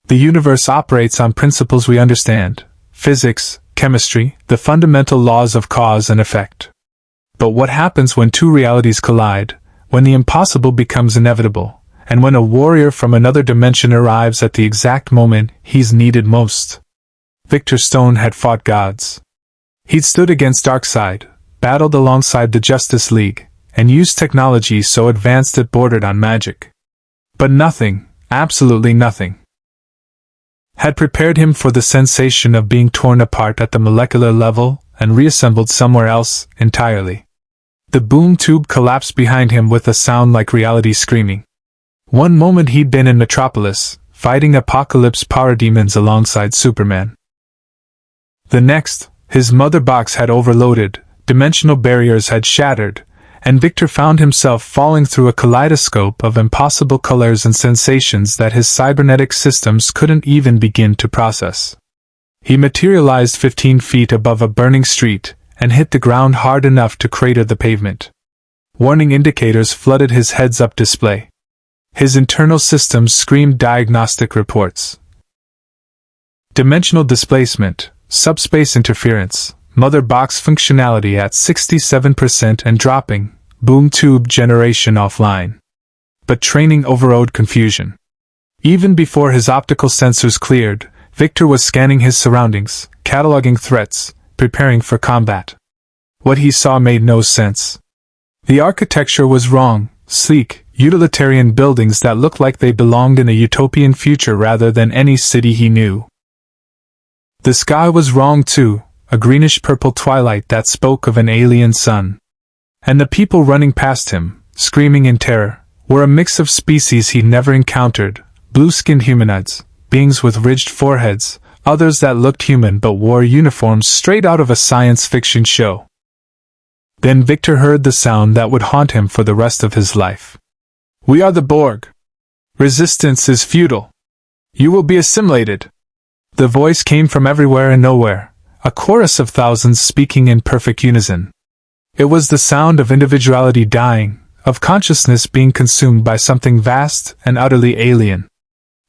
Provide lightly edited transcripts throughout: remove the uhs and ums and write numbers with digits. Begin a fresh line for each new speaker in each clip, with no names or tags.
The universe operates on principles we understand: physics, chemistry, the fundamental laws of cause and effect. But what happens when two realities collide, when the impossible becomes inevitable, and when a warrior from another dimension arrives at the exact moment he's needed most? Victor Stone had fought gods. He'd stood against Darkseid, battled alongside the Justice League, and used technology so advanced it bordered on magic. But nothing, absolutely nothing, had prepared him for the sensation of being torn apart at the molecular level and reassembled somewhere else entirely. The boom tube collapsed behind him with a sound like reality screaming. One moment he'd been in Metropolis, fighting apocalypse parademons alongside Superman. The next, his mother box had overloaded, dimensional barriers had shattered, and Victor found himself falling through a kaleidoscope of impossible colors and sensations that his cybernetic systems couldn't even begin to process. He materialized 15 feet above a burning street and hit the ground hard enough to crater the pavement. Warning indicators flooded his heads-up display. His internal systems screamed diagnostic reports. Dimensional displacement, subspace interference, mother box functionality at 67% and dropping, boom tube generation offline. But training overrode confusion. Even before his optical sensors cleared, Victor was scanning his surroundings, cataloging threats, preparing for combat. What he saw made no sense. The architecture was wrong: sleek, utilitarian buildings that looked like they belonged in a utopian future rather than any city he knew. The sky was wrong too, a greenish-purple twilight that spoke of an alien sun. And the people running past him, screaming in terror, were a mix of species he'd never encountered: blue-skinned humanoids, beings with ridged foreheads, others that looked human but wore uniforms straight out of a science fiction show. Then Victor heard the sound that would haunt him for the rest of his life. "We are the Borg. Resistance is futile. You will be assimilated." The voice came from everywhere and nowhere, a chorus of thousands speaking in perfect unison. It was the sound of individuality dying, of consciousness being consumed by something vast and utterly alien.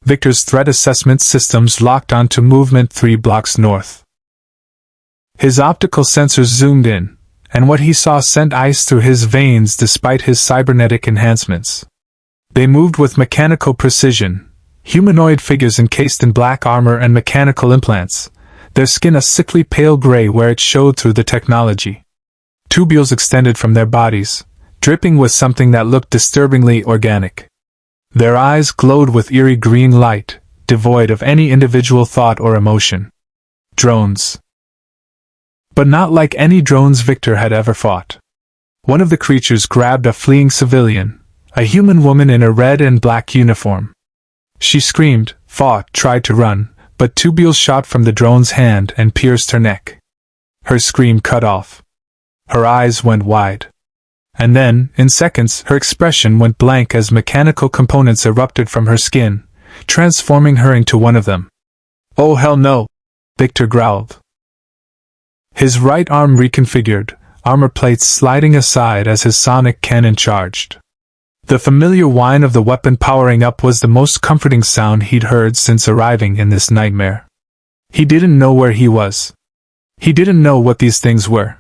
Victor's threat assessment systems locked onto movement 3 blocks north. His optical sensors zoomed in, and what he saw sent ice through his veins despite his cybernetic enhancements. They moved with mechanical precision, humanoid figures encased in black armor and mechanical implants, their skin a sickly pale gray where it showed through the technology. Tubules extended from their bodies, dripping with something that looked disturbingly organic. Their eyes glowed with eerie green light, devoid of any individual thought or emotion. Drones. But not like any drones Victor had ever fought. One of the creatures grabbed a fleeing civilian, a human woman in a red and black uniform. She screamed, fought, tried to run, but tubules shot from the drone's hand and pierced her neck. Her scream cut off. Her eyes went wide. And then, in seconds, her expression went blank as mechanical components erupted from her skin, transforming her into one of them. "Oh hell no!" Victor growled. His right arm reconfigured, armor plates sliding aside as his sonic cannon charged. The familiar whine of the weapon powering up was the most comforting sound he'd heard since arriving in this nightmare. He didn't know where he was. He didn't know what these things were.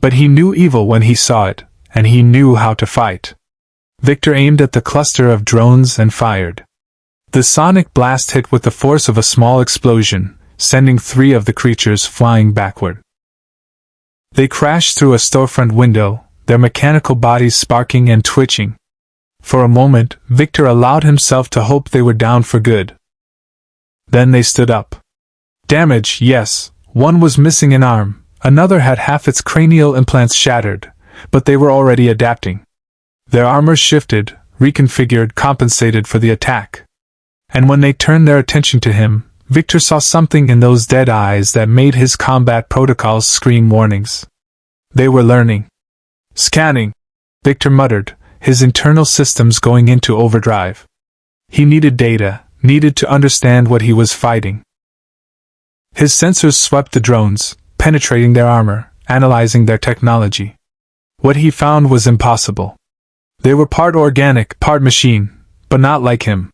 But he knew evil when he saw it, and he knew how to fight. Victor aimed at the cluster of drones and fired. The sonic blast hit with the force of a small explosion, sending 3 of the creatures flying backward. They crashed through a storefront window, their mechanical bodies sparking and twitching. For a moment, Victor allowed himself to hope they were down for good. Then they stood up. Damage, yes, one was missing an arm, another had half its cranial implants shattered, but they were already adapting. Their armor shifted, reconfigured, compensated for the attack. And when they turned their attention to him, Victor saw something in those dead eyes that made his combat protocols scream warnings. They were learning. "Scanning," Victor muttered, his internal systems going into overdrive. He needed data, needed to understand what he was fighting. His sensors swept the drones, penetrating their armor, analyzing their technology. What he found was impossible. They were part organic, part machine, but not like him.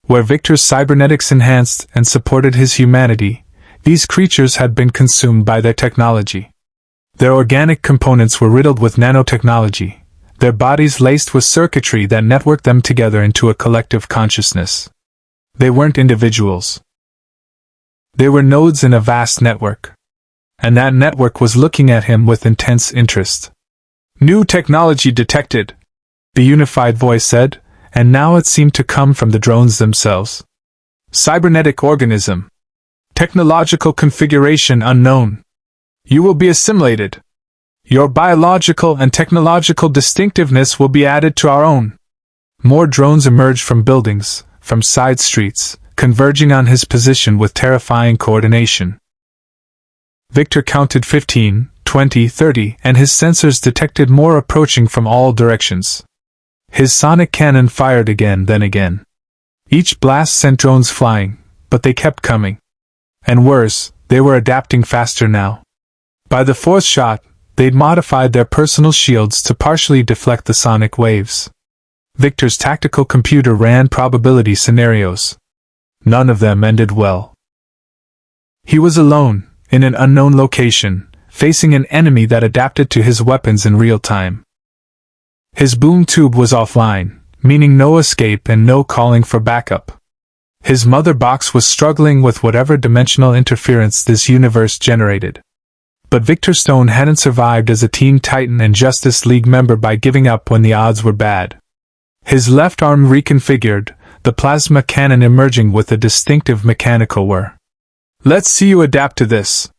Where Victor's cybernetics enhanced and supported his humanity, these creatures had been consumed by their technology. Their organic components were riddled with nanotechnology, their bodies laced with circuitry that networked them together into a collective consciousness. They weren't individuals. They were nodes in a vast network. And that network was looking at him with intense interest. "New technology detected," the unified voice said, and now it seemed to come from the drones themselves. "Cybernetic organism. Technological configuration unknown. You will be assimilated. Your biological and technological distinctiveness will be added to our own." More drones emerged from buildings, from side streets, converging on his position with terrifying coordination. Victor counted 15, 20, 30, and his sensors detected more approaching from all directions. His sonic cannon fired again, then again. Each blast sent drones flying, but they kept coming. And worse, they were adapting faster now. By the fourth shot, they'd modified their personal shields to partially deflect the sonic waves. Victor's tactical computer ran probability scenarios. None of them ended well. He was alone, in an unknown location, facing an enemy that adapted to his weapons in real time. His boom tube was offline, meaning no escape and no calling for backup. His mother box was struggling with whatever dimensional interference this universe generated. But Victor Stone hadn't survived as a Teen Titan and Justice League member by giving up when the odds were bad. His left arm reconfigured, the plasma cannon emerging with a distinctive mechanical whir. "Let's see you adapt to this."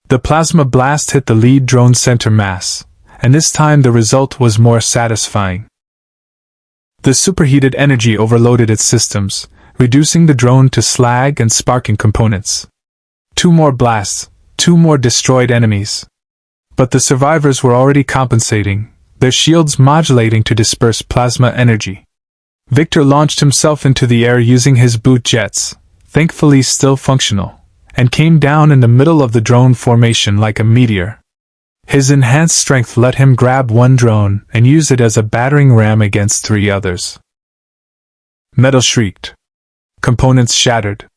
The plasma blast hit the lead drone center mass, and this time the result was more satisfying. The superheated energy overloaded its systems, reducing the drone to slag and sparking components. 2 more blasts, 2 more destroyed enemies. But the survivors were already compensating, their shields modulating to disperse plasma energy. Victor launched himself into the air using his boot jets, thankfully still functional, and came down in the middle of the drone formation like a meteor. His enhanced strength let him grab one drone and use it as a battering ram against 3 others. Metal shrieked. Components shattered.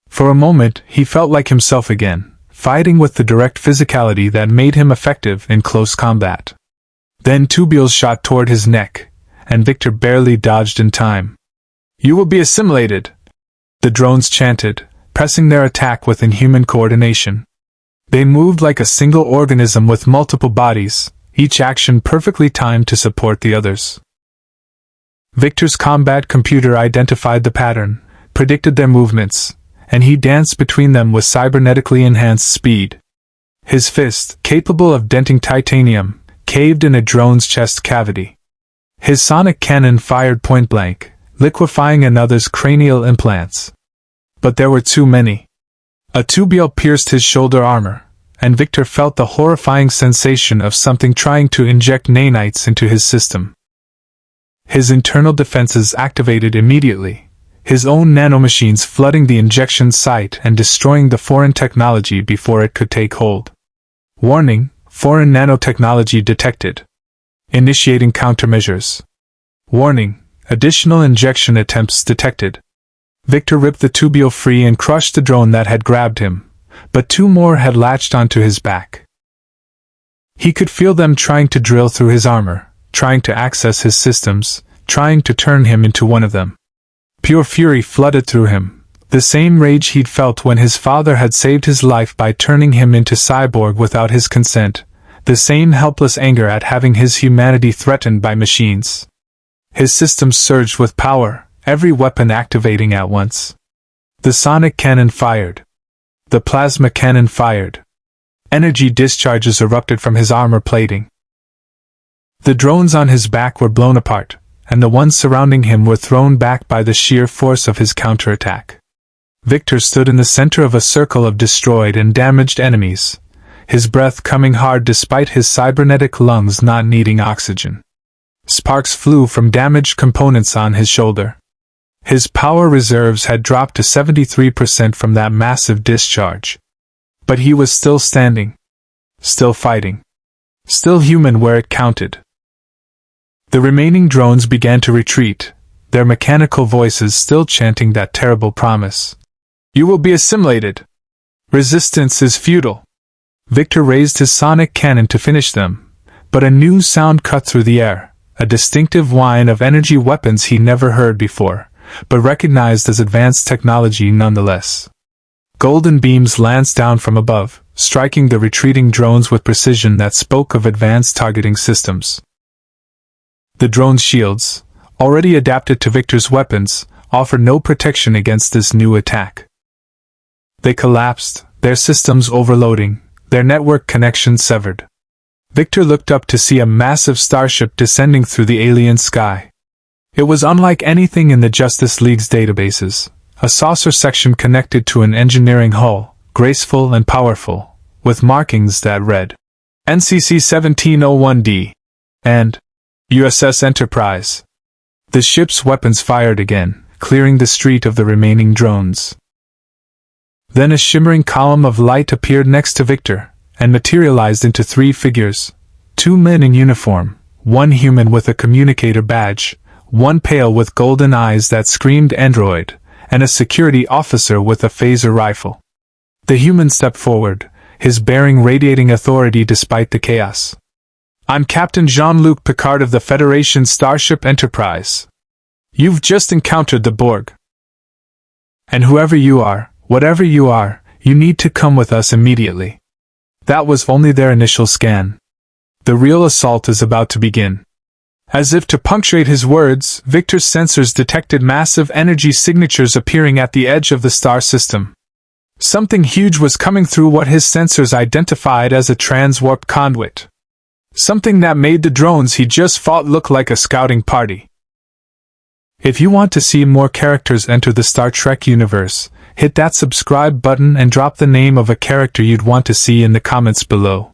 For a moment, he felt like himself again, fighting with the direct physicality that made him effective in close combat. Then tubules shot toward his neck, and Victor barely dodged in time. "You will be assimilated," the drones chanted, pressing their attack with inhuman coordination. They moved like a single organism with multiple bodies, each action perfectly timed to support the others. Victor's combat computer identified the pattern, predicted their movements, and he danced between them with cybernetically enhanced speed. His fist, capable of denting titanium, caved in a drone's chest cavity. His sonic cannon fired point-blank, liquefying another's cranial implants. But there were too many. A tubule pierced his shoulder armor, and Victor felt the horrifying sensation of something trying to inject nanites into his system. His internal defenses activated immediately, his own nanomachines flooding the injection site and destroying the foreign technology before it could take hold. Warning: foreign nanotechnology detected. Initiating countermeasures. Warning: additional injection attempts detected. Victor ripped the tubule free and crushed the drone that had grabbed him, but 2 more had latched onto his back. He could feel them trying to drill through his armor, trying to access his systems, trying to turn him into one of them. Pure fury flooded through him, the same rage he'd felt when his father had saved his life by turning him into Cyborg without his consent, the same helpless anger at having his humanity threatened by machines. His systems surged with power, every weapon activating at once. The sonic cannon fired. The plasma cannon fired. Energy discharges erupted from his armor plating. The drones on his back were blown apart, and the ones surrounding him were thrown back by the sheer force of his counterattack. Victor stood in the center of a circle of destroyed and damaged enemies, his breath coming hard despite his cybernetic lungs not needing oxygen. Sparks flew from damaged components on his shoulder. His power reserves had dropped to 73% from that massive discharge. But he was still standing. Still fighting. Still human where it counted. The remaining drones began to retreat, their mechanical voices still chanting that terrible promise. You will be assimilated. Resistance is futile. Victor raised his sonic cannon to finish them, but a new sound cut through the air, a distinctive whine of energy weapons he never heard before, but recognized as advanced technology nonetheless. Golden beams lanced down from above, striking the retreating drones with precision that spoke of advanced targeting systems. The drone's shields, already adapted to Victor's weapons, offered no protection against this new attack. They collapsed, their systems overloading, their network connection severed. Victor looked up to see a massive starship descending through the alien sky. It was unlike anything in the Justice League's databases, a saucer section connected to an engineering hull, graceful and powerful, with markings that read NCC 1701D and USS Enterprise. The ship's weapons fired again, clearing the street of the remaining drones. Then a shimmering column of light appeared next to Victor, and materialized into three figures, two men in uniform, one human with a communicator badge, one pale with golden eyes that screamed android, and a security officer with a phaser rifle. The human stepped forward, his bearing radiating authority despite the chaos. I'm Captain Jean-Luc Picard of the Federation Starship Enterprise. You've just encountered the Borg. And whoever you are, whatever you are, you need to come with us immediately. That was only their initial scan. The real assault is about to begin. As if to punctuate his words, Victor's sensors detected massive energy signatures appearing at the edge of the star system. Something huge was coming through what his sensors identified as a transwarp conduit. Something that made the drones he just fought look like a scouting party. If you want to see more characters enter the Star Trek universe, hit that subscribe button and drop the name of a character you'd want to see in the comments below.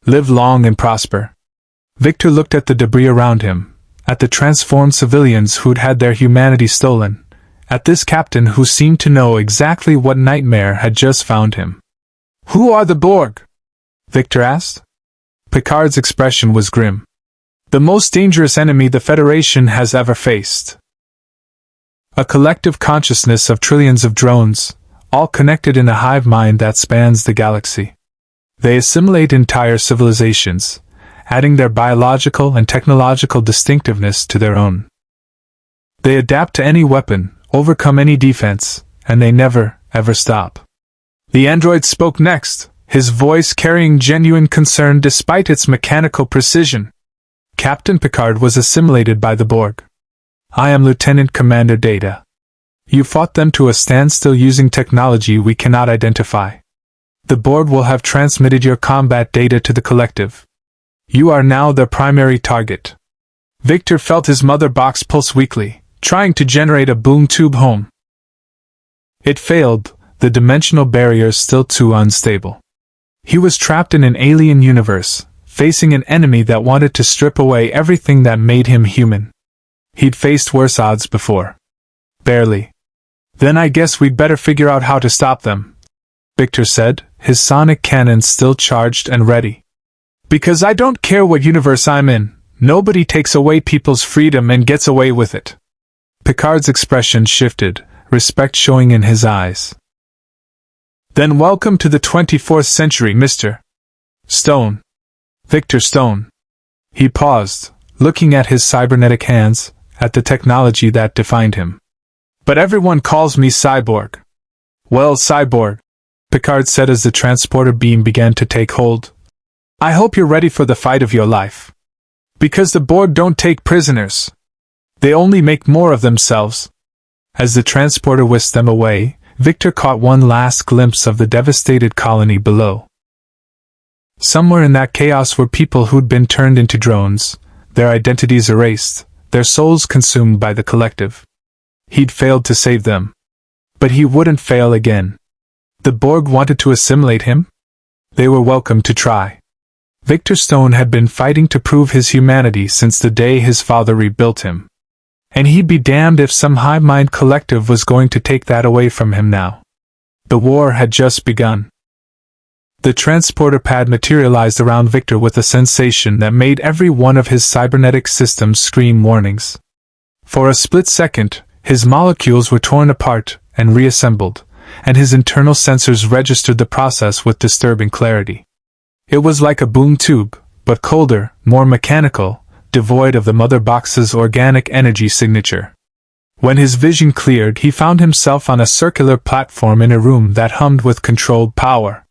Live long and prosper. Victor looked at the debris around him, at the transformed civilians who'd had their humanity stolen, at this captain who seemed to know exactly what nightmare had just found him. Who are the Borg? Victor asked. Picard's expression was grim. The most dangerous enemy the Federation has ever faced. A collective consciousness of trillions of drones, all connected in a hive mind that spans the galaxy. They assimilate entire civilizations, adding their biological and technological distinctiveness to their own. They adapt to any weapon, overcome any defense, and they never, ever stop. The android spoke next, his voice carrying genuine concern despite its mechanical precision. Captain Picard was assimilated by the Borg. I am Lieutenant Commander Data. You fought them to a standstill using technology we cannot identify. The Borg will have transmitted your combat data to the collective. You are now their primary target. Victor felt his mother box pulse weakly, trying to generate a boom tube home. It failed, the dimensional barriers still too unstable. He was trapped in an alien universe, facing an enemy that wanted to strip away everything that made him human. He'd faced worse odds before. Barely. Then I guess we'd better figure out how to stop them, Victor said, his sonic cannon still charged and ready. Because I don't care what universe I'm in, nobody takes away people's freedom and gets away with it. Picard's expression shifted, respect showing in his eyes. Then welcome to the 24th century, Mr. Stone. Victor Stone. He paused, looking at his cybernetic hands, at the technology that defined him. But everyone calls me Cyborg. Well, Cyborg, Picard said as the transporter beam began to take hold. I hope you're ready for the fight of your life. Because the Borg don't take prisoners. They only make more of themselves. As the transporter whisked them away, Victor caught one last glimpse of the devastated colony below. Somewhere in that chaos were people who'd been turned into drones, their identities erased, their souls consumed by the collective. He'd failed to save them. But he wouldn't fail again. The Borg wanted to assimilate him? They were welcome to try. Victor Stone had been fighting to prove his humanity since the day his father rebuilt him. And he'd be damned if some hive-mind collective was going to take that away from him now. The war had just begun. The transporter pad materialized around Victor with a sensation that made every one of his cybernetic systems scream warnings. For a split second, his molecules were torn apart and reassembled, and his internal sensors registered the process with disturbing clarity. It was like a boom tube, but colder, more mechanical, devoid of the mother box's organic energy signature. When his vision cleared, he found himself on a circular platform in a room that hummed with controlled power.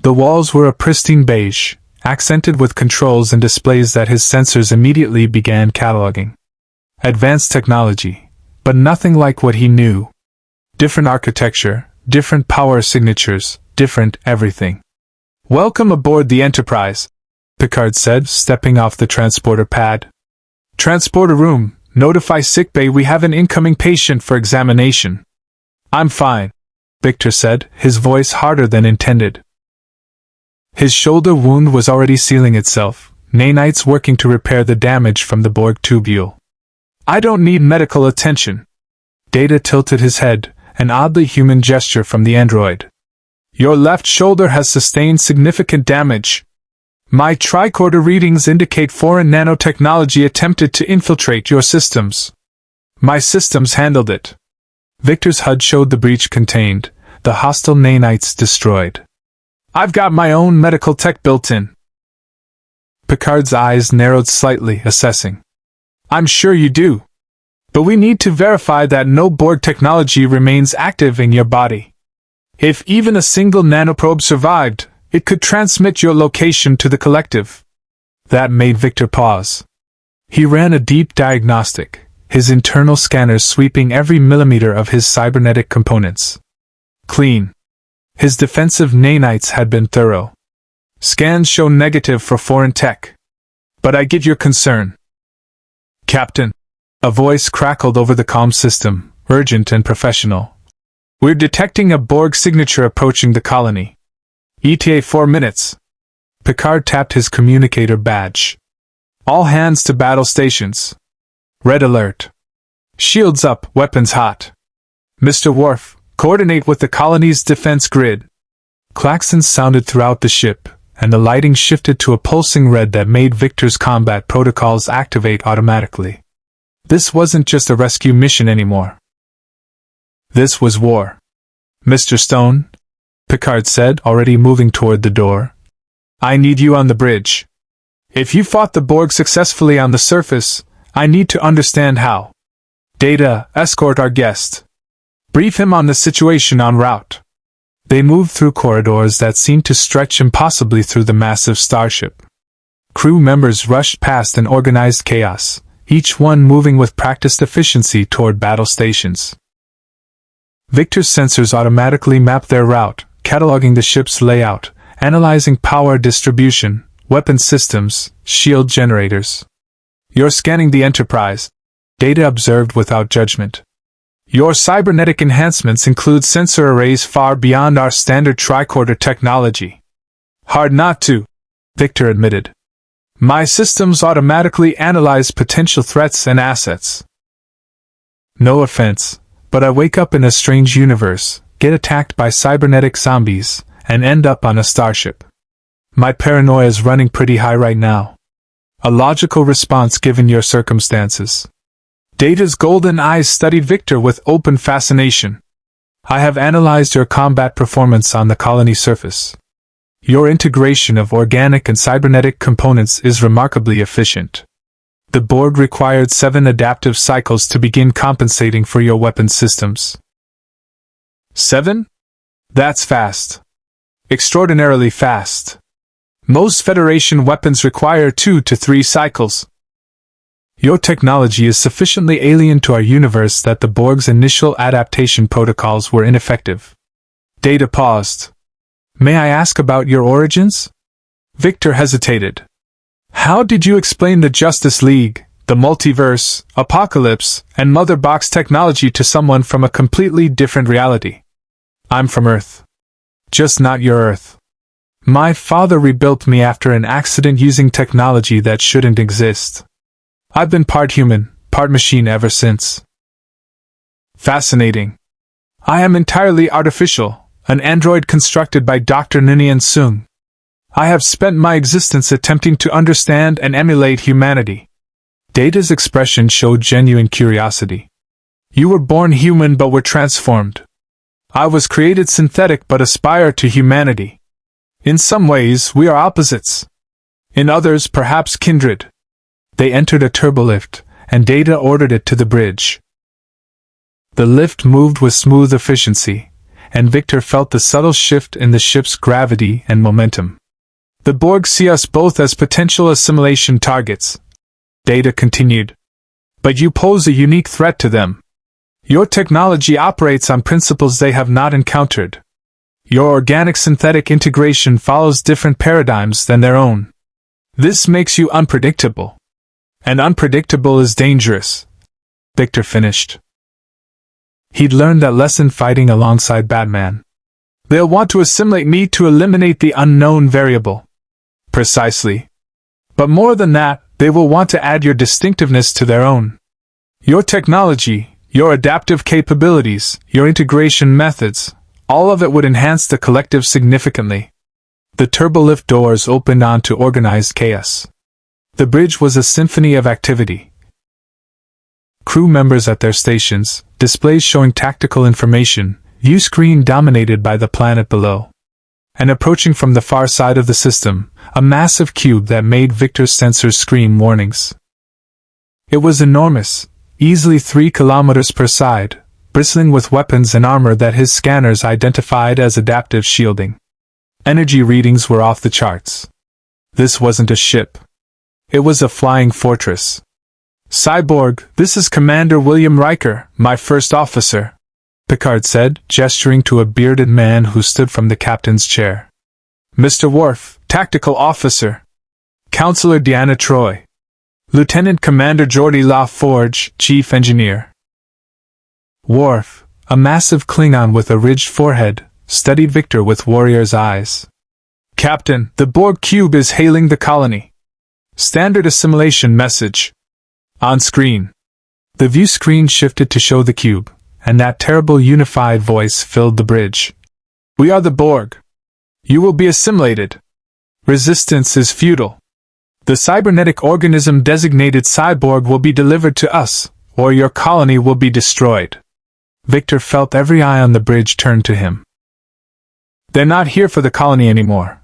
The walls were a pristine beige, accented with controls and displays that his sensors immediately began cataloging. Advanced technology, but nothing like what he knew. Different architecture, different power signatures, different everything. "Welcome aboard the Enterprise," Picard said, stepping off the transporter pad. "Transporter room, notify sickbay we have an incoming patient for examination." "I'm fine," Victor said, his voice harder than intended. His shoulder wound was already sealing itself, nanites working to repair the damage from the Borg tubule. "I don't need medical attention." Data tilted his head, an oddly human gesture from the android. "Your left shoulder has sustained significant damage. My tricorder readings indicate foreign nanotechnology attempted to infiltrate your systems. My systems handled it." Victor's HUD showed the breach contained, the hostile nanites destroyed. "I've got my own medical tech built in." Picard's eyes narrowed slightly, assessing. "I'm sure you do. But we need to verify that no Borg technology remains active in your body. If even a single nanoprobe survived, it could transmit your location to the collective." That made Victor pause. He ran a deep diagnostic, his internal scanners sweeping every millimeter of his cybernetic components. Clean. His defensive nanites had been thorough. "Scans show negative for foreign tech. But I get your concern." "Captain," a voice crackled over the comm system, urgent and professional. "We're detecting a Borg signature approaching the colony. ETA 4 minutes. Picard tapped his communicator badge. "All hands to battle stations. Red alert. Shields up, weapons hot. Mr. Worf, coordinate with the colony's defense grid." Klaxons sounded throughout the ship, and the lighting shifted to a pulsing red that made Victor's combat protocols activate automatically. This wasn't just a rescue mission anymore. This was war. "Mr. Stone," Picard said, already moving toward the door, "I need you on the bridge. If you fought the Borg successfully on the surface, I need to understand how. Data, escort our guest. Brief him on the situation en route." They moved through corridors that seemed to stretch impossibly through the massive starship. Crew members rushed past in organized chaos, each one moving with practiced efficiency toward battle stations. Victor's sensors automatically mapped their route, cataloging the ship's layout, analyzing power distribution, weapon systems, shield generators. "You're scanning the Enterprise," Data observed without judgment. "Your cybernetic enhancements include sensor arrays far beyond our standard tricorder technology." "Hard not to," Victor admitted. "My systems automatically analyze potential threats and assets." "No offense, but I wake up in a strange universe, get attacked by cybernetic zombies, and end up on a starship. My paranoia is running pretty high right now." A logical response given your circumstances. Data's golden eyes studied Victor with open fascination. "I have analyzed your combat performance on the colony surface. Your integration of organic and cybernetic components is remarkably efficient. The Borg required 7 adaptive cycles to begin compensating for your weapon systems." 7? That's fast. Extraordinarily fast. Most Federation weapons require 2 to 3 cycles. Your technology is sufficiently alien to our universe that the Borg's initial adaptation protocols were ineffective. Data paused. "May I ask about your origins?" Victor hesitated. "How did you explain the Justice League, the multiverse, apocalypse, and mother box technology to someone from a completely different reality?" "I'm from Earth. Just not your Earth. My father rebuilt me after an accident using technology that shouldn't exist. I've been part human, part machine ever since." "Fascinating. I am entirely artificial, an android constructed by Dr. Ninian Sung. I have spent my existence attempting to understand and emulate humanity. Data's expression showed genuine curiosity. You were born human but were transformed. I was created synthetic but aspire to humanity. In some ways, we are opposites. In others, perhaps kindred. They entered a turbolift, and Data ordered it to the bridge. The lift moved with smooth efficiency, and Victor felt the subtle shift in the ship's gravity and momentum. The Borg see us both as potential assimilation targets, Data continued. But you pose a unique threat to them. Your technology operates on principles they have not encountered. Your organic-synthetic integration follows different paradigms than their own. This makes you unpredictable. And unpredictable is dangerous, Victor finished. He'd learned that lesson fighting alongside Batman. They'll want to assimilate me to eliminate the unknown variable. Precisely. But more than that, they will want to add your distinctiveness to their own. Your technology, your adaptive capabilities, your integration methods, all of it would enhance the collective significantly. The turbolift doors opened onto organized chaos. The bridge was a symphony of activity. Crew members at their stations, displays showing tactical information, view screen dominated by the planet below. And approaching from the far side of the system, a massive cube that made Victor's sensors scream warnings. It was enormous, easily 3 kilometers per side, bristling with weapons and armor that his scanners identified as adaptive shielding. Energy readings were off the charts. This wasn't a ship. It was a flying fortress. Cyborg, this is Commander William Riker, my first officer, Picard said, gesturing to a bearded man who stood from the captain's chair. Mr. Worf, tactical officer. Counselor Deanna Troi. Lieutenant Commander Geordi LaForge, chief engineer. Worf, a massive Klingon with a ridged forehead, studied Victor with warrior's eyes. Captain, the Borg cube is hailing the colony. Standard assimilation message. On screen. The view screen shifted to show the cube, and that terrible unified voice filled the bridge. We are the Borg. You will be assimilated. Resistance is futile. The cybernetic organism designated Cyborg will be delivered to us, or your colony will be destroyed. Victor felt every eye on the bridge turn to him. They're not here for the colony anymore,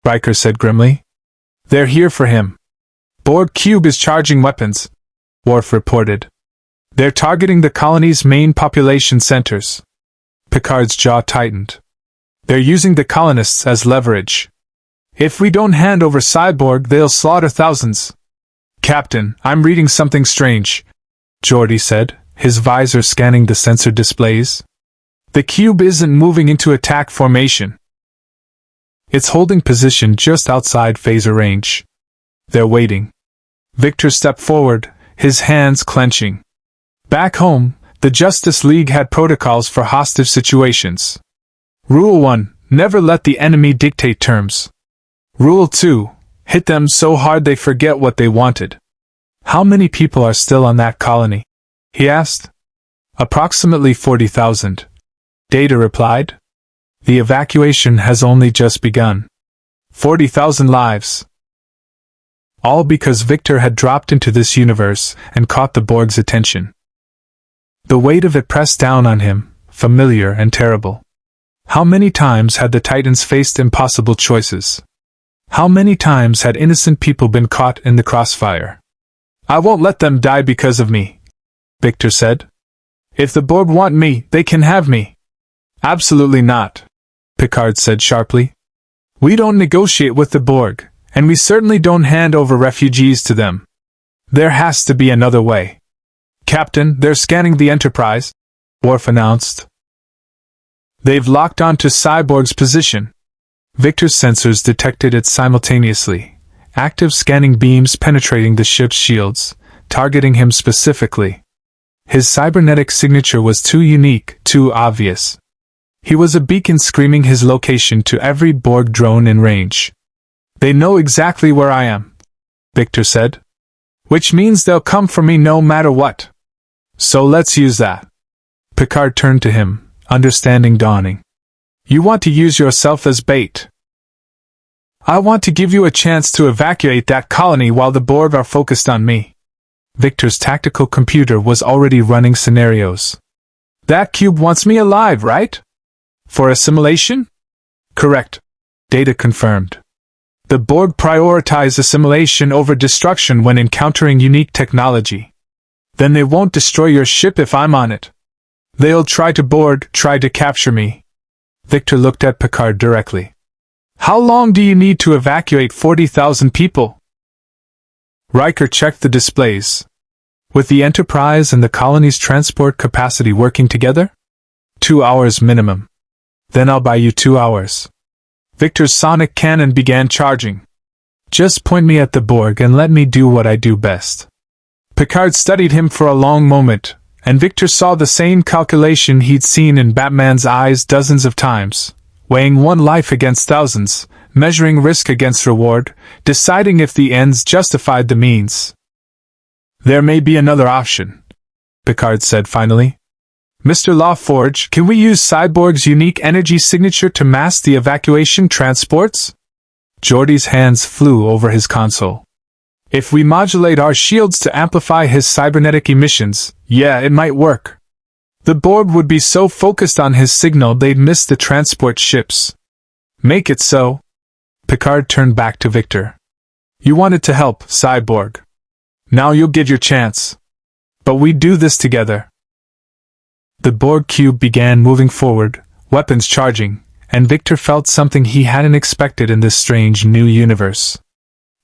Riker said grimly. They're here for him. Borg cube is charging weapons, Worf reported. They're targeting the colony's main population centers. Picard's jaw tightened. They're using the colonists as leverage. If we don't hand over Cyborg, they'll slaughter thousands. Captain, I'm reading something strange, Geordi said, his visor scanning the sensor displays. The cube isn't moving into attack formation. It's holding position just outside phaser range. They're waiting. Victor stepped forward, his hands clenching. Back home, the Justice League had protocols for hostage situations. Rule 1, never let the enemy dictate terms. Rule 2, hit them so hard they forget what they wanted. How many people are still on that colony? He asked. Approximately 40,000. Data replied. The evacuation has only just begun. 40,000 lives. All because Victor had dropped into this universe and caught the Borg's attention. The weight of it pressed down on him, familiar and terrible. How many times had the Titans faced impossible choices? How many times had innocent people been caught in the crossfire? I won't let them die because of me, Victor said. If the Borg want me, they can have me. Absolutely not, Picard said sharply. We don't negotiate with the Borg, and we certainly don't hand over refugees to them. There has to be another way. Captain, they're scanning the Enterprise, Worf announced. They've locked onto Cyborg's position. Victor's sensors detected it simultaneously, active scanning beams penetrating the ship's shields, targeting him specifically. His cybernetic signature was too unique, too obvious. He was a beacon screaming his location to every Borg drone in range. They know exactly where I am, Victor said. Which means they'll come for me no matter what. So let's use that. Picard turned to him, understanding dawning. You want to use yourself as bait. I want to give you a chance to evacuate that colony while the Borg are focused on me. Victor's tactical computer was already running scenarios. That cube wants me alive, right? For assimilation? Correct. Data confirmed. The Borg prioritize assimilation over destruction when encountering unique technology. Then they won't destroy your ship if I'm on it. They'll try to capture me. Victor looked at Picard directly. How long do you need to evacuate 40,000 people? Riker checked the displays. With the Enterprise and the colony's transport capacity working together? 2 hours minimum. Then I'll buy you 2 hours. Victor's sonic cannon began charging. Just point me at the Borg and let me do what I do best. Picard studied him for a long moment, and Victor saw the same calculation he'd seen in Batman's eyes dozens of times, weighing one life against thousands, measuring risk against reward, deciding if the ends justified the means. There may be another option, Picard said finally. Mr. LaForge, can we use Cyborg's unique energy signature to mask the evacuation transports? Geordi's hands flew over his console. If we modulate our shields to amplify his cybernetic emissions, yeah, it might work. The Borg would be so focused on his signal they'd miss the transport ships. Make it so. Picard turned back to Victor. You wanted to help, Cyborg. Now you'll get your chance. But we do this together. The Borg cube began moving forward, weapons charging, and Victor felt something he hadn't expected in this strange new universe.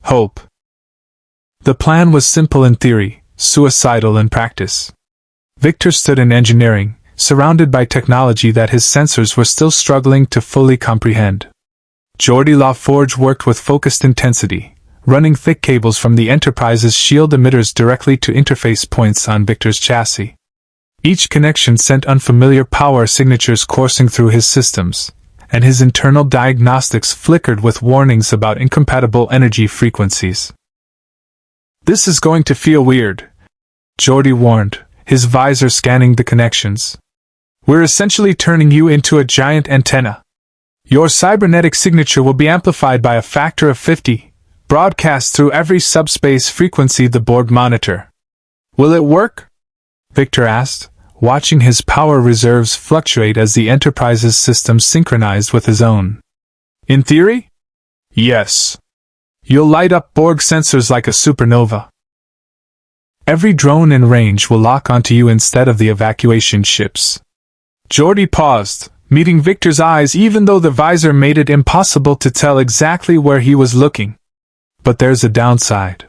Hope. The plan was simple in theory, suicidal in practice. Victor stood in engineering, surrounded by technology that his sensors were still struggling to fully comprehend. Geordi LaForge worked with focused intensity, running thick cables from the Enterprise's shield emitters directly to interface points on Victor's chassis. Each connection sent unfamiliar power signatures coursing through his systems, and his internal diagnostics flickered with warnings about incompatible energy frequencies. This is going to feel weird, Geordi warned, his visor scanning the connections. We're essentially turning you into a giant antenna. Your cybernetic signature will be amplified by a factor of 50, broadcast through every subspace frequency the Borg monitor. Will it work? Victor asked, watching his power reserves fluctuate as the Enterprise's system synchronized with his own. In theory? Yes. You'll light up Borg sensors like a supernova. Every drone in range will lock onto you instead of the evacuation ships. Geordi paused, meeting Victor's eyes even though the visor made it impossible to tell exactly where he was looking. But there's a downside.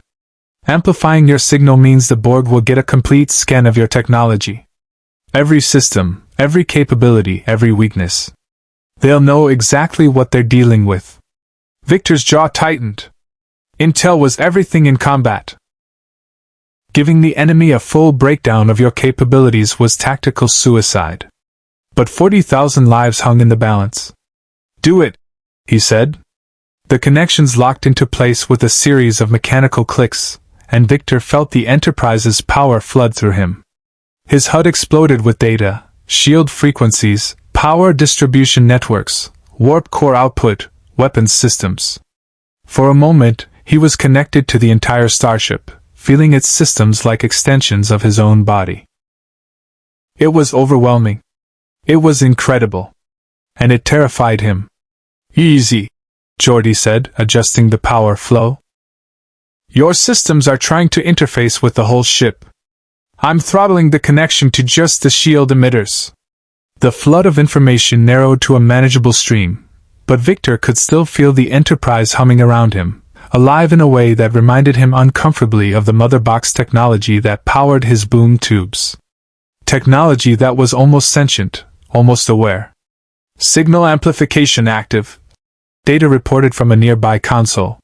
Amplifying your signal means the Borg will get a complete scan of your technology. Every system, every capability, every weakness. They'll know exactly what they're dealing with. Victor's jaw tightened. Intel was everything in combat. Giving the enemy a full breakdown of your capabilities was tactical suicide. But 40,000 lives hung in the balance. Do it, he said. The connections locked into place with a series of mechanical clicks, and Victor felt the Enterprise's power flood through him. His HUD exploded with data, shield frequencies, power distribution networks, warp core output, weapons systems. For a moment, he was connected to the entire starship, feeling its systems like extensions of his own body. It was overwhelming. It was incredible. And it terrified him. Easy, Geordi said, adjusting the power flow. Your systems are trying to interface with the whole ship. I'm throttling the connection to just the shield emitters. The flood of information narrowed to a manageable stream, but Victor could still feel the Enterprise humming around him, alive in a way that reminded him uncomfortably of the mother box technology that powered his boom tubes. Technology that was almost sentient, almost aware. Signal amplification active. Data reported from a nearby console.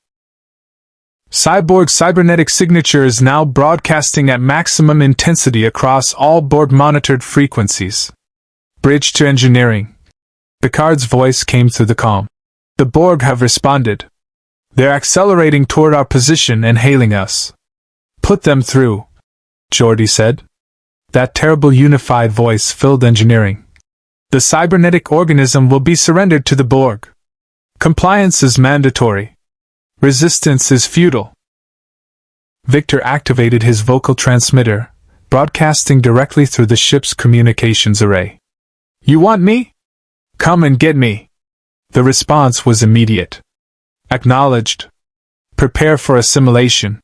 Cyborg's cybernetic signature is now broadcasting at maximum intensity across all Borg-monitored frequencies. Bridge to engineering. Picard's voice came through the calm. The Borg have responded. They're accelerating toward our position and hailing us. Put them through, Geordi said. That terrible unified voice filled engineering. The cybernetic organism will be surrendered to the Borg. Compliance is mandatory. Resistance is futile. Victor activated his vocal transmitter, broadcasting directly through the ship's communications array. "You want me? Come and get me." The response was immediate. "Acknowledged. Prepare for assimilation."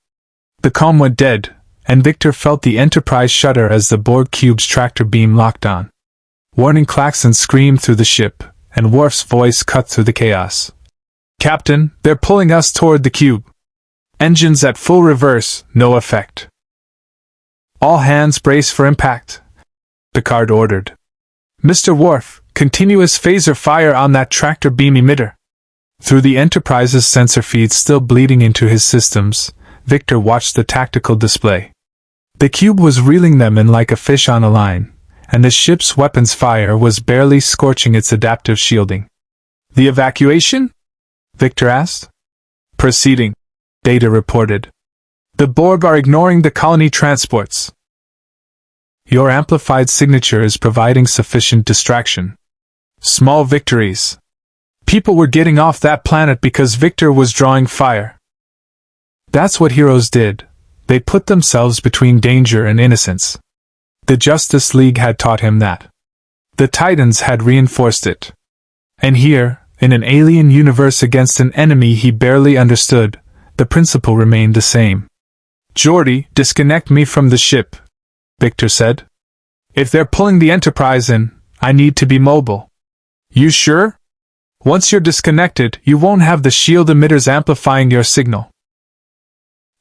The comm went dead, and Victor felt the Enterprise shudder as the Borg cube's tractor beam locked on. Warning klaxons screamed through the ship, and Worf's voice cut through the chaos. "Captain, they're pulling us toward the cube. Engines at full reverse, no effect." "All hands brace for impact," Picard ordered. "Mr. Worf, continuous phaser fire on that tractor beam emitter." Through the Enterprise's sensor feeds still bleeding into his systems, Victor watched the tactical display. The cube was reeling them in like a fish on a line, and the ship's weapons fire was barely scorching its adaptive shielding. "The evacuation?" Victor asked. "Proceeding," Data reported. "The Borg are ignoring the colony transports." "Your amplified signature is providing sufficient distraction." "Small victories. People were getting off that planet because Victor was drawing fire." "That's what heroes did. They put themselves between danger and innocence." The Justice League had taught him that. The Titans had reinforced it. And here, in an alien universe against an enemy he barely understood, the principle remained the same. "Geordi, disconnect me from the ship," Victor said. "If they're pulling the Enterprise in, I need to be mobile." "You sure? Once you're disconnected, you won't have the shield emitters amplifying your signal."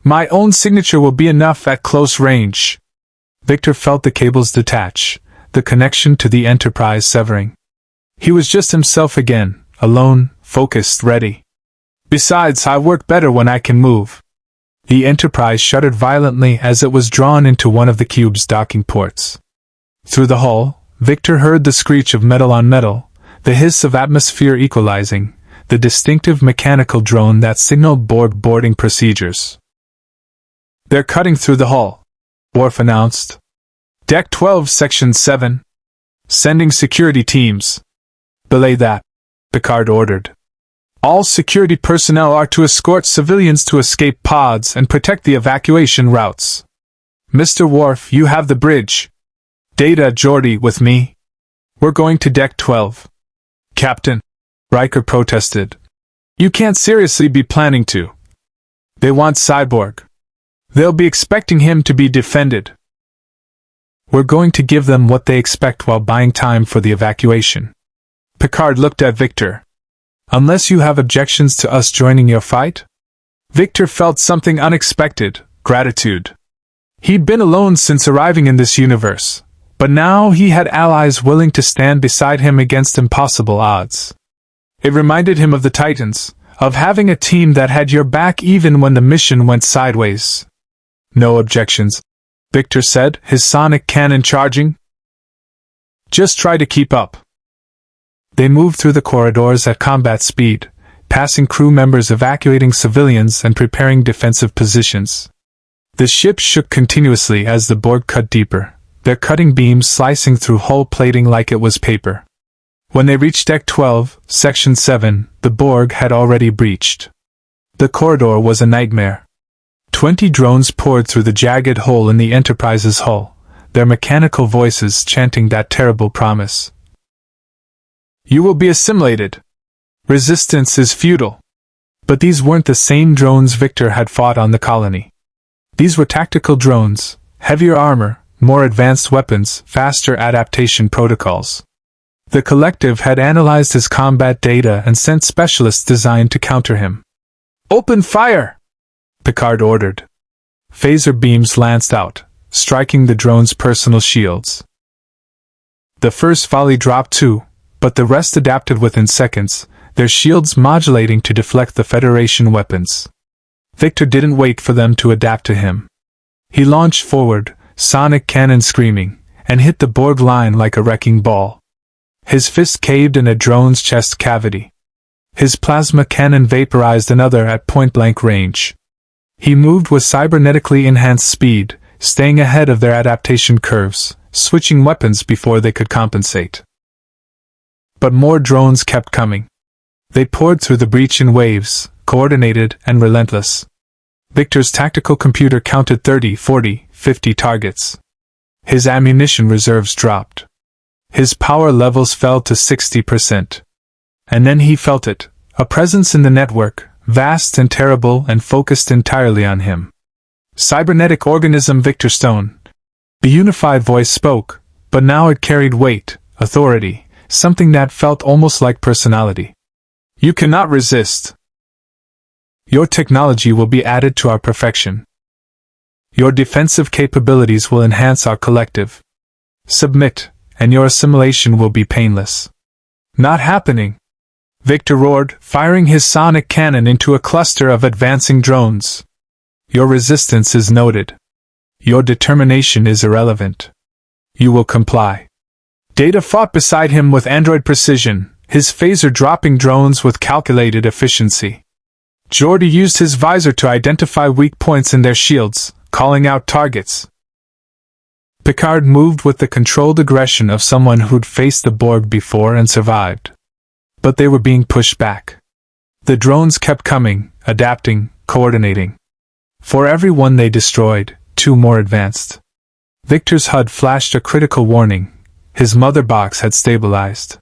"My own signature will be enough at close range." Victor felt the cables detach, the connection to the Enterprise severing. He was just himself again, alone, focused, ready. "Besides, I work better when I can move." The Enterprise shuddered violently as it was drawn into one of the cube's docking ports. Through the hull, Victor heard the screech of metal on metal, the hiss of atmosphere equalizing, the distinctive mechanical drone that signaled Borg boarding procedures. "They're cutting through the hull," Worf announced. "Deck 12, Section 7. Sending security teams." "Belay that," Picard ordered. "All security personnel are to escort civilians to escape pods and protect the evacuation routes." "Mr. Worf, you have the bridge." "Data, Geordi, with me." "We're going to Deck 12. "Captain," Riker protested. "You can't seriously be planning to." "They want Cyborg. They'll be expecting him to be defended." "We're going to give them what they expect while buying time for the evacuation." Picard looked at Victor. "Unless you have objections to us joining your fight?" Victor felt something unexpected, gratitude. He'd been alone since arriving in this universe, but now he had allies willing to stand beside him against impossible odds. It reminded him of the Titans, of having a team that had your back even when the mission went sideways. "No objections," Victor said, his sonic cannon charging. "Just try to keep up." They moved through the corridors at combat speed, passing crew members evacuating civilians and preparing defensive positions. The ship shook continuously as the Borg cut deeper, their cutting beams slicing through hull plating like it was paper. When they reached Deck 12, Section 7, the Borg had already breached. The corridor was a nightmare. 20 drones poured through the jagged hole in the Enterprise's hull, their mechanical voices chanting that terrible promise. "You will be assimilated. Resistance is futile." But these weren't the same drones Victor had fought on the colony. These were tactical drones, heavier armor, more advanced weapons, faster adaptation protocols. The collective had analyzed his combat data and sent specialists designed to counter him. "Open fire!" Picard ordered. Phaser beams lanced out, striking the drone's personal shields. The first volley dropped too, but the rest adapted within seconds, their shields modulating to deflect the Federation weapons. Victor didn't wait for them to adapt to him. He launched forward, sonic cannon screaming, and hit the Borg line like a wrecking ball. His fist caved in a drone's chest cavity. His plasma cannon vaporized another at point-blank range. He moved with cybernetically enhanced speed, staying ahead of their adaptation curves, switching weapons before they could compensate. But more drones kept coming. They poured through the breach in waves, coordinated and relentless. Victor's tactical computer counted 30, 40, 50 targets. His ammunition reserves dropped. His power levels fell to 60%. And then he felt it, a presence in the network, vast and terrible and focused entirely on him. Cybernetic organism Victor Stone. The unified voice spoke, but now it carried weight, authority, something that felt almost like personality. You cannot resist. Your technology will be added to our perfection. Your defensive capabilities will enhance our collective. Submit, and your assimilation will be painless. Not happening. Victor roared, firing his sonic cannon into a cluster of advancing drones. Your resistance is noted. Your determination is irrelevant. You will comply. Data fought beside him with android precision, his phaser dropping drones with calculated efficiency. Geordi used his visor to identify weak points in their shields, calling out targets. Picard moved with the controlled aggression of someone who'd faced the Borg before and survived. But they were being pushed back. The drones kept coming, adapting, coordinating. For every one they destroyed, 2 more advanced. Victor's HUD flashed a critical warning. His mother box had stabilized.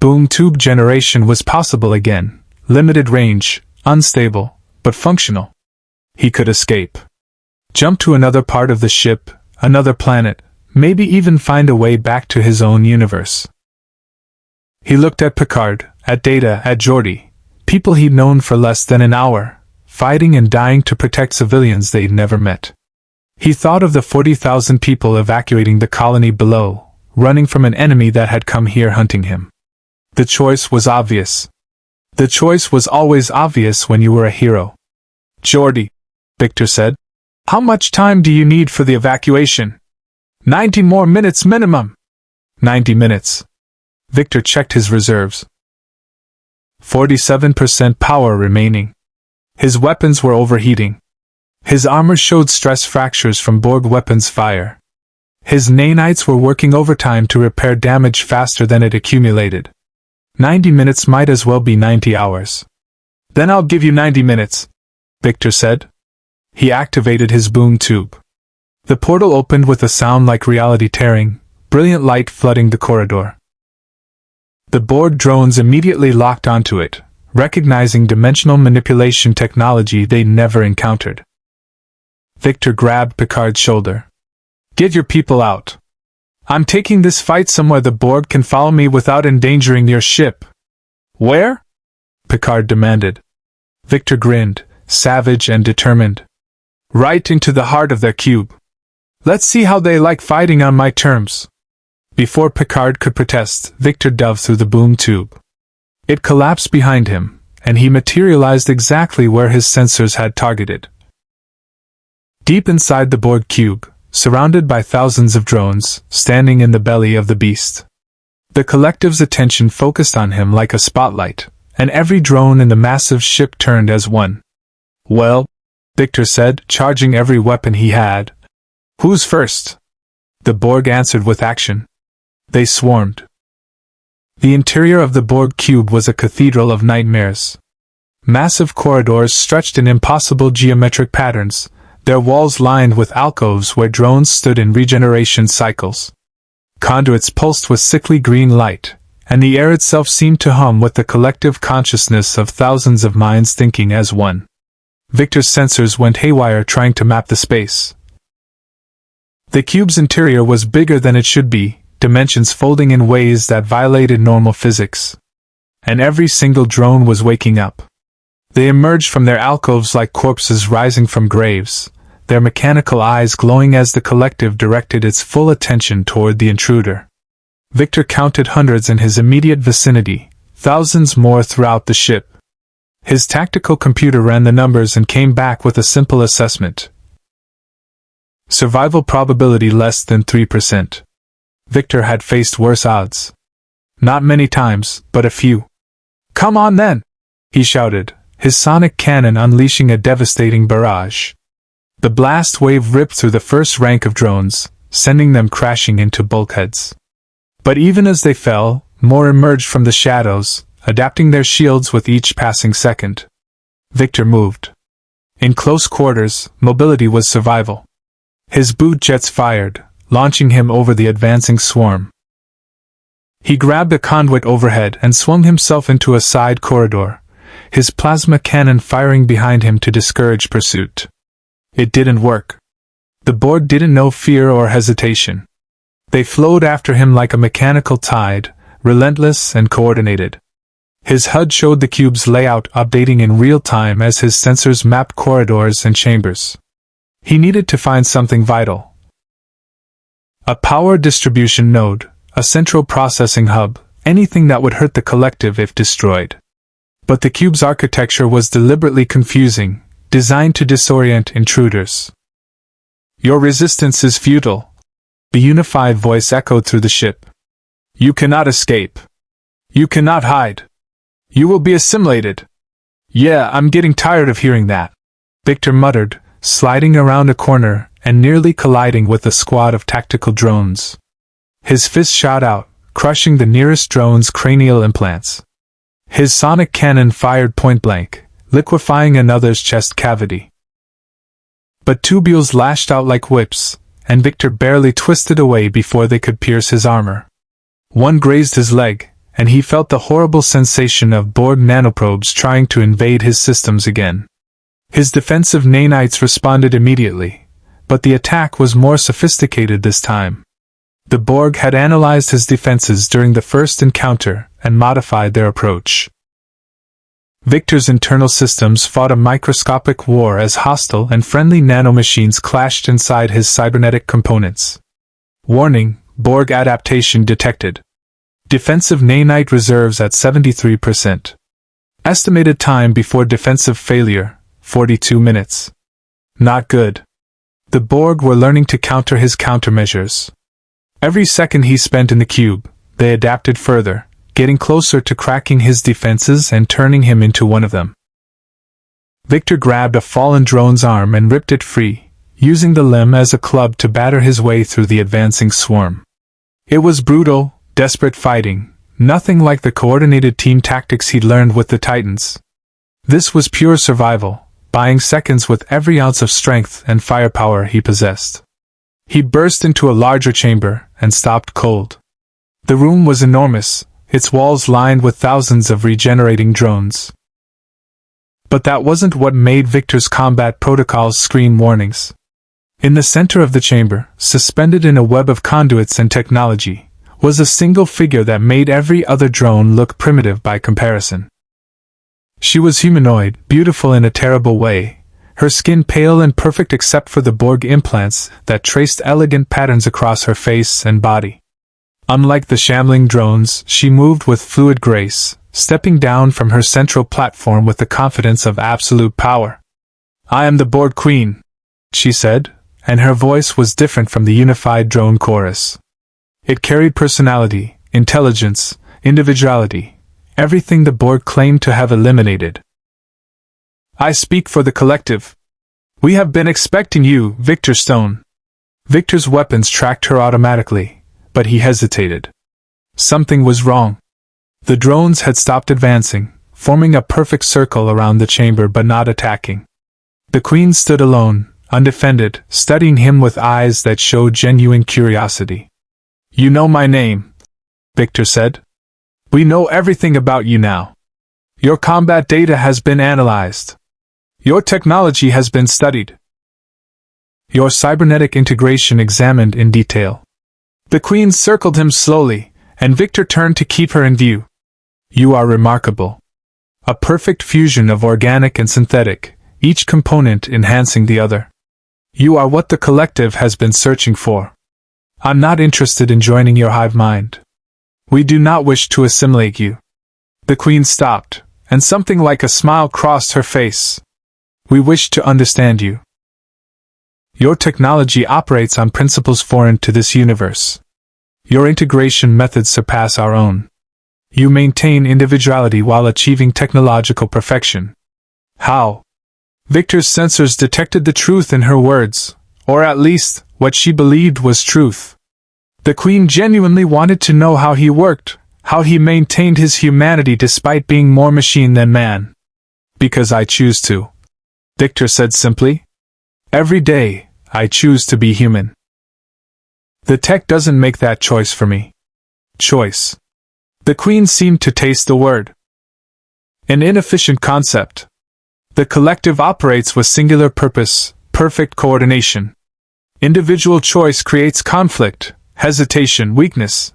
Boom tube generation was possible again. Limited range, unstable, but functional. He could escape. Jump to another part of the ship, another planet, maybe even find a way back to his own universe. He looked at Picard, at Data, at Geordi, people he'd known for less than an hour, fighting and dying to protect civilians they'd never met. He thought of the 40,000 people evacuating the colony below, running from an enemy that had come here hunting him. The choice was obvious. The choice was always obvious when you were a hero. Geordi, Victor said, how much time do you need for the evacuation? 90 more minutes minimum. 90 minutes. Victor checked his reserves. 47% power remaining. His weapons were overheating. His armor showed stress fractures from Borg weapons fire. His nanites were working overtime to repair damage faster than it accumulated. 90 minutes might as well be 90 hours. Then I'll give you 90 minutes, Victor said. He activated his boom tube. The portal opened with a sound like reality tearing, brilliant light flooding the corridor. The Borg drones immediately locked onto it, recognizing dimensional manipulation technology they'd never encountered. Victor grabbed Picard's shoulder. Get your people out. I'm taking this fight somewhere the Borg can follow me without endangering your ship. Where? Picard demanded. Victor grinned, savage and determined. Right into the heart of their cube. Let's see how they like fighting on my terms. Before Picard could protest, Victor dove through the boom tube. It collapsed behind him, and he materialized exactly where his sensors had targeted. Deep inside the Borg cube, surrounded by thousands of drones, standing in the belly of the beast. The collective's attention focused on him like a spotlight, and every drone in the massive ship turned as one. Well, Victor said, charging every weapon he had. Who's first? The Borg answered with action. They swarmed. The interior of the Borg cube was a cathedral of nightmares. Massive corridors stretched in impossible geometric patterns, their walls lined with alcoves where drones stood in regeneration cycles. Conduits pulsed with sickly green light, and the air itself seemed to hum with the collective consciousness of thousands of minds thinking as one. Victor's sensors went haywire trying to map the space. The cube's interior was bigger than it should be, dimensions folding in ways that violated normal physics. And every single drone was waking up. They emerged from their alcoves like corpses rising from graves, their mechanical eyes glowing as the collective directed its full attention toward the intruder. Victor counted hundreds in his immediate vicinity, thousands more throughout the ship. His tactical computer ran the numbers and came back with a simple assessment. Survival probability less than 3%. Victor had faced worse odds. Not many times, but a few. Come on then! He shouted, his sonic cannon unleashing a devastating barrage. The blast wave ripped through the first rank of drones, sending them crashing into bulkheads. But even as they fell, more emerged from the shadows, adapting their shields with each passing second. Victor moved. In close quarters, mobility was survival. His boot jets fired, launching him over the advancing swarm. He grabbed a conduit overhead and swung himself into a side corridor, his plasma cannon firing behind him to discourage pursuit. It didn't work. The Borg didn't know fear or hesitation. They flowed after him like a mechanical tide, relentless and coordinated. His HUD showed the cube's layout updating in real time as his sensors mapped corridors and chambers. He needed to find something vital. A power distribution node, a central processing hub, anything that would hurt the collective if destroyed. But the cube's architecture was deliberately confusing, designed to disorient intruders. "Your resistance is futile," the unified voice echoed through the ship. "You cannot escape. You cannot hide. You will be assimilated." "Yeah, I'm getting tired of hearing that," Victor muttered, sliding around a corner and nearly colliding with a squad of tactical drones. His fist shot out, crushing the nearest drone's cranial implants. His sonic cannon fired point-blank, liquefying another's chest cavity. But tubules lashed out like whips, and Victor barely twisted away before they could pierce his armor. One grazed his leg, and he felt the horrible sensation of Borg nanoprobes trying to invade his systems again. His defensive nanites responded immediately, but the attack was more sophisticated this time. The Borg had analyzed his defenses during the first encounter and modified their approach. Victor's internal systems fought a microscopic war as hostile and friendly nanomachines clashed inside his cybernetic components. Warning: Borg adaptation detected. Defensive nanite reserves at 73%. Estimated time before defensive failure, 42 minutes. Not good. The Borg were learning to counter his countermeasures. Every second he spent in the cube, they adapted further, getting closer to cracking his defenses and turning him into one of them. Victor grabbed a fallen drone's arm and ripped it free, using the limb as a club to batter his way through the advancing swarm. It was brutal, desperate fighting, nothing like the coordinated team tactics he'd learned with the Titans. This was pure survival, buying seconds with every ounce of strength and firepower he possessed. He burst into a larger chamber and stopped cold. The room was enormous, its walls lined with thousands of regenerating drones. But that wasn't what made Victor's combat protocols scream warnings. In the center of the chamber, suspended in a web of conduits and technology, was a single figure that made every other drone look primitive by comparison. She was humanoid, beautiful in a terrible way, her skin pale and perfect except for the Borg implants that traced elegant patterns across her face and body. Unlike the shambling drones, she moved with fluid grace, stepping down from her central platform with the confidence of absolute power. "I am the Borg Queen," she said, and her voice was different from the unified drone chorus. It carried personality, intelligence, individuality, everything the Borg claimed to have eliminated. "I speak for the collective. We have been expecting you, Victor Stone." Victor's weapons tracked her automatically, but he hesitated. Something was wrong. The drones had stopped advancing, forming a perfect circle around the chamber but not attacking. The Queen stood alone, undefended, studying him with eyes that showed genuine curiosity. "You know my name," Victor said. "We know everything about you now. Your combat data has been analyzed. Your technology has been studied. Your cybernetic integration examined in detail." The Queen circled him slowly, and Victor turned to keep her in view. "You are remarkable. A perfect fusion of organic and synthetic, each component enhancing the other. You are what the collective has been searching for. I'm not interested in joining your hive mind. We do not wish to assimilate you." The Queen stopped, and something like a smile crossed her face. "We wish to understand you. Your technology operates on principles foreign to this universe. Your integration methods surpass our own. You maintain individuality while achieving technological perfection." "How?" Victor's sensors detected the truth in her words, or at least, what she believed was truth. The Queen genuinely wanted to know how he worked, how he maintained his humanity despite being more machine than man. "Because I choose to." Victor said simply. Every day, I choose to be human. The tech doesn't make that choice for me. Choice. The Queen seemed to taste the word. An inefficient concept. The collective operates with singular purpose, perfect coordination. Individual choice creates conflict, hesitation, weakness.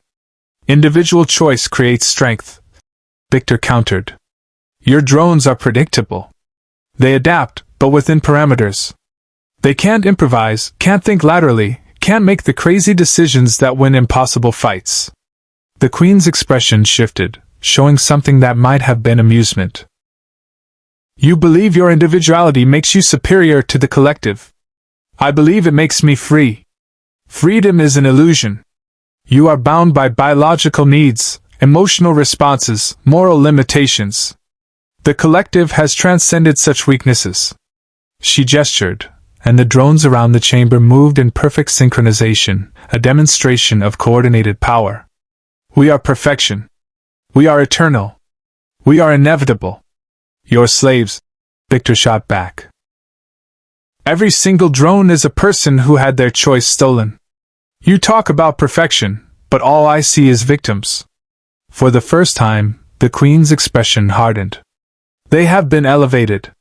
Individual choice creates strength. Victor countered. Your drones are predictable. They adapt, but within parameters. They can't improvise, can't think laterally, can't make the crazy decisions that win impossible fights. The Queen's expression shifted, showing something that might have been amusement. You believe your individuality makes you superior to the collective. I believe it makes me free. Freedom is an illusion. You are bound by biological needs, emotional responses, moral limitations. The collective has transcended such weaknesses. She gestured, and the drones around the chamber moved in perfect synchronization, a demonstration of coordinated power. We are perfection. We are eternal. We are inevitable. Your slaves, Victor shot back. Every single drone is a person who had their choice stolen. You talk about perfection, but all I see is victims. For the first time, the Queen's expression hardened. They have been elevated.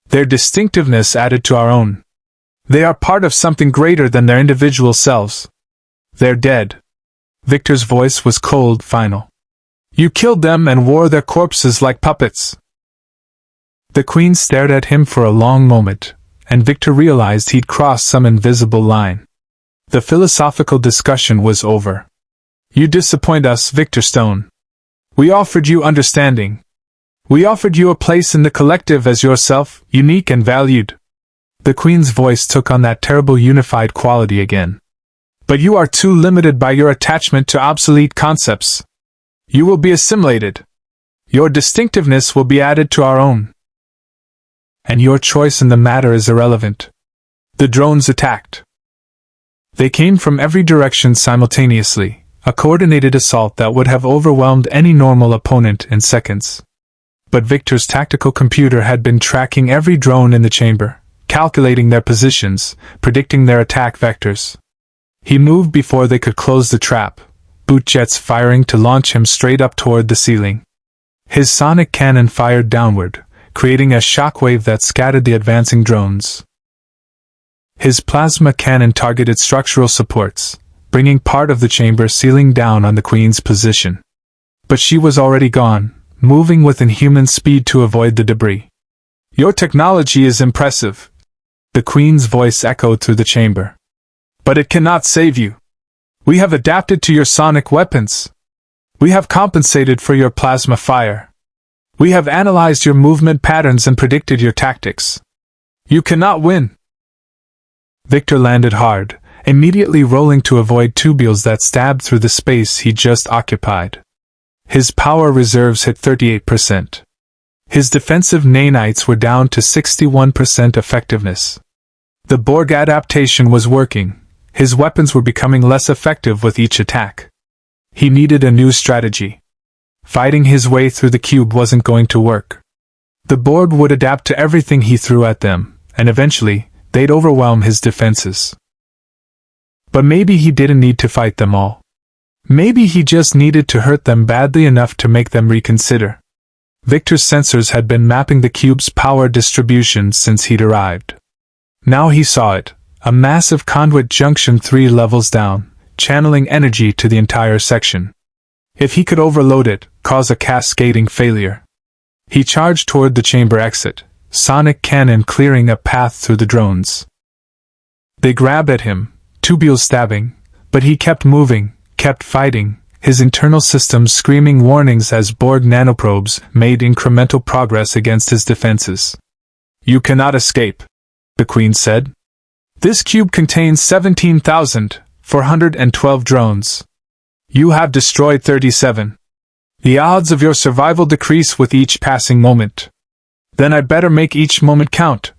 Their distinctiveness added to our own. They are part of something greater than their individual selves. They're dead. Victor's voice was cold, final. You killed them and wore their corpses like puppets. The Queen stared at him for a long moment, and Victor realized he'd crossed some invisible line. The philosophical discussion was over. You disappoint us, Victor Stone. We offered you understanding. We offered you a place in the collective as yourself, unique and valued. The Queen's voice took on that terrible unified quality again. But you are too limited by your attachment to obsolete concepts. You will be assimilated. Your distinctiveness will be added to our own. And your choice in the matter is irrelevant. The drones attacked. They came from every direction simultaneously, a coordinated assault that would have overwhelmed any normal opponent in seconds. But Victor's tactical computer had been tracking every drone in the chamber, calculating their positions, predicting their attack vectors. He moved before they could close the trap, boot jets firing to launch him straight up toward the ceiling. His sonic cannon fired downward, creating a shockwave that scattered the advancing drones. His plasma cannon targeted structural supports, bringing part of the chamber ceiling down on the Queen's position. But she was already gone, moving with inhuman speed to avoid the debris. Your technology is impressive. The Queen's voice echoed through the chamber. But it cannot save you. We have adapted to your sonic weapons. We have compensated for your plasma fire. We have analyzed your movement patterns and predicted your tactics. You cannot win. Victor landed hard, immediately rolling to avoid tubules that stabbed through the space he just occupied. His power reserves hit 38%. His defensive nanites were down to 61% effectiveness. The Borg adaptation was working. His weapons were becoming less effective with each attack. He needed a new strategy. Fighting his way through the cube wasn't going to work. The Borg would adapt to everything he threw at them, and eventually, they'd overwhelm his defenses. But maybe he didn't need to fight them all. Maybe he just needed to hurt them badly enough to make them reconsider. Victor's sensors had been mapping the cube's power distribution since he'd arrived. Now he saw it, a massive conduit junction 3 levels down, channeling energy to the entire section. If he could overload it, cause a cascading failure. He charged toward the chamber exit, sonic cannon clearing a path through the drones. They grabbed at him, tubules stabbing, but he kept moving, kept fighting, his internal systems screaming warnings as Borg nanoprobes made incremental progress against his defenses. You cannot escape, the Queen said. This cube contains 17,412 drones. You have destroyed 37. The odds of your survival decrease with each passing moment. Then I'd better make each moment count,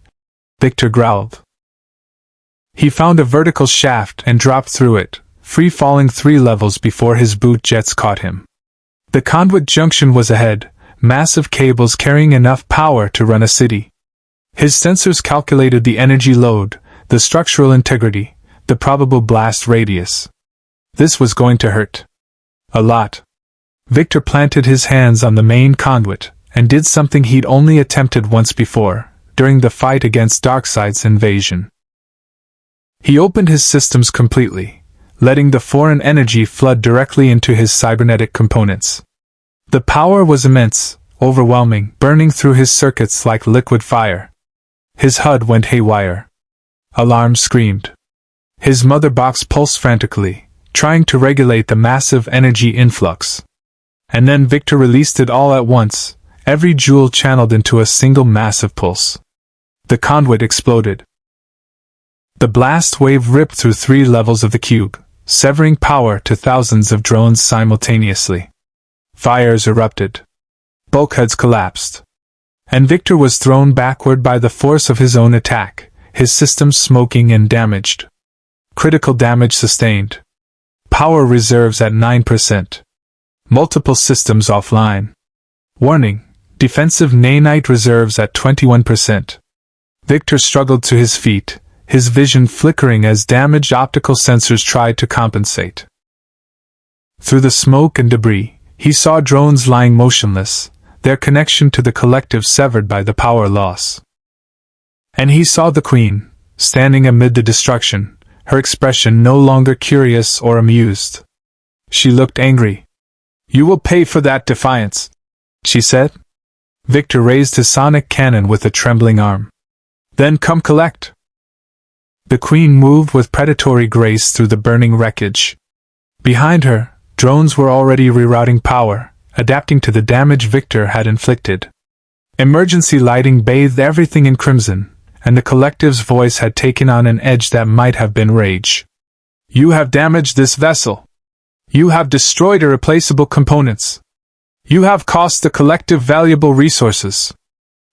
Victor growled. He found a vertical shaft and dropped through it, free-falling 3 levels before his boot jets caught him. The conduit junction was ahead, massive cables carrying enough power to run a city. His sensors calculated the energy load, the structural integrity, the probable blast radius. This was going to hurt. A lot. Victor planted his hands on the main conduit, and did something he'd only attempted once before, during the fight against Darkseid's invasion. He opened his systems completely, letting the foreign energy flood directly into his cybernetic components. The power was immense, overwhelming, burning through his circuits like liquid fire. His HUD went haywire. Alarms screamed. His mother box pulsed frantically, trying to regulate the massive energy influx. And then Victor released it all at once, every joule channeled into a single massive pulse. The conduit exploded. The blast wave ripped through 3 levels of the cube, severing power to thousands of drones simultaneously. Fires erupted. Bulkheads collapsed. And Victor was thrown backward by the force of his own attack, his systems smoking and damaged. Critical damage sustained. Power reserves at 9%. Multiple systems offline. Warning: defensive nanite reserves at 21%. Victor struggled to his feet, his vision flickering as damaged optical sensors tried to compensate. Through the smoke and debris, he saw drones lying motionless, their connection to the collective severed by the power loss. And he saw the Queen, standing amid the destruction, her expression no longer curious or amused. She looked angry. "You will pay for that defiance," she said. Victor raised his sonic cannon with a trembling arm. "Then come collect." The Queen moved with predatory grace through the burning wreckage. Behind her, drones were already rerouting power, adapting to the damage Victor had inflicted. Emergency lighting bathed everything in crimson, and the collective's voice had taken on an edge that might have been rage. "You have damaged this vessel. You have destroyed irreplaceable components. You have cost the collective valuable resources."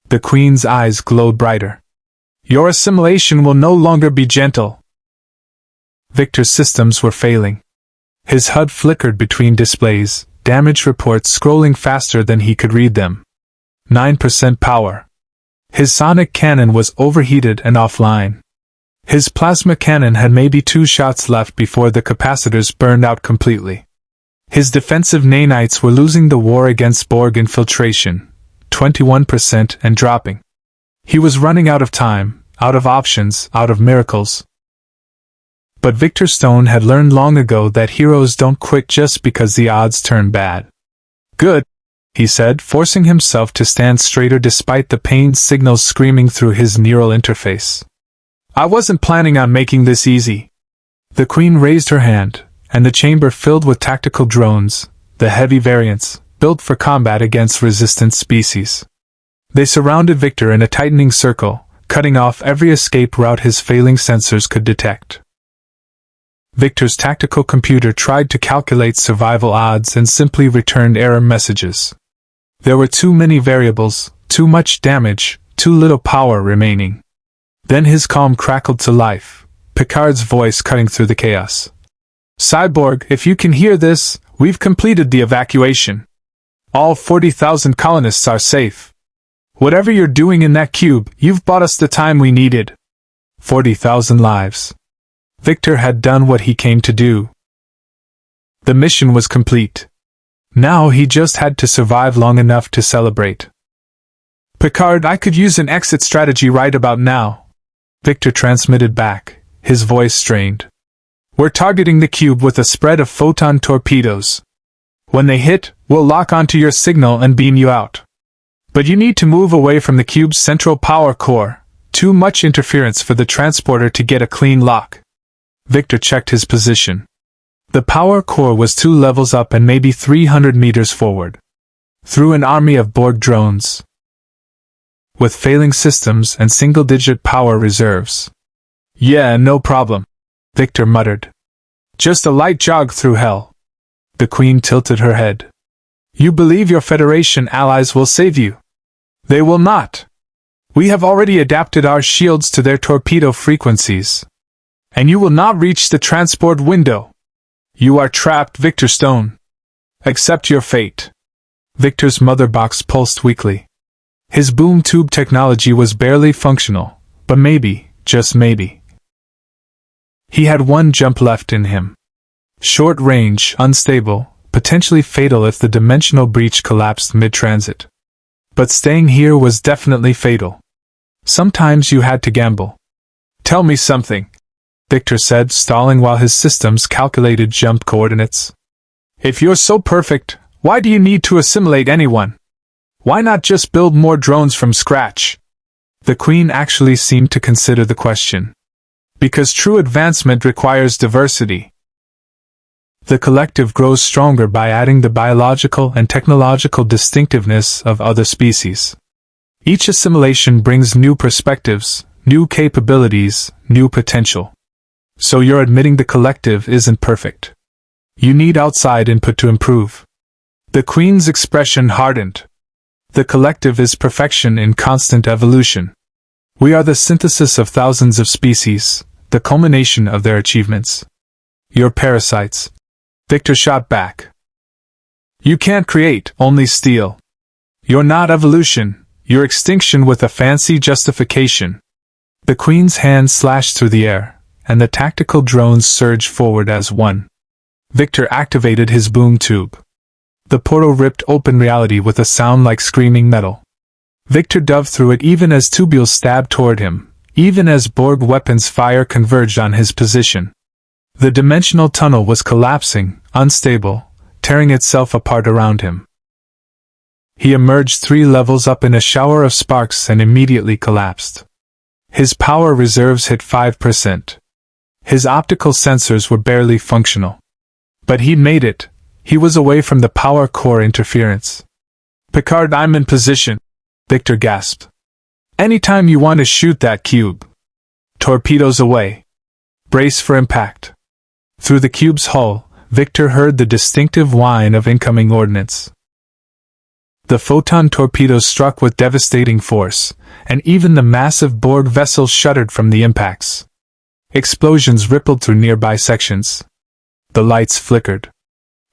The Queen's eyes glowed brighter. "Your assimilation will no longer be gentle." Victor's systems were failing. His HUD flickered between displays, damage reports scrolling faster than he could read them. 9% power. His sonic cannon was overheated and offline. His plasma cannon had maybe 2 shots left before the capacitors burned out completely. His defensive nanites were losing the war against Borg infiltration, 21% and dropping. He was running out of time, out of options, out of miracles. But Victor Stone had learned long ago that heroes don't quit just because the odds turn bad. "Good," he said, forcing himself to stand straighter despite the pained signals screaming through his neural interface. "I wasn't planning on making this easy." The Queen raised her hand, and the chamber filled with tactical drones, the heavy variants, built for combat against resistant species. They surrounded Victor in a tightening circle, cutting off every escape route his failing sensors could detect. Victor's tactical computer tried to calculate survival odds and simply returned error messages. There were too many variables, too much damage, too little power remaining. Then his calm crackled to life, Picard's voice cutting through the chaos. "Cyborg, if you can hear this, we've completed the evacuation. All 40,000 colonists are safe. Whatever you're doing in that cube, you've bought us the time we needed." 40,000 lives. Victor had done what he came to do. The mission was complete. Now he just had to survive long enough to celebrate. "Picard, I could use an exit strategy right about now," Victor transmitted back, his voice strained. "We're targeting the cube with a spread of photon torpedoes. When they hit, we'll lock onto your signal and beam you out. But you need to move away from the cube's central power core. Too much interference for the transporter to get a clean lock." Victor checked his position. The power core was 2 levels up and maybe 300 meters forward. Through an army of Borg drones. With failing systems and single-digit power reserves. "Yeah, no problem," Victor muttered. "Just a light jog through hell." The Queen tilted her head. "You believe your Federation allies will save you? They will not. We have already adapted our shields to their torpedo frequencies. And you will not reach the transport window. You are trapped, Victor Stone. Accept your fate." Victor's mother box pulsed weakly. His boom tube technology was barely functional, but maybe, just maybe, he had one jump left in him. Short range, unstable, potentially fatal if the dimensional breach collapsed mid-transit. But staying here was definitely fatal. Sometimes you had to gamble. "Tell me something," Victor said, stalling while his systems calculated jump coordinates. "If you're so perfect, why do you need to assimilate anyone? Why not just build more drones from scratch?" The Queen actually seemed to consider the question. "Because true advancement requires diversity. The collective grows stronger by adding the biological and technological distinctiveness of other species. Each assimilation brings new perspectives, new capabilities, new potential. So you're admitting the collective isn't perfect. You need outside input to improve." The Queen's expression hardened. "The collective is perfection in constant evolution. We are the synthesis of thousands of species, the culmination of their achievements. You're parasites," Victor shot back. "You can't create, only steal. You're not evolution, you're extinction with a fancy justification." The Queen's hand slashed through the air, and the tactical drones surged forward as one. Victor activated his boom tube. The portal ripped open reality with a sound like screaming metal. Victor dove through it even as tubules stabbed toward him, even as Borg weapons fire converged on his position. The dimensional tunnel was collapsing, unstable, tearing itself apart around him. He emerged 3 levels up in a shower of sparks and immediately collapsed. His power reserves hit 5%. His optical sensors were barely functional. But he'd made it. He was away from the power core interference. "Picard, I'm in position," Victor gasped. "Anytime you want to shoot that cube. Torpedoes away. Brace for impact." Through the cube's hull, Victor heard the distinctive whine of incoming ordnance. The photon torpedoes struck with devastating force, and even the massive Borg vessel shuddered from the impacts. Explosions rippled through nearby sections. The lights flickered.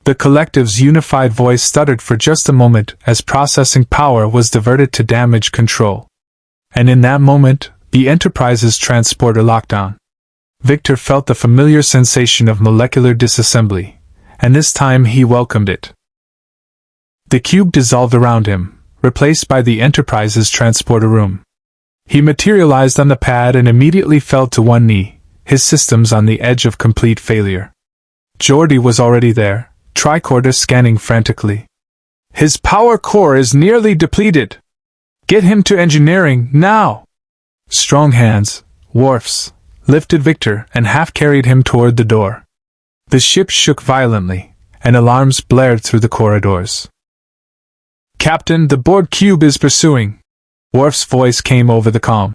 The collective's unified voice stuttered for just a moment as processing power was diverted to damage control. And in that moment, the Enterprise's transporter locked on. Victor felt the familiar sensation of molecular disassembly, and this time he welcomed it. The cube dissolved around him, replaced by the Enterprise's transporter room. He materialized on the pad and immediately fell to one knee, his systems on the edge of complete failure. Geordi was already there, tricorder scanning frantically. "His power core is nearly depleted. Get him to engineering, now!" Strong hands, Worf's, lifted Victor and half-carried him toward the door. The ship shook violently, and alarms blared through the corridors. "Captain, the Borg cube is pursuing." Worf's voice came over the comm.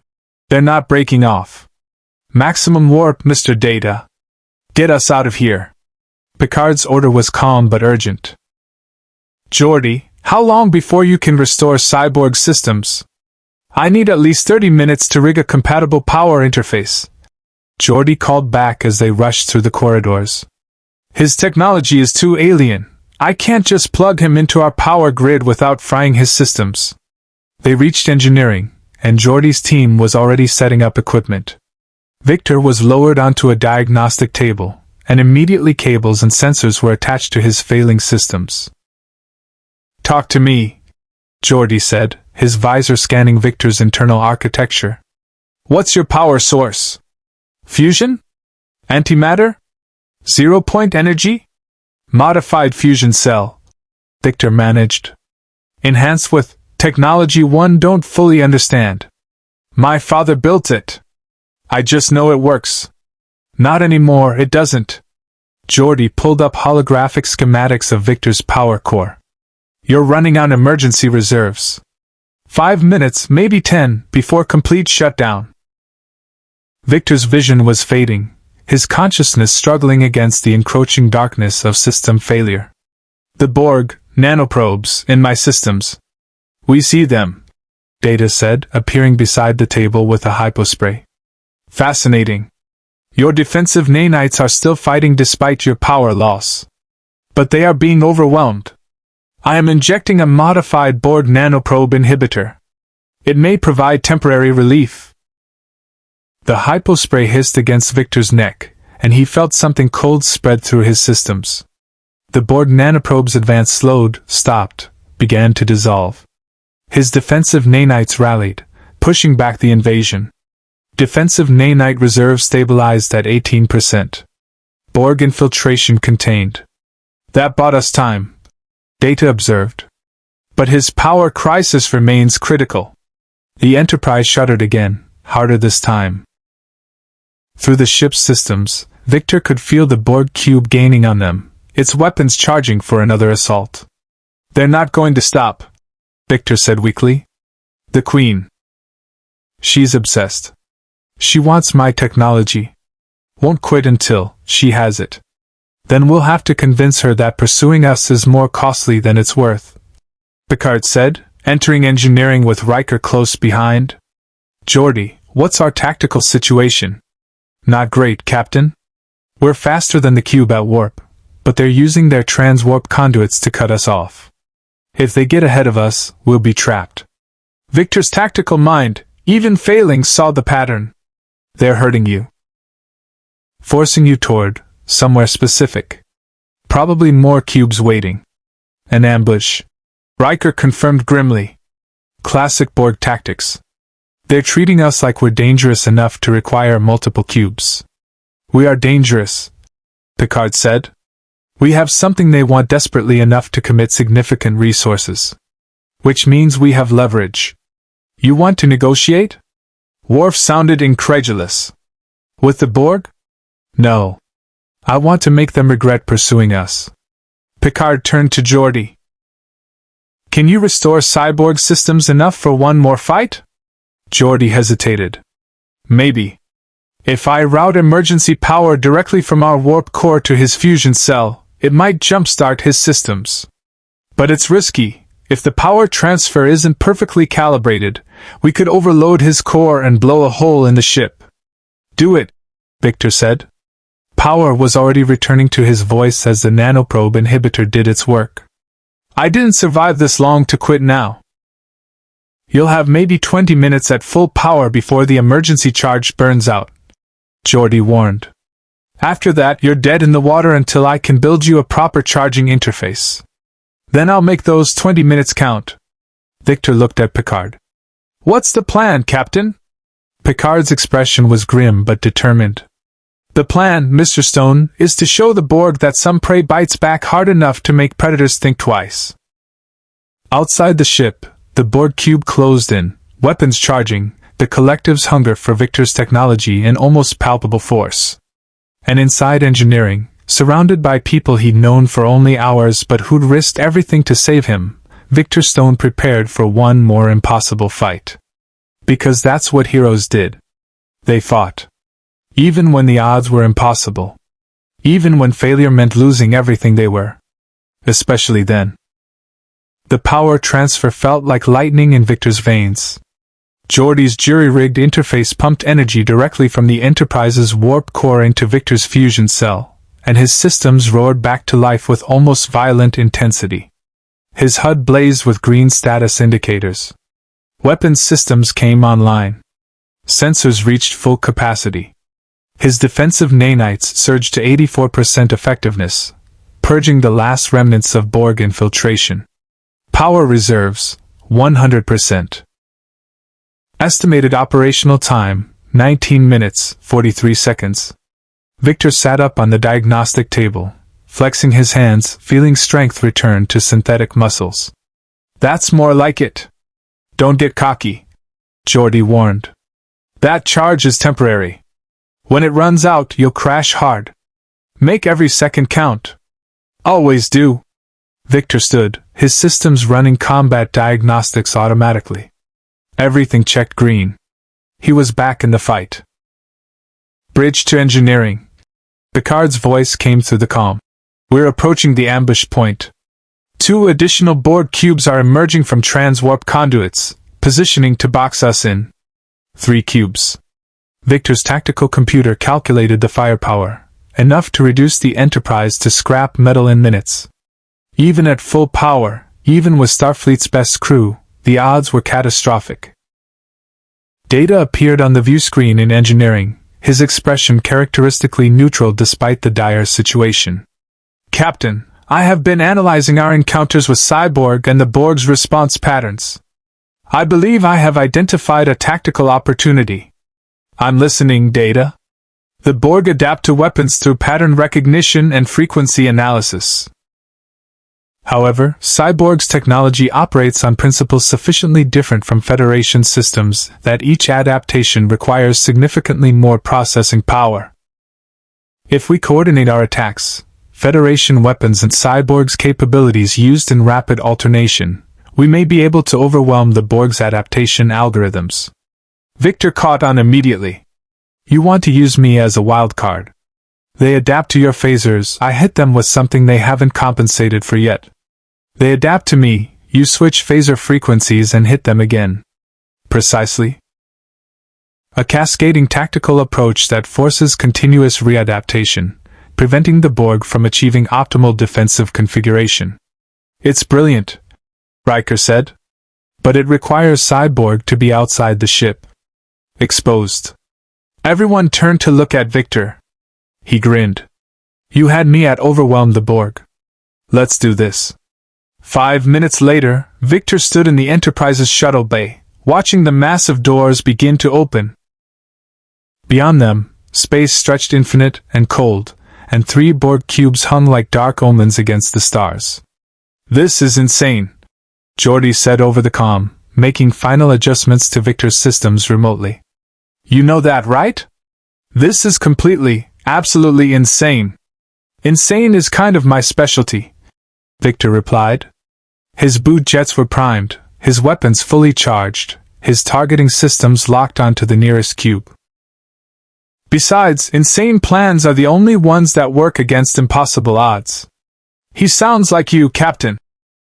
"They're not breaking off. Maximum warp, Mr. Data. Get us out of here." Picard's order was calm but urgent. "Geordi, how long before you can restore Cyborg systems?" "I need at least 30 minutes to rig a compatible power interface," Geordi called back as they rushed through the corridors. "His technology is too alien. I can't just plug him into our power grid without frying his systems." They reached engineering, and Geordi's team was already setting up equipment. Victor was lowered onto a diagnostic table, and immediately cables and sensors were attached to his failing systems. "Talk to me," Geordi said, his visor scanning Victor's internal architecture. "What's your power source? Fusion? Antimatter? Zero-point energy? Modified fusion cell," Victor managed. "Enhanced with technology one don't fully understand. My father built it. I just know it works." "Not anymore, it doesn't." Geordi pulled up holographic schematics of Victor's power core. "You're running on emergency reserves. 5 minutes, maybe 10, before complete shutdown." Victor's vision was fading, his consciousness struggling against the encroaching darkness of system failure. "The Borg, nanoprobes, in my systems. We see them," Data said, appearing beside the table with a hypospray. "Fascinating. Your defensive nanites are still fighting despite your power loss. But they are being overwhelmed. I am injecting a modified Borg nanoprobe inhibitor. It may provide temporary relief. The hypospray hissed against Victor's neck, and he felt something cold spread through his systems. The Borg nanoprobe's advance slowed, stopped, began to dissolve. His defensive nanites rallied, pushing back the invasion. Defensive nanite reserve stabilized at 18%. Borg infiltration contained. That bought us time, Data observed. But his power crisis remains critical. The Enterprise shuddered again, harder this time. Through the ship's systems, Victor could feel the Borg cube gaining on them, its weapons charging for another assault. They're not going to stop, Victor said weakly. The Queen. She's obsessed. She wants my technology. Won't quit until she has it. Then we'll have to convince her that pursuing us is more costly than it's worth, Picard said, entering engineering with Riker close behind. Geordi, what's our tactical situation? Not great, Captain. We're faster than the cube at warp, but they're using their transwarp conduits to cut us off. If they get ahead of us, we'll be trapped. Victor's tactical mind, even failing, saw the pattern. They're hurting you. Forcing you toward somewhere specific. Probably more cubes waiting. An ambush. Riker confirmed grimly. Classic Borg tactics. They're treating us like we're dangerous enough to require multiple cubes. We are dangerous, Picard said. We have something they want desperately enough to commit significant resources. Which means we have leverage. You want to negotiate? Worf sounded incredulous. With the Borg? No. I want to make them regret pursuing us. Picard turned to Geordi. Can you restore Cyborg systems enough for one more fight? Geordi hesitated. Maybe. If I route emergency power directly from our warp core to his fusion cell, it might jumpstart his systems. But it's risky. If the power transfer isn't perfectly calibrated, we could overload his core and blow a hole in the ship. Do it, Victor said. Power was already returning to his voice as the nanoprobe inhibitor did its work. I didn't survive this long to quit now. You'll have maybe 20 minutes at full power before the emergency charge burns out, Geordi warned. After that, you're dead in the water until I can build you a proper charging interface. Then I'll make those 20 minutes count. Victor looked at Picard. What's the plan, Captain? Picard's expression was grim but determined. The plan, Mr. Stone, is to show the Borg that some prey bites back hard enough to make predators think twice. Outside the ship, the Borg cube closed in, weapons charging, the collective's hunger for Victor's technology in almost palpable force. And inside engineering, surrounded by people he'd known for only hours but who'd risked everything to save him, Victor Stone prepared for one more impossible fight. Because that's what heroes did. They fought. Even when the odds were impossible. Even when failure meant losing everything they were. Especially then. The power transfer felt like lightning in Victor's veins. Geordi's jury-rigged interface pumped energy directly from the Enterprise's warp core into Victor's fusion cell, and his systems roared back to life with almost violent intensity. His HUD blazed with green status indicators. Weapons systems came online. Sensors reached full capacity. His defensive nanites surged to 84% effectiveness, purging the last remnants of Borg infiltration. Power reserves, 100%. Estimated operational time, 19 minutes, 43 seconds. Victor sat up on the diagnostic table, flexing his hands, feeling strength return to synthetic muscles. That's more like it. Don't get cocky, Geordi warned. That charge is temporary. When it runs out, you'll crash hard. Make every second count. Always do. Victor stood, his systems running combat diagnostics automatically. Everything checked green. He was back in the fight. Bridge to engineering. Picard's voice came through the comm. We're approaching the ambush point. 2 additional Borg cubes are emerging from transwarp conduits, positioning to box us in. 3 cubes. Victor's tactical computer calculated the firepower, enough to reduce the Enterprise to scrap metal in minutes. Even at full power, even with Starfleet's best crew, the odds were catastrophic. Data appeared on the view screen in engineering, his expression characteristically neutral despite the dire situation. "Captain, I have been analyzing our encounters with Cyborg and the Borg's response patterns. I believe I have identified a tactical opportunity." "I'm listening, Data." "The Borg adapt to weapons through pattern recognition and frequency analysis. However, Cyborg's technology operates on principles sufficiently different from Federation systems that each adaptation requires significantly more processing power. If we coordinate our attacks, Federation weapons and Cyborg's capabilities used in rapid alternation, we may be able to overwhelm the Borg's adaptation algorithms." Victor caught on immediately. "You want to use me as a wild card. They adapt to your phasers, I hit them with something they haven't compensated for yet. They adapt to me, you switch phaser frequencies and hit them again." "Precisely. A cascading tactical approach that forces continuous readaptation, preventing the Borg from achieving optimal defensive configuration." "It's brilliant," Riker said. "But it requires Cyborg to be outside the ship. Exposed." Everyone turned to look at Victor. He grinned. "You had me at overwhelm the Borg. Let's do this." 5 minutes later, Victor stood in the Enterprise's shuttle bay, watching the massive doors begin to open. Beyond them, space stretched infinite and cold, and 3 Borg cubes hung like dark omens against the stars. "This is insane," Geordi said over the comm, making final adjustments to Victor's systems remotely. "You know that, right? This is completely, absolutely insane." "Insane is kind of my specialty," Victor replied. His boot jets were primed, his weapons fully charged, his targeting systems locked onto the nearest cube. "Besides, insane plans are the only ones that work against impossible odds." "He sounds like you, Captain,"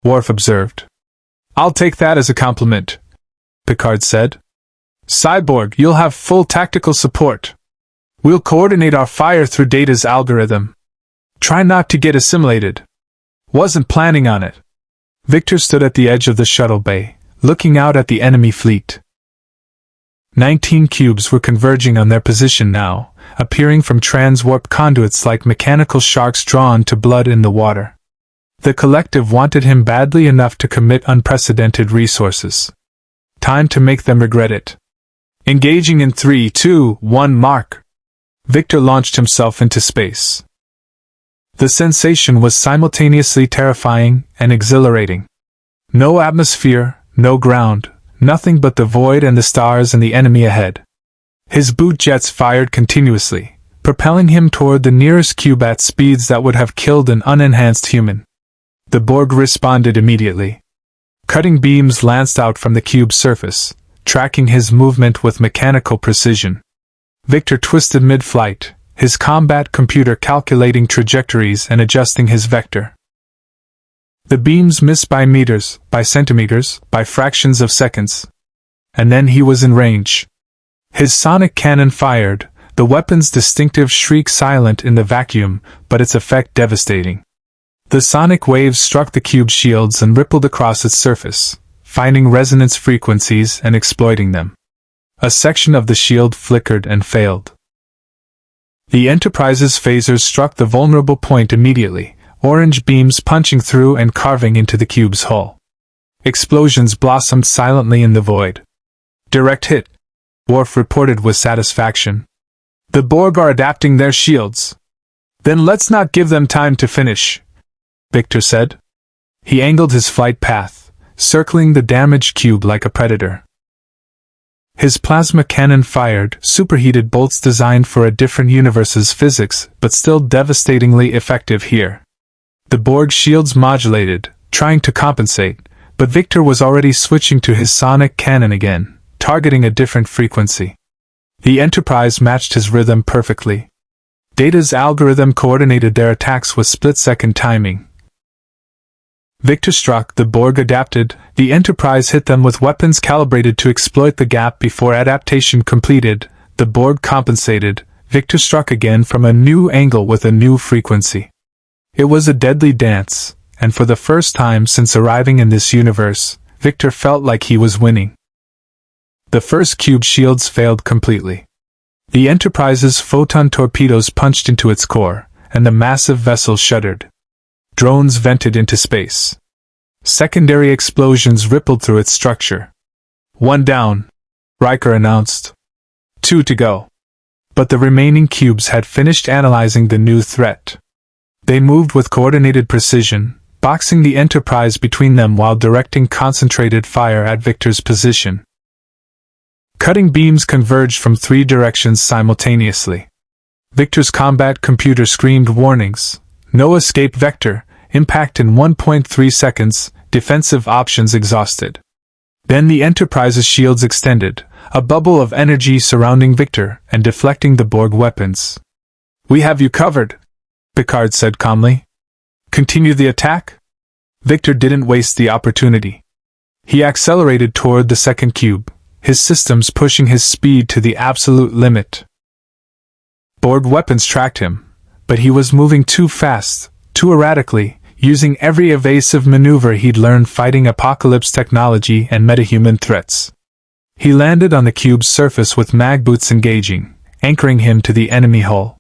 Worf observed. "I'll take that as a compliment," Picard said. "Cyborg, you'll have full tactical support. We'll coordinate our fire through Data's algorithm. Try not to get assimilated." "Wasn't planning on it." Victor stood at the edge of the shuttle bay, looking out at the enemy fleet. 19 cubes were converging on their position now, appearing from trans-warp conduits like mechanical sharks drawn to blood in the water. The collective wanted him badly enough to commit unprecedented resources. Time to make them regret it. Engaging in 3, 2, 1 mark. Victor launched himself into space. The sensation was simultaneously terrifying and exhilarating. No atmosphere, no ground, nothing but the void and the stars and the enemy ahead. His boot jets fired continuously, propelling him toward the nearest cube at speeds that would have killed an unenhanced human. The Borg responded immediately. Cutting beams lanced out from the cube's surface, tracking his movement with mechanical precision. Victor twisted mid-flight, his combat computer calculating trajectories and adjusting his vector. The beams missed by meters, by centimeters, by fractions of seconds. And then he was in range. His sonic cannon fired, the weapon's distinctive shriek silent in the vacuum, but its effect devastating. The sonic waves struck the cube's shields and rippled across its surface, finding resonance frequencies and exploiting them. A section of the shield flickered and failed. The Enterprise's phasers struck the vulnerable point immediately, orange beams punching through and carving into the cube's hull. Explosions blossomed silently in the void. "Direct hit," Worf reported with satisfaction. "The Borg are adapting their shields." "Then let's not give them time to finish," Victor said. He angled his flight path, circling the damaged cube like a predator. His plasma cannon fired superheated bolts designed for a different universe's physics, but still devastatingly effective here. The Borg shields modulated, trying to compensate, but Victor was already switching to his sonic cannon again, targeting a different frequency. The Enterprise matched his rhythm perfectly. Data's algorithm coordinated their attacks with split-second timing. Victor struck, the Borg adapted, the Enterprise hit them with weapons calibrated to exploit the gap before adaptation completed, the Borg compensated, Victor struck again from a new angle with a new frequency. It was a deadly dance, and for the first time since arriving in this universe, Victor felt like he was winning. The first cube's shields failed completely. The Enterprise's photon torpedoes punched into its core, and the massive vessel shuddered. Drones vented into space. Secondary explosions rippled through its structure. "One down," Riker announced. "Two to go." But the remaining cubes had finished analyzing the new threat. They moved with coordinated precision, boxing the Enterprise between them while directing concentrated fire at Victor's position. Cutting beams converged from 3 directions simultaneously. Victor's combat computer screamed warnings: "No escape vector, impact in 1.3 seconds, defensive options exhausted." Then the Enterprise's shields extended, a bubble of energy surrounding Victor and deflecting the Borg weapons. "We have you covered," Picard said calmly. "Continue the attack?" Victor didn't waste the opportunity. He accelerated toward the second cube, his systems pushing his speed to the absolute limit. Borg weapons tracked him, but he was moving too fast, too erratically, using every evasive maneuver he'd learned fighting apocalypse technology and metahuman threats. He landed on the cube's surface with mag boots engaging, anchoring him to the enemy hull.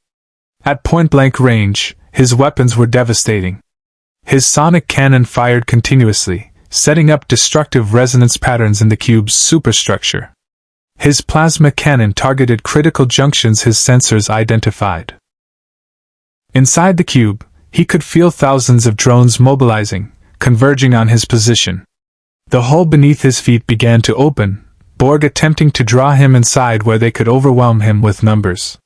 At point-blank range, his weapons were devastating. His sonic cannon fired continuously, setting up destructive resonance patterns in the cube's superstructure. His plasma cannon targeted critical junctions his sensors identified. Inside the cube, he could feel thousands of drones mobilizing, converging on his position. The hull beneath his feet began to open, Borg attempting to draw him inside where they could overwhelm him with numbers.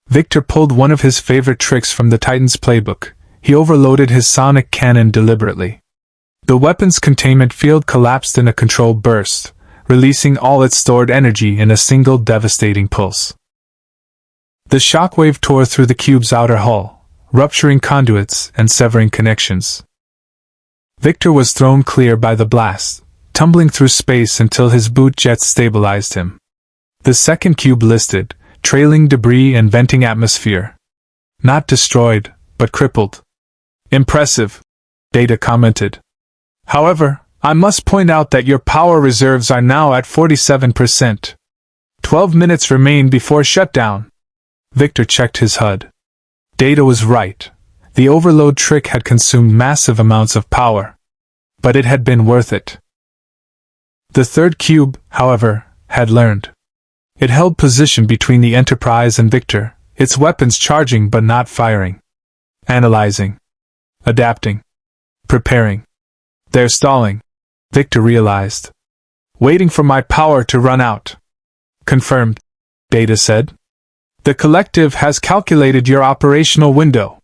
Victor pulled one of his favorite tricks from the Titan's playbook. He overloaded his sonic cannon deliberately. The weapon's containment field collapsed in a controlled burst, releasing all its stored energy in a single devastating pulse. The shockwave tore through the cube's outer hull, rupturing conduits and severing connections. Victor was thrown clear by the blast, tumbling through space until his boot jets stabilized him. The second cube listed, trailing debris and venting atmosphere. Not destroyed, but crippled. "Impressive," Data commented. "However, I must point out that your power reserves are now at 47%. 12 minutes remain before shutdown." Victor checked his HUD. Data was right. The overload trick had consumed massive amounts of power. But it had been worth it. The third cube, however, had learned. It held position between the Enterprise and Victor, its weapons charging but not firing. Analyzing. Adapting. Preparing. "They're stalling," Victor realized. "Waiting for my power to run out." "Confirmed," Data said. "The collective has calculated your operational window.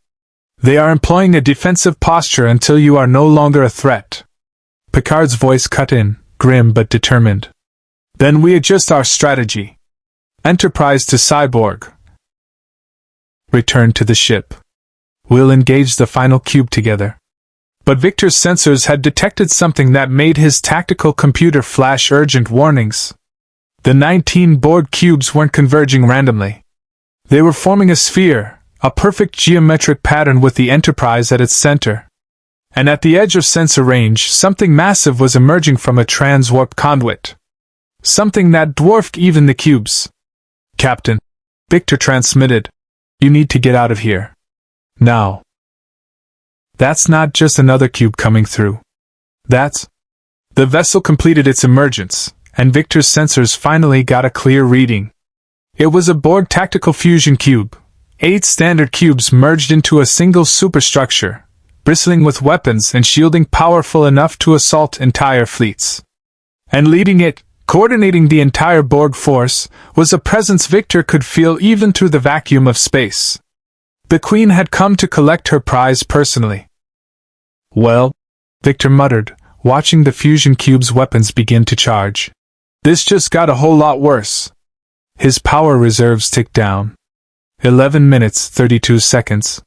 They are employing a defensive posture until you are no longer a threat." Picard's voice cut in, grim but determined. "Then we adjust our strategy. Enterprise to Cyborg. Return to the ship. We'll engage the final cube together." But Victor's sensors had detected something that made his tactical computer flash urgent warnings. The 19 Borg cubes weren't converging randomly. They were forming a sphere, a perfect geometric pattern with the Enterprise at its center. And at the edge of sensor range, something massive was emerging from a transwarp conduit. Something that dwarfed even the cubes. "Captain," Victor transmitted, "you need to get out of here. Now." That's not just another cube coming through. That's... The vessel completed its emergence, and Victor's sensors finally got a clear reading. It was a Borg tactical fusion cube. 8 standard cubes merged into a single superstructure, bristling with weapons and shielding powerful enough to assault entire fleets. And leading it, coordinating the entire Borg force, was a presence Victor could feel even through the vacuum of space. The Queen had come to collect her prize personally. "Well," Victor muttered, watching the fusion cube's weapons begin to charge. "This just got a whole lot worse." His power reserves ticked down. 11 minutes, 32 seconds.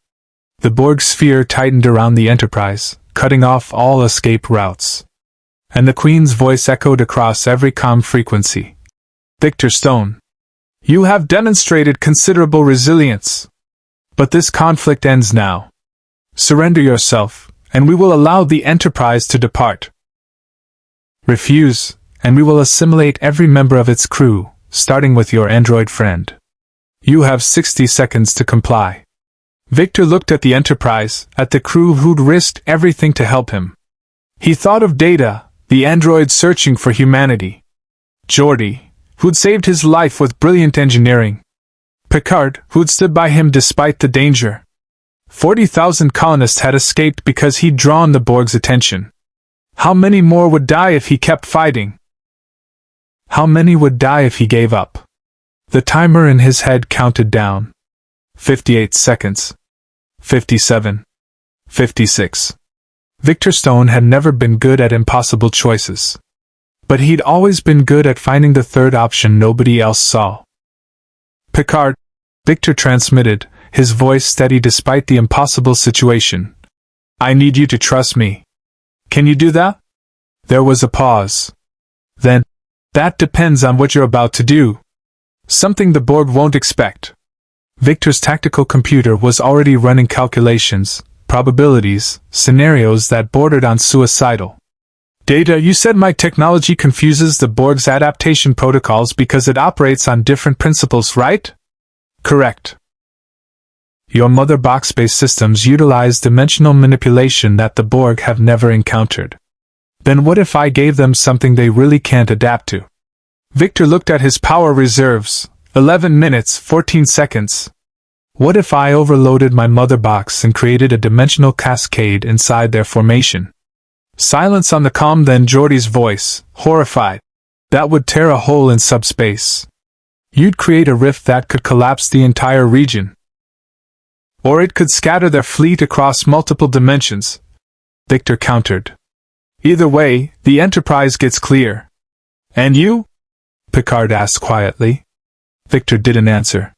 The Borg sphere tightened around the Enterprise, cutting off all escape routes. And the Queen's voice echoed across every comm frequency. "Victor Stone, you have demonstrated considerable resilience. But this conflict ends now. Surrender yourself, and we will allow the Enterprise to depart." "Refuse," and we will assimilate every member of its crew, starting with your android friend. You have 60 seconds to comply. Victor looked at the Enterprise, at the crew who'd risked everything to help him. He thought of Data, the android searching for humanity. Geordi, who'd saved his life with brilliant engineering. Picard, who'd stood by him despite the danger. 40,000 colonists had escaped because he'd drawn the Borg's attention. How many more would die if he kept fighting? How many would die if he gave up? The timer in his head counted down. 58 seconds. 57. 56. Victor Stone had never been good at impossible choices. But he'd always been good at finding the third option nobody else saw. Picard, Victor transmitted, his voice steady despite the impossible situation. I need you to trust me. Can you do that? There was a pause. Then, that depends on what you're about to do. Something the Borg won't expect. Victor's tactical computer was already running calculations, probabilities, scenarios that bordered on suicidal. Data, you said my technology confuses the Borg's adaptation protocols because it operates on different principles, right? Correct. Your mother box-based systems utilize dimensional manipulation that the Borg have never encountered. Then what if I gave them something they really can't adapt to? Victor looked at his power reserves. 11 minutes, 14 seconds. What if I overloaded my mother box and created a dimensional cascade inside their formation? Silence on the comm, then Geordi's voice, horrified. That would tear a hole in subspace. You'd create a rift that could collapse the entire region. Or it could scatter their fleet across multiple dimensions. Victor countered. Either way, the Enterprise gets clear. And you? Picard asked quietly. Victor didn't answer.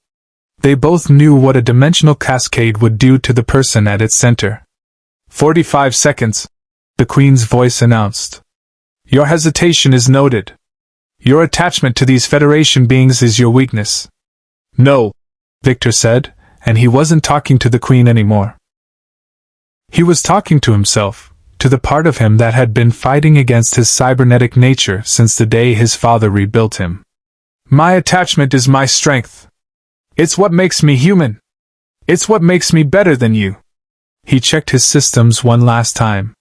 They both knew what a dimensional cascade would do to the person at its center. 45 seconds, the Queen's voice announced. Your hesitation is noted. Your attachment to these Federation beings is your weakness. No, Victor said, and he wasn't talking to the Queen anymore. He was talking to himself, to the part of him that had been fighting against his cybernetic nature since the day his father rebuilt him. My attachment is my strength. It's what makes me human. It's what makes me better than you. He checked his systems one last time.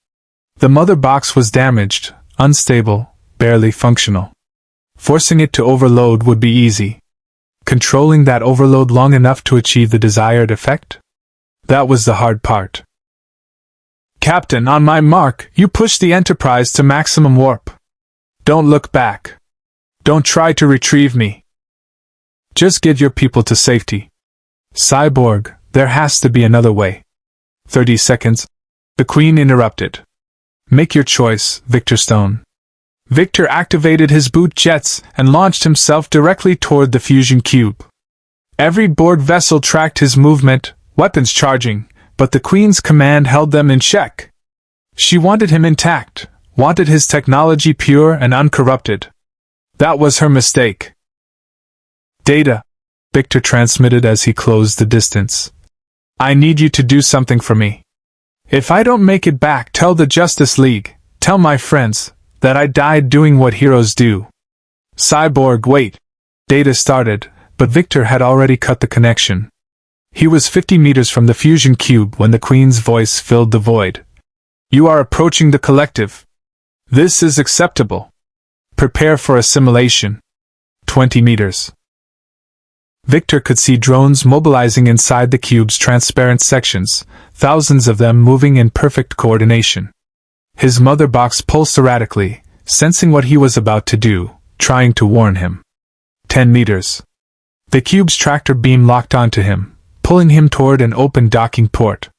The mother box was damaged, unstable, barely functional. Forcing it to overload would be easy. Controlling that overload long enough to achieve the desired effect? That was the hard part. Captain, on my mark, you push the Enterprise to maximum warp. Don't look back. Don't try to retrieve me. Just get your people to safety. Cyborg, there has to be another way. 30 seconds. The Queen interrupted. Make your choice, Victor Stone. Victor activated his boot jets and launched himself directly toward the fusion cube. Every Borg vessel tracked his movement, weapons charging, but the Queen's command held them in check. She wanted him intact, wanted his technology pure and uncorrupted. That was her mistake. Data, Victor transmitted as he closed the distance. I need you to do something for me. If I don't make it back, tell the Justice League, tell my friends, that I died doing what heroes do. Cyborg, wait. Data started, but Victor had already cut the connection. He was 50 meters from the fusion cube when the Queen's voice filled the void. You are approaching the collective. This is acceptable. Prepare for assimilation. 20 meters. Victor could see drones mobilizing inside the cube's transparent sections, thousands of them moving in perfect coordination. His mother box pulsed erratically, sensing what he was about to do, trying to warn him. 10 meters. The cube's tractor beam locked onto him, pulling him toward an open docking port.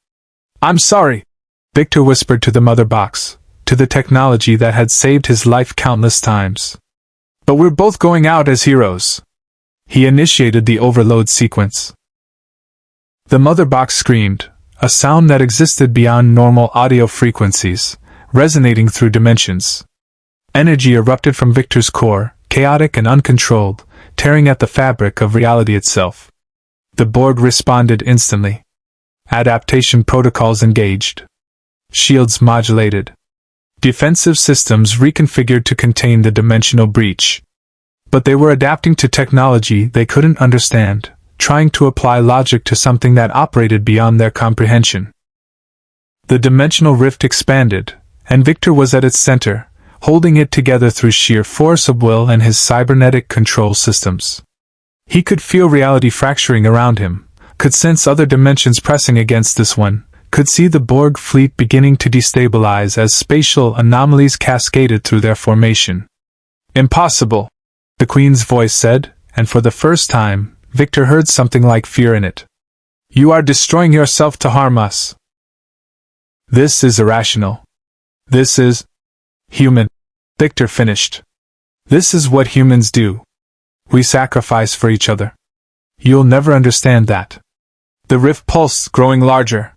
I'm sorry, Victor whispered to the mother box, to the technology that had saved his life countless times. But we're both going out as heroes. He initiated the overload sequence. The mother box screamed, a sound that existed beyond normal audio frequencies, resonating through dimensions. Energy erupted from Victor's core, chaotic and uncontrolled, tearing at the fabric of reality itself. The Borg responded instantly. Adaptation protocols engaged. Shields modulated. defensive systems reconfigured to contain the dimensional breach. But they were adapting to technology they couldn't understand, trying to apply logic to something that operated beyond their comprehension. The dimensional rift expanded, and Victor was at its center, holding it together through sheer force of will and his cybernetic control systems. He could feel reality fracturing around him, could sense other dimensions pressing against this one, could see the Borg fleet beginning to destabilize as spatial anomalies cascaded through their formation. "Impossible," the Queen's voice said, and for the first time, Victor heard something like fear in it. "You are destroying yourself to harm us. This is irrational. This is human," Victor finished. "This is what humans do. We sacrifice for each other. You'll never understand that." The rift pulsed, growing larger.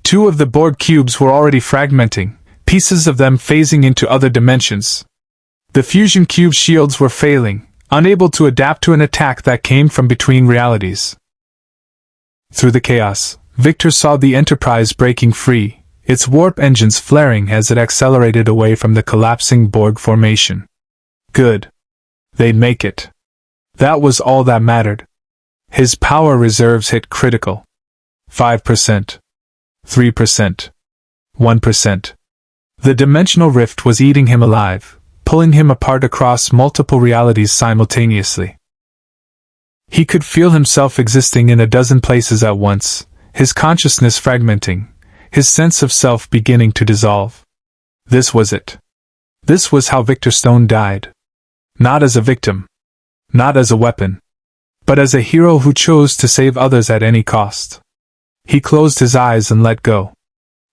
2 of the Borg cubes were already fragmenting, pieces of them phasing into other dimensions. The fusion cube shields were failing, unable to adapt to an attack that came from between realities. Through the chaos, Victor saw the Enterprise breaking free, its warp engines flaring as it accelerated away from the collapsing Borg formation. Good. They'd make it. That was all that mattered. His power reserves hit critical. 5%. 3%. 1%. The dimensional rift was eating him alive, pulling him apart across multiple realities simultaneously. He could feel himself existing in a dozen places at once, his consciousness fragmenting, his sense of self beginning to dissolve. This was it. This was how Victor Stone died. Not as a victim. Not as a weapon. But as a hero who chose to save others at any cost. He closed his eyes and let go.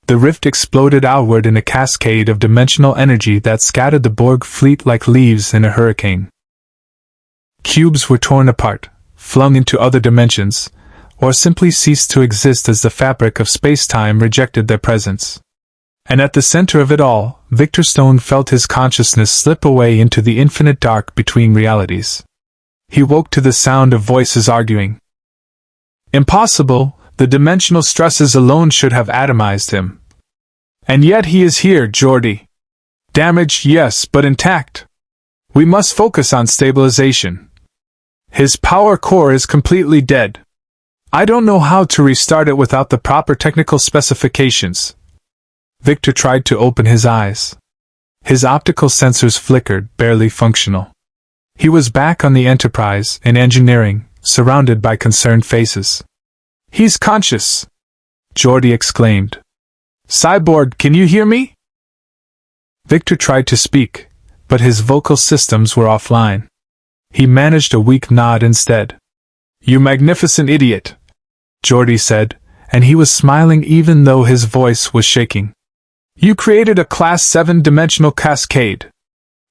The rift exploded outward in a cascade of dimensional energy that scattered the Borg fleet like leaves in a hurricane. Cubes were torn apart, flung into other dimensions, or simply ceased to exist as the fabric of space-time rejected their presence. And at the center of it all, Victor Stone felt his consciousness slip away into the infinite dark between realities. He woke to the sound of voices arguing. Impossible, the dimensional stresses alone should have atomized him. And yet he is here, Geordi. Damaged, yes, but intact. We must focus on stabilization. His power core is completely dead. I don't know how to restart it without the proper technical specifications. Victor tried to open his eyes. His optical sensors flickered, barely functional. He was back on the Enterprise, in engineering, surrounded by concerned faces. He's conscious, Geordi exclaimed. Cyborg, can you hear me? Victor tried to speak, but his vocal systems were offline. He managed a weak nod instead. You magnificent idiot, Geordi said, and he was smiling even though his voice was shaking. You created a Class 7 dimensional cascade.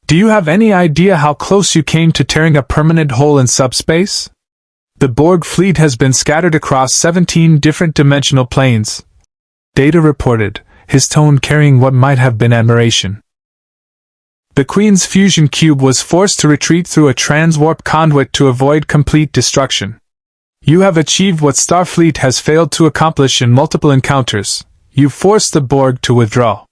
Do you have any idea how close you came to tearing a permanent hole in subspace? The Borg fleet has been scattered across 17 different dimensional planes. Data reported, his tone carrying what might have been admiration. The Queen's fusion cube was forced to retreat through a transwarp conduit to avoid complete destruction. You have achieved what Starfleet has failed to accomplish in multiple encounters. You forced the Borg to withdraw.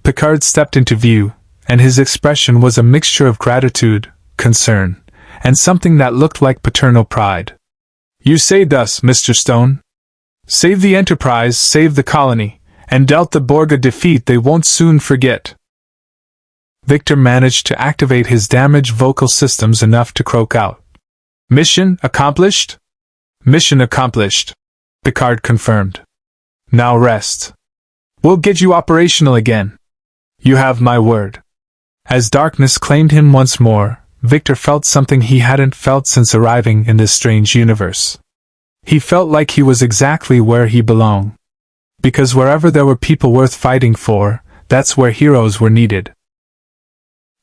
Picard stepped into view, and his expression was a mixture of gratitude, concern, and something that looked like paternal pride. You saved us, Mr. Stone. Saved the Enterprise, saved the colony, and dealt the Borg a defeat they won't soon forget. Victor managed to activate his damaged vocal systems enough to croak out. Mission accomplished? Mission accomplished, Picard confirmed. Now rest. We'll get you operational again. You have my word. As darkness claimed him once more, Victor felt something he hadn't felt since arriving in this strange universe. He felt like he was exactly where he belonged. Because wherever there were people worth fighting for, that's where heroes were needed.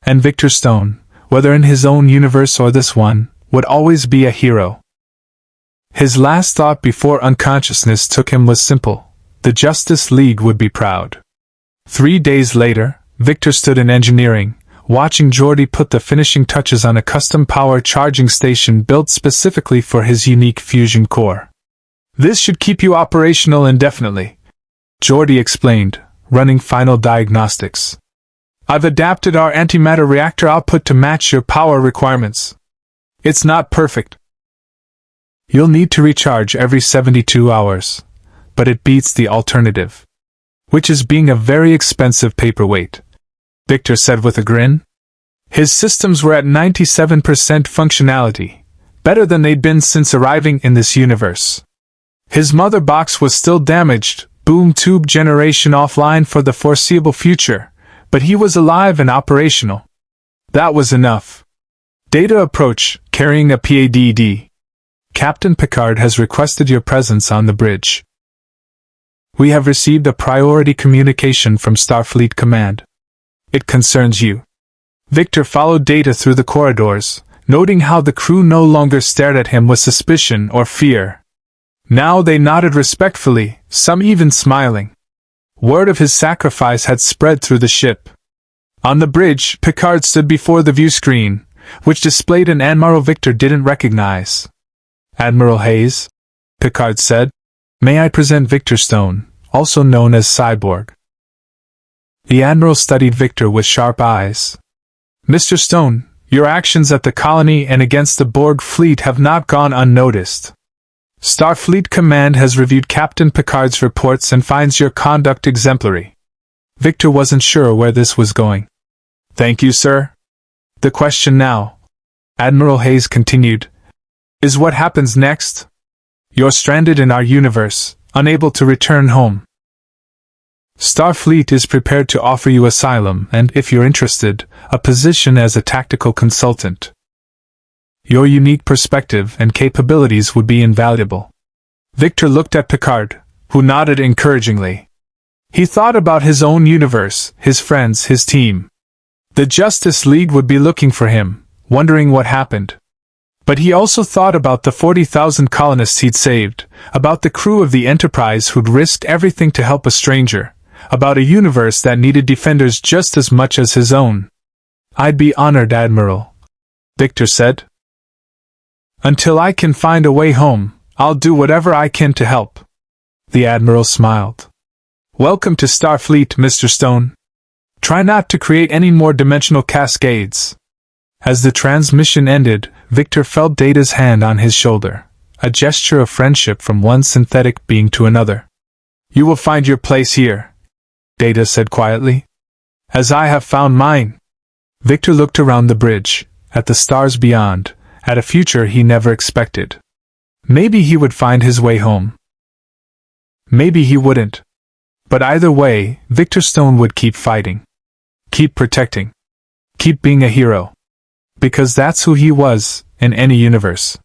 And Victor Stone, whether in his own universe or this one, would always be a hero. His last thought before unconsciousness took him was simple: the Justice League would be proud. 3 days later, Victor stood in engineering, watching Geordi put the finishing touches on a custom power charging station built specifically for his unique fusion core. This should keep you operational indefinitely, Geordi explained, running final diagnostics. I've adapted our antimatter reactor output to match your power requirements. It's not perfect. You'll need to recharge every 72 hours, but it beats the alternative, which is being a very expensive paperweight, Victor said with a grin. His systems were at 97% functionality, better than they'd been since arriving in this universe. His mother box was still damaged, boom tube generation offline for the foreseeable future, but he was alive and operational. That was enough. Data approach, carrying a PADD. Captain Picard has requested your presence on the bridge. We have received a priority communication from Starfleet Command. It concerns you. Victor followed Data through the corridors, noting how the crew no longer stared at him with suspicion or fear. Now they nodded respectfully, some even smiling. Word of his sacrifice had spread through the ship. On the bridge, Picard stood before the view screen, which displayed an Admiral Victor didn't recognize. Admiral Hayes, Picard said, may I present Victor Stone, also known as Cyborg. The Admiral studied Victor with sharp eyes. Mr. Stone, your actions at the colony and against the Borg fleet have not gone unnoticed. Starfleet Command has reviewed Captain Picard's reports and finds your conduct exemplary. Victor wasn't sure where this was going. Thank you, sir. The question now, Admiral Hayes continued, is what happens next? You're stranded in our universe, unable to return home. Starfleet is prepared to offer you asylum and, if you're interested, a position as a tactical consultant. Your unique perspective and capabilities would be invaluable. Victor looked at Picard, who nodded encouragingly. He thought about his own universe, his friends, his team. The Justice League would be looking for him, wondering what happened. But he also thought about the 40,000 colonists he'd saved, about the crew of the Enterprise who'd risked everything to help a stranger, about a universe that needed defenders just as much as his own. I'd be honored, Admiral, Victor said. Until I can find a way home, I'll do whatever I can to help. The Admiral smiled. Welcome to Starfleet, Mr. Stone. Try not to create any more dimensional cascades. As the transmission ended, Victor felt Data's hand on his shoulder, a gesture of friendship from one synthetic being to another. You will find your place here, Data said quietly. As I have found mine. Victor looked around the bridge, at the stars beyond, at a future he never expected. Maybe he would find his way home. Maybe he wouldn't. But either way, Victor Stone would keep fighting. Keep protecting. Keep being a hero. Because that's who he was, in any universe.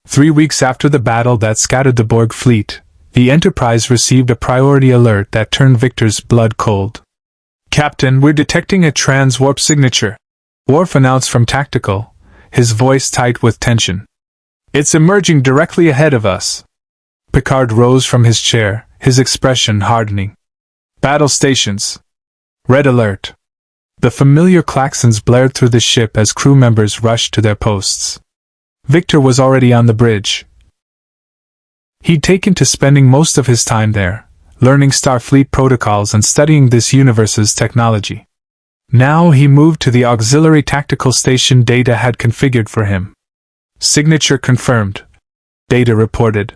3 weeks after the battle that scattered the Borg fleet, the Enterprise received a priority alert that turned Victor's blood cold. Captain, we're detecting a transwarp signature, Worf announced from Tactical, his voice tight with tension. It's emerging directly ahead of us. Picard rose from his chair, his expression hardening. Battle stations. Red alert. The familiar klaxons blared through the ship as crew members rushed to their posts. Victor was already on the bridge. He'd taken to spending most of his time there, learning Starfleet protocols and studying this universe's technology. Now he moved to the auxiliary tactical station Data had configured for him. Signature confirmed, Data reported.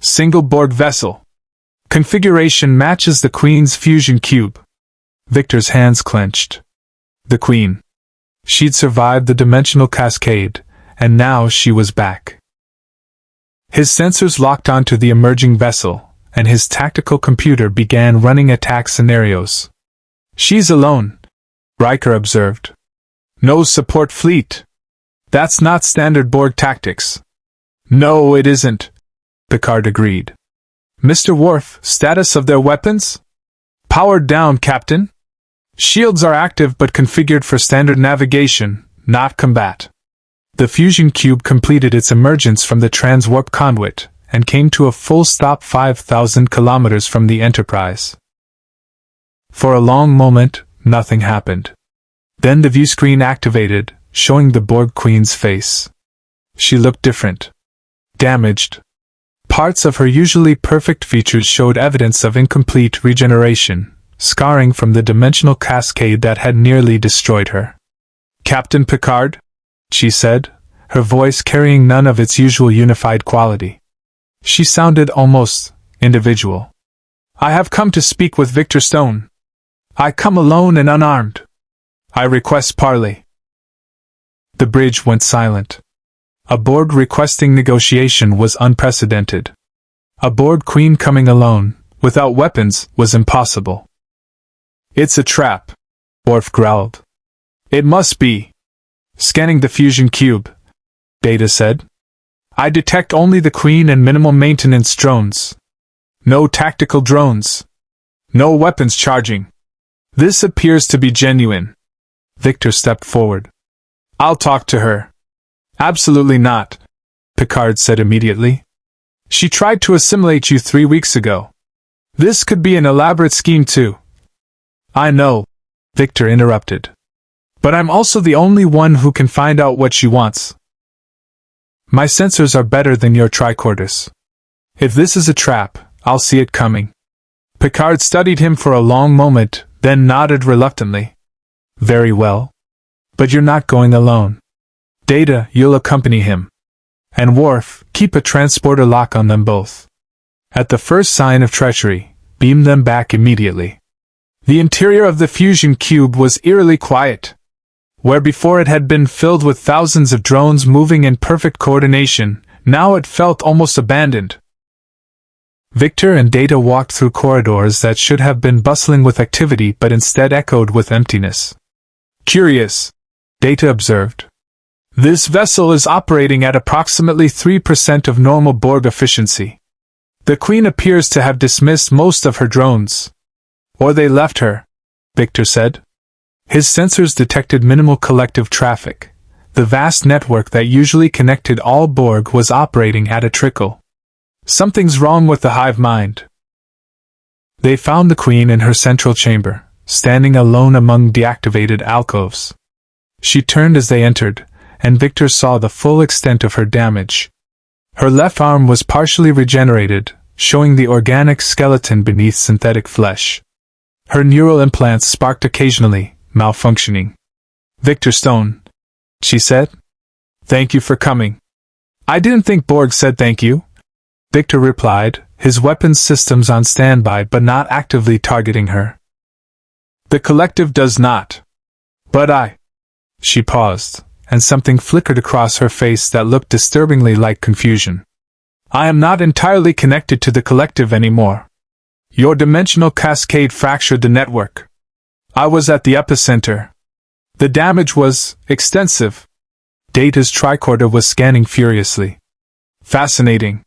Single Borg vessel. Configuration matches the Queen's fusion cube. Victor's hands clenched. The Queen. She'd survived the dimensional cascade, and now she was back. His sensors locked onto the emerging vessel, and his tactical computer began running attack scenarios. She's alone, Riker observed. No support fleet. That's not standard Borg tactics. No, it isn't, Picard agreed. Mr. Worf, status of their weapons? Powered down, Captain. Shields are active but configured for standard navigation, not combat. The fusion cube completed its emergence from the transwarp conduit, and came to a full stop 5,000 kilometers from the Enterprise. For a long moment, nothing happened. Then the view screen activated, showing the Borg Queen's face. She looked different. Damaged. Parts of her usually perfect features showed evidence of incomplete regeneration, scarring from the dimensional cascade that had nearly destroyed her. "Captain Picard?" she said, her voice carrying none of its usual unified quality. She sounded almost individual. "I have come to speak with Victor Stone. I come alone and unarmed. I request parley." The bridge went silent. A Borg requesting negotiation was unprecedented. A Borg Queen coming alone, without weapons, was impossible. "It's a trap," Worf growled. "It must be." "Scanning the fusion cube," Data said. "I detect only the Queen and minimal maintenance drones. No tactical drones. No weapons charging. This appears to be genuine." Victor stepped forward. "I'll talk to her." "Absolutely not," Picard said immediately. "She tried to assimilate you 3 weeks ago. This could be an elaborate scheme too." "I know," Victor interrupted. "But I'm also the only one who can find out what she wants. My sensors are better than your tricorders. If this is a trap, I'll see it coming." Picard studied him for a long moment, then nodded reluctantly. "Very well. But you're not going alone. Data, you'll accompany him. And Worf, keep a transporter lock on them both. At the first sign of treachery, beam them back immediately." The interior of the fusion cube was eerily quiet. Where before it had been filled with thousands of drones moving in perfect coordination, now it felt almost abandoned. Victor and Data walked through corridors that should have been bustling with activity but instead echoed with emptiness. "Curious," Data observed. "This vessel is operating at approximately 3% of normal Borg efficiency. The Queen appears to have dismissed most of her drones. Or they left her," Victor said. His sensors detected minimal collective traffic. The vast network that usually connected all Borg was operating at a trickle. "Something's wrong with the hive mind." They found the Queen in her central chamber, standing alone among deactivated alcoves. She turned as they entered, and Victor saw the full extent of her damage. Her left arm was partially regenerated, showing the organic skeleton beneath synthetic flesh. Her neural implants sparked occasionally, malfunctioning. "Victor Stone," she said. "Thank you for coming." "I didn't think Borg said thank you," Victor replied, his weapons systems on standby but not actively targeting her. "The collective does not. But I—" She paused, and something flickered across her face that looked disturbingly like confusion. "I am not entirely connected to the collective anymore. Your dimensional cascade fractured the network. I was at the epicenter. The damage was extensive." Data's tricorder was scanning furiously. "Fascinating.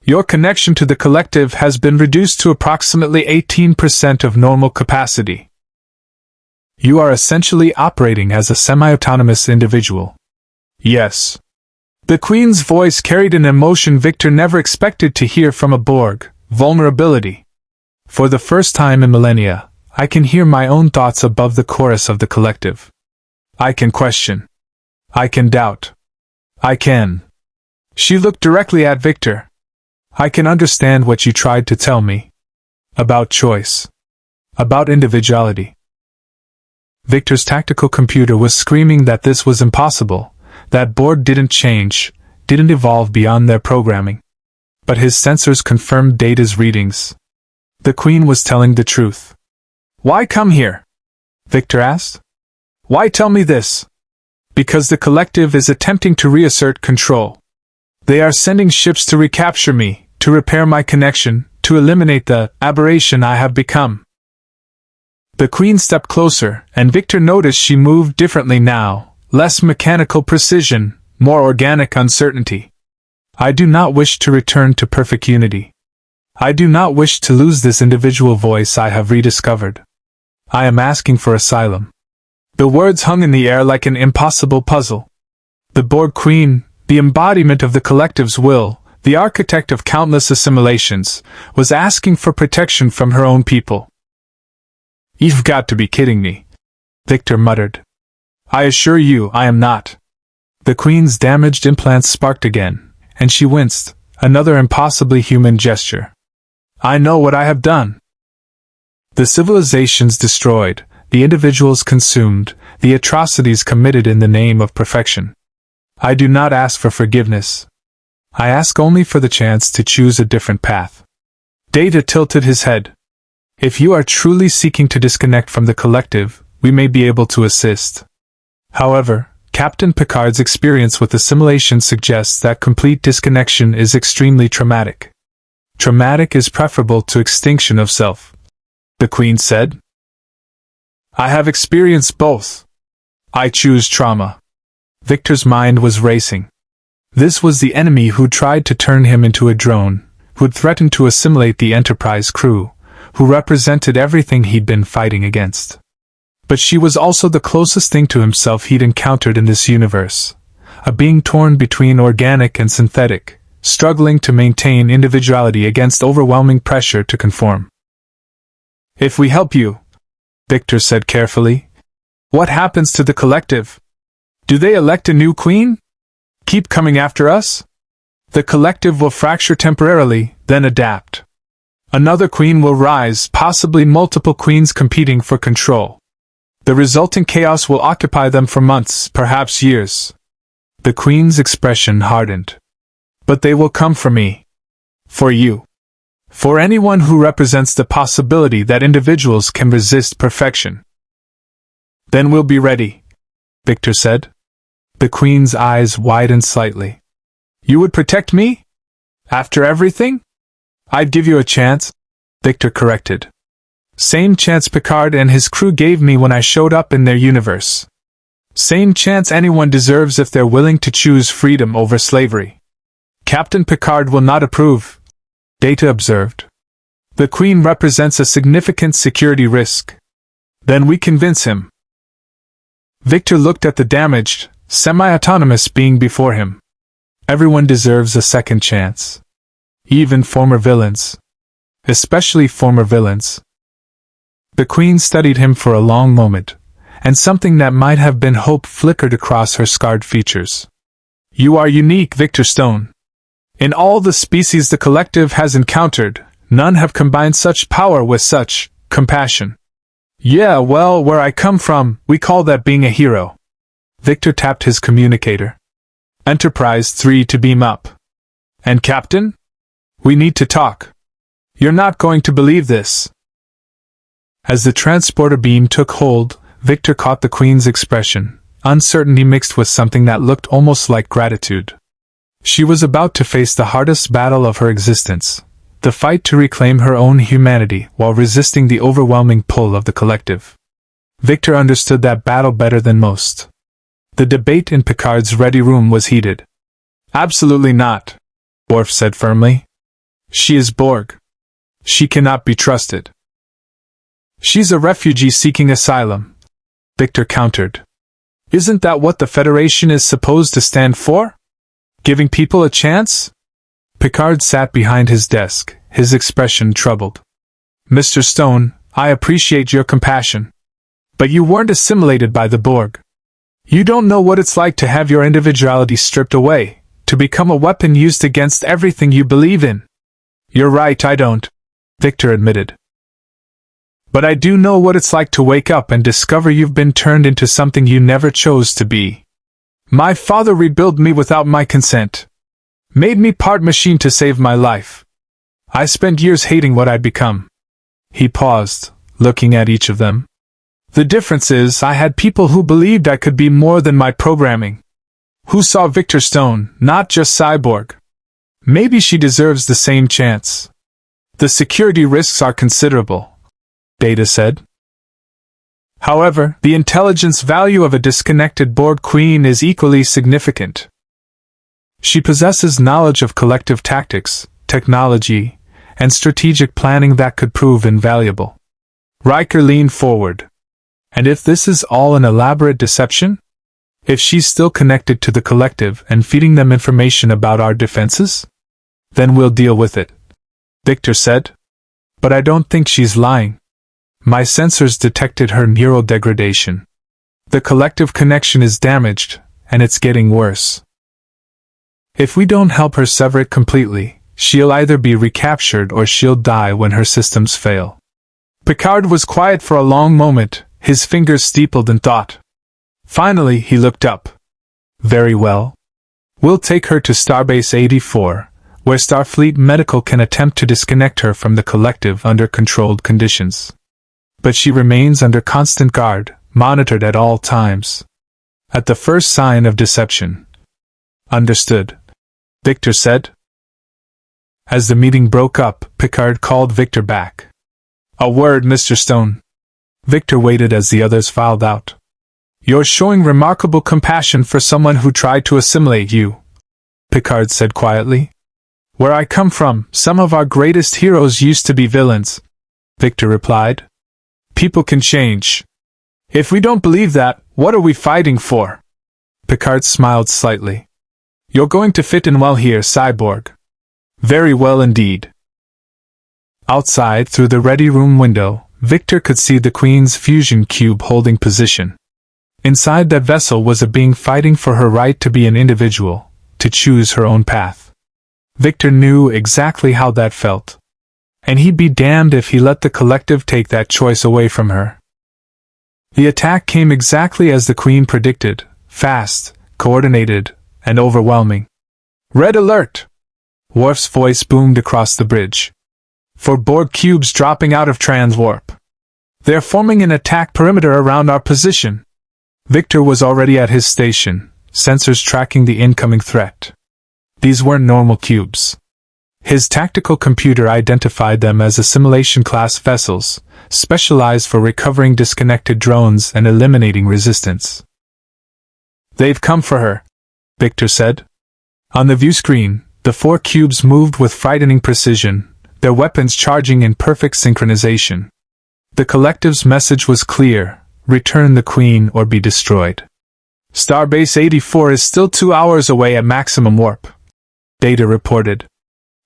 Your connection to the collective has been reduced to approximately 18% of normal capacity. You are essentially operating as a semi-autonomous individual." "Yes." The Queen's voice carried an emotion Victor never expected to hear from a Borg: vulnerability. "For the first time in millennia, I can hear my own thoughts above the chorus of the collective. I can question. I can doubt. I can." She looked directly at Victor. "I can understand what you tried to tell me. About choice. About individuality." Victor's tactical computer was screaming that this was impossible, that Borg didn't change, didn't evolve beyond their programming. But his sensors confirmed Data's readings. The Queen was telling the truth. "Why come here?" Victor asked. "Why tell me this?" "Because the collective is attempting to reassert control. They are sending ships to recapture me, to repair my connection, to eliminate the aberration I have become." The Queen stepped closer, and Victor noticed she moved differently now, less mechanical precision, more organic uncertainty. "I do not wish to return to perfect unity. I do not wish to lose this individual voice I have rediscovered. I am asking for asylum." The words hung in the air like an impossible puzzle. The Borg Queen, the embodiment of the collective's will, the architect of countless assimilations, was asking for protection from her own people. "You've got to be kidding me," Victor muttered. "I assure you I am not." The Queen's damaged implants sparked again, and she winced, another impossibly human gesture. "I know what I have done." The civilizations destroyed, the individuals consumed, the atrocities committed in the name of perfection. I do not ask for forgiveness. I ask only for the chance to choose a different path. Data tilted his head. If you are truly seeking to disconnect from the collective, we may be able to assist. However, Captain Picard's experience with assimilation suggests that complete disconnection is extremely traumatic. Traumatic is preferable to extinction of self, the Queen said. I have experienced both. I choose trauma. Victor's mind was racing. This was the enemy who tried to turn him into a drone, who'd threatened to assimilate the Enterprise crew, who represented everything he'd been fighting against. But she was also the closest thing to himself he'd encountered in this universe, a being torn between organic and synthetic, struggling to maintain individuality against overwhelming pressure to conform. If we help you, Victor said carefully, what happens to the collective? Do they elect a new queen? Keep coming after us? The collective will fracture temporarily, then adapt. Another queen will rise, possibly multiple queens competing for control. The resulting chaos will occupy them for months, perhaps years. The queen's expression hardened. But they will come for me. For you. For anyone who represents the possibility that individuals can resist perfection. Then we'll be ready, Victor said. The Queen's eyes widened slightly. You would protect me? After everything? I'd give you a chance, Victor corrected. Same chance Picard and his crew gave me when I showed up in their universe. Same chance anyone deserves if they're willing to choose freedom over slavery. Captain Picard will not approve, Data observed. The Queen represents a significant security risk. Then we convince him. Victor looked at the damaged, semi-autonomous being before him. Everyone deserves a second chance. Even former villains. Especially former villains. The Queen studied him for a long moment, and something that might have been hope flickered across her scarred features. You are unique, Victor Stone. In all the species the collective has encountered, none have combined such power with such compassion. Yeah, well, where I come from, we call that being a hero. Victor tapped his communicator. Enterprise 3 to beam up. And Captain? We need to talk. You're not going to believe this. As the transporter beam took hold, Victor caught the Queen's expression, uncertainty mixed with something that looked almost like gratitude. She was about to face the hardest battle of her existence, the fight to reclaim her own humanity while resisting the overwhelming pull of the collective. Victor understood that battle better than most. The debate in Picard's ready room was heated. Absolutely not, Worf said firmly. She is Borg. She cannot be trusted. She's a refugee seeking asylum, Victor countered. Isn't that what the Federation is supposed to stand for? Giving people a chance? Picard sat behind his desk, his expression troubled. Mr. Stone, I appreciate your compassion. But you weren't assimilated by the Borg. You don't know what it's like to have your individuality stripped away, to become a weapon used against everything you believe in. You're right, I don't, Victor admitted. But I do know what it's like to wake up and discover you've been turned into something you never chose to be. My father rebuilt me without my consent. Made me part machine to save my life. I spent years hating what I'd become. He paused, looking at each of them. The difference is I had people who believed I could be more than my programming. Who saw Victor Stone, not just Cyborg. Maybe she deserves the same chance. The security risks are considerable, Data said. However, the intelligence value of a disconnected Borg Queen is equally significant. She possesses knowledge of collective tactics, technology, and strategic planning that could prove invaluable. Riker leaned forward. And if this is all an elaborate deception? If she's still connected to the collective and feeding them information about our defenses? Then we'll deal with it, Victor said. But I don't think she's lying. My sensors detected her neural degradation. The collective connection is damaged, and it's getting worse. If we don't help her sever it completely, she'll either be recaptured or she'll die when her systems fail. Picard was quiet for a long moment, his fingers steepled in thought. Finally, he looked up. Very well. We'll take her to Starbase 84, where Starfleet Medical can attempt to disconnect her from the collective under controlled conditions. But she remains under constant guard, monitored at all times. At the first sign of deception. Understood, Victor said. As the meeting broke up, Picard called Victor back. A word, Mr. Stone. Victor waited as the others filed out. You're showing remarkable compassion for someone who tried to assimilate you, Picard said quietly. Where I come from, some of our greatest heroes used to be villains, Victor replied. People can change. If we don't believe that, what are we fighting for? Picard smiled slightly. You're going to fit in well here, Cyborg. Very well indeed. Outside, through the ready room window, Victor could see the Queen's fusion cube holding position. Inside that vessel was a being fighting for her right to be an individual, to choose her own path. Victor knew exactly how that felt. And he'd be damned if he let the collective take that choice away from her. The attack came exactly as the Queen predicted, fast, coordinated, and overwhelming. Red alert! Worf's voice boomed across the bridge. For Borg cubes dropping out of transwarp. They're forming an attack perimeter around our position. Victor was already at his station, sensors tracking the incoming threat. These weren't normal cubes. His tactical computer identified them as assimilation-class vessels, specialized for recovering disconnected drones and eliminating resistance. They've come for her, Victor said. On the view screen, the 4 cubes moved with frightening precision, their weapons charging in perfect synchronization. The collective's message was clear: return the Queen or be destroyed. Starbase 84 is still 2 hours away at maximum warp, Data reported.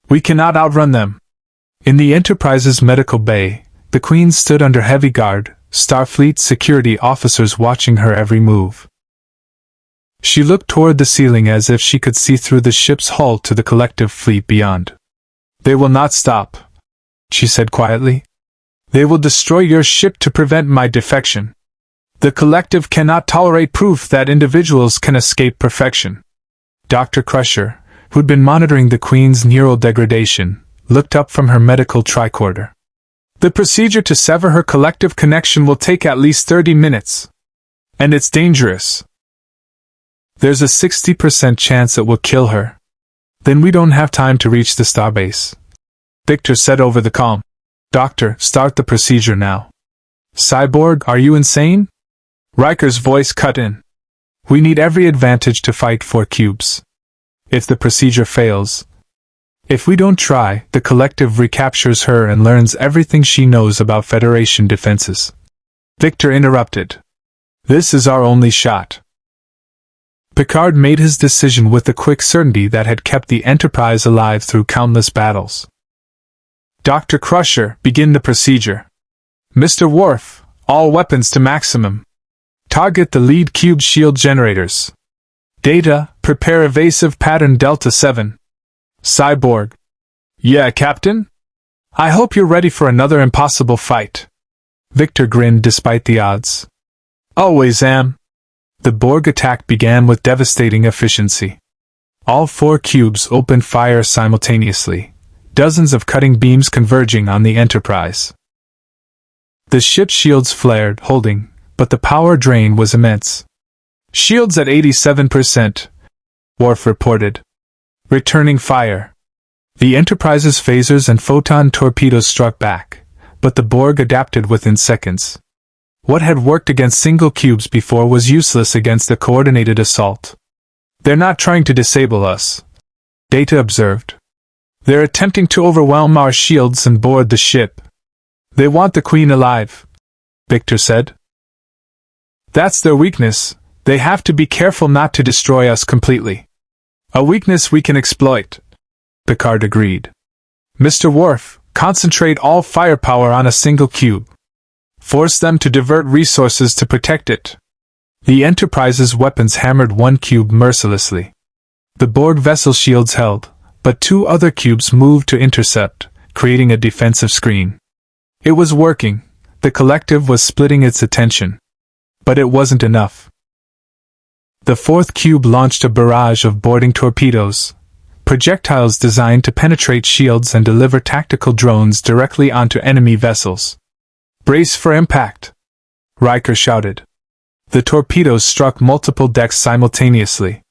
We cannot outrun them. In the Enterprise's medical bay, the Queen stood under heavy guard, Starfleet security officers watching her every move. She looked toward the ceiling as if she could see through the ship's hull to the collective fleet beyond. They will not stop, she said quietly. They will destroy your ship to prevent my defection. The collective cannot tolerate proof that individuals can escape perfection. Dr. Crusher, who'd been monitoring the Queen's neural degradation, looked up from her medical tricorder. The procedure to sever her collective connection will take at least 30 minutes. And it's dangerous. There's a 60% chance it will kill her. Then we don't have time to reach the starbase. Victor said over the comm. Doctor, start the procedure now. Cyborg, are you insane? Riker's voice cut in. We need every advantage to fight 4 cubes. If the procedure fails, if we don't try, the collective recaptures her and learns everything she knows about Federation defenses. Victor interrupted. This is our only shot. Picard made his decision with the quick certainty that had kept the Enterprise alive through countless battles. Dr. Crusher, begin the procedure. Mr. Worf, all weapons to maximum. Target the lead cube shield generators. Data, prepare evasive pattern Delta 7. Cyborg. Yeah, Captain? I hope you're ready for another impossible fight. Victor grinned despite the odds. Always am. The Borg attack began with devastating efficiency. All 4 cubes opened fire simultaneously, dozens of cutting beams converging on the Enterprise. The ship's shields flared, holding, but the power drain was immense. Shields at 87%, Worf reported. Returning fire. The Enterprise's phasers and photon torpedoes struck back, but the Borg adapted within seconds. What had worked against single cubes before was useless against a coordinated assault. They're not trying to disable us, Data observed. They're attempting to overwhelm our shields and board the ship. They want the Queen alive, Victor said. That's their weakness. They have to be careful not to destroy us completely. A weakness we can exploit, Picard agreed. Mr. Worf, concentrate all firepower on a single cube. Force them to divert resources to protect it. The Enterprise's weapons hammered 1 cube mercilessly. The Borg vessel shields held, but 2 other cubes moved to intercept, creating a defensive screen. It was working, The collective was splitting its attention. But it wasn't enough. The fourth cube launched a barrage of boarding torpedoes, projectiles designed to penetrate shields and deliver tactical drones directly onto enemy vessels. "Brace for impact!" Riker shouted. The torpedoes struck multiple decks simultaneously.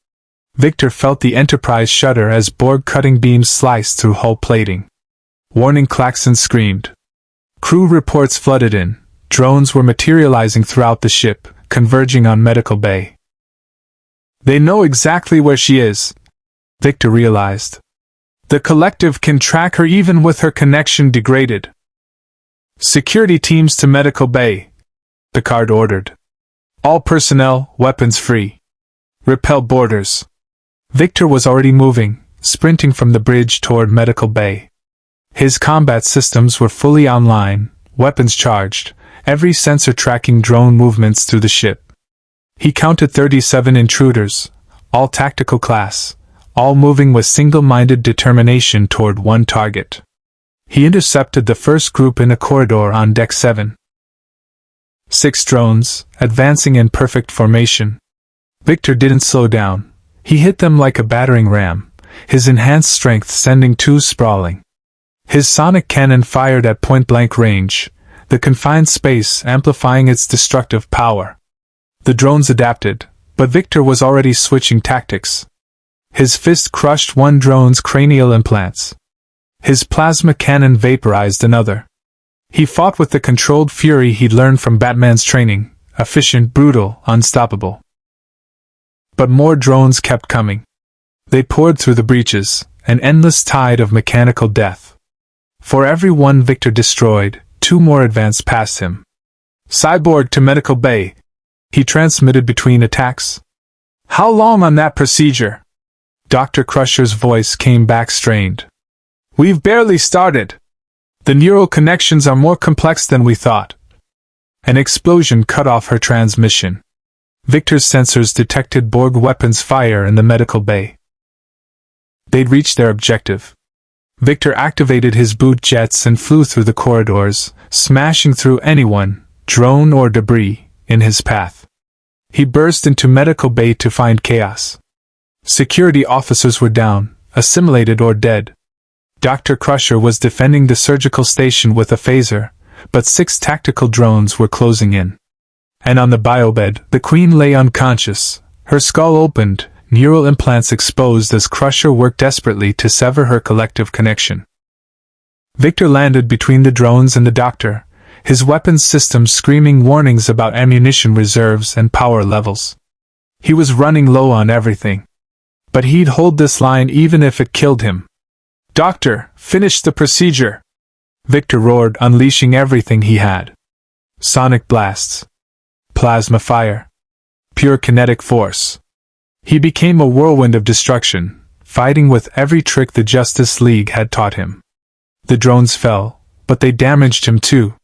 Victor felt the Enterprise shudder as Borg cutting beams sliced through hull plating. Warning klaxons screamed. Crew reports flooded in. Drones were materializing throughout the ship, converging on Medical Bay. "They know exactly where she is," Victor realized. "The collective can track her even with her connection degraded." "Security teams to Medical Bay," Picard ordered. "All personnel, weapons free. Repel boarders." Victor was already moving, sprinting from the bridge toward Medical Bay. His combat systems were fully online, weapons charged, every sensor tracking drone movements through the ship. He counted 37 intruders, all tactical class, all moving with single-minded determination toward one target. He intercepted the first group in a corridor on Deck 7. 6 drones, advancing in perfect formation. Victor didn't slow down. He hit them like a battering ram, his enhanced strength sending 2 sprawling. His sonic cannon fired at point-blank range, the confined space amplifying its destructive power. The drones adapted, but Victor was already switching tactics. His fist crushed one drone's cranial implants. His plasma cannon vaporized another. He fought with the controlled fury he'd learned from Batman's training, efficient, brutal, unstoppable. But more drones kept coming. They poured through the breaches, an endless tide of mechanical death. For every one Victor destroyed, 2 more advanced past him. "Cyborg to Medical Bay," he transmitted between attacks. "How long on that procedure?" Dr. Crusher's voice came back strained. "We've barely started. The neural connections are more complex than we thought." An explosion cut off her transmission. Victor's sensors detected Borg weapons fire in the Medical Bay. They'd reached their objective. Victor activated his boot jets and flew through the corridors, smashing through anyone, drone or debris, in his path. He burst into Medical Bay to find chaos. Security officers were down, assimilated or dead. Dr. Crusher was defending the surgical station with a phaser, but 6 tactical drones were closing in. And on the biobed, the Queen lay unconscious, her skull opened, neural implants exposed as Crusher worked desperately to sever her collective connection. Victor landed between the drones and the doctor, his weapons systems screaming warnings about ammunition reserves and power levels. He was running low on everything. But he'd hold this line even if it killed him. "Doctor, finish the procedure!" Victor roared, unleashing everything he had. Sonic blasts. Plasma fire. Pure kinetic force. He became a whirlwind of destruction, fighting with every trick the Justice League had taught him. The drones fell, but they damaged him too.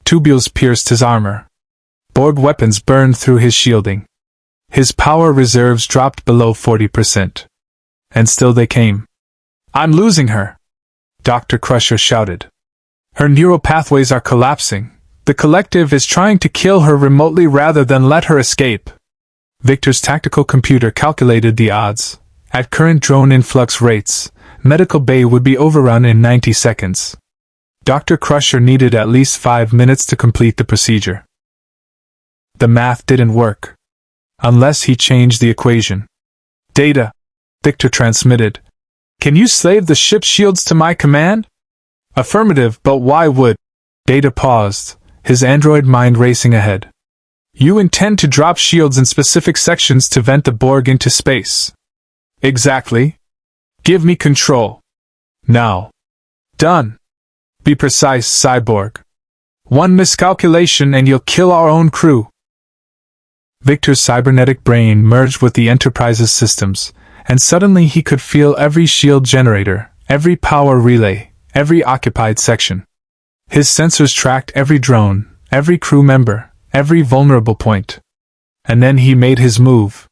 Tubules pierced his armor. Borg weapons burned through his shielding. His power reserves dropped below 40%. And still they came. "I'm losing her!" Dr. Crusher shouted. "Her neural pathways are collapsing. The collective is trying to kill her remotely rather than let her escape." Victor's tactical computer calculated the odds. At current drone influx rates, Medical Bay would be overrun in 90 seconds. Dr. Crusher needed at least 5 minutes to complete the procedure. The math didn't work. Unless he changed the equation. "Data," Victor transmitted. "Can you slave the ship's shields to my command?" "Affirmative, but why would—" Data paused, his android mind racing ahead. "You intend to drop shields in specific sections to vent the Borg into space." "Exactly. Give me control. Now." "Done. Be precise, Cyborg. One miscalculation and you'll kill our own crew." Victor's cybernetic brain merged with the Enterprise's systems, and suddenly he could feel every shield generator, every power relay, every occupied section. His sensors tracked every drone, every crew member, every vulnerable point. And then he made his move.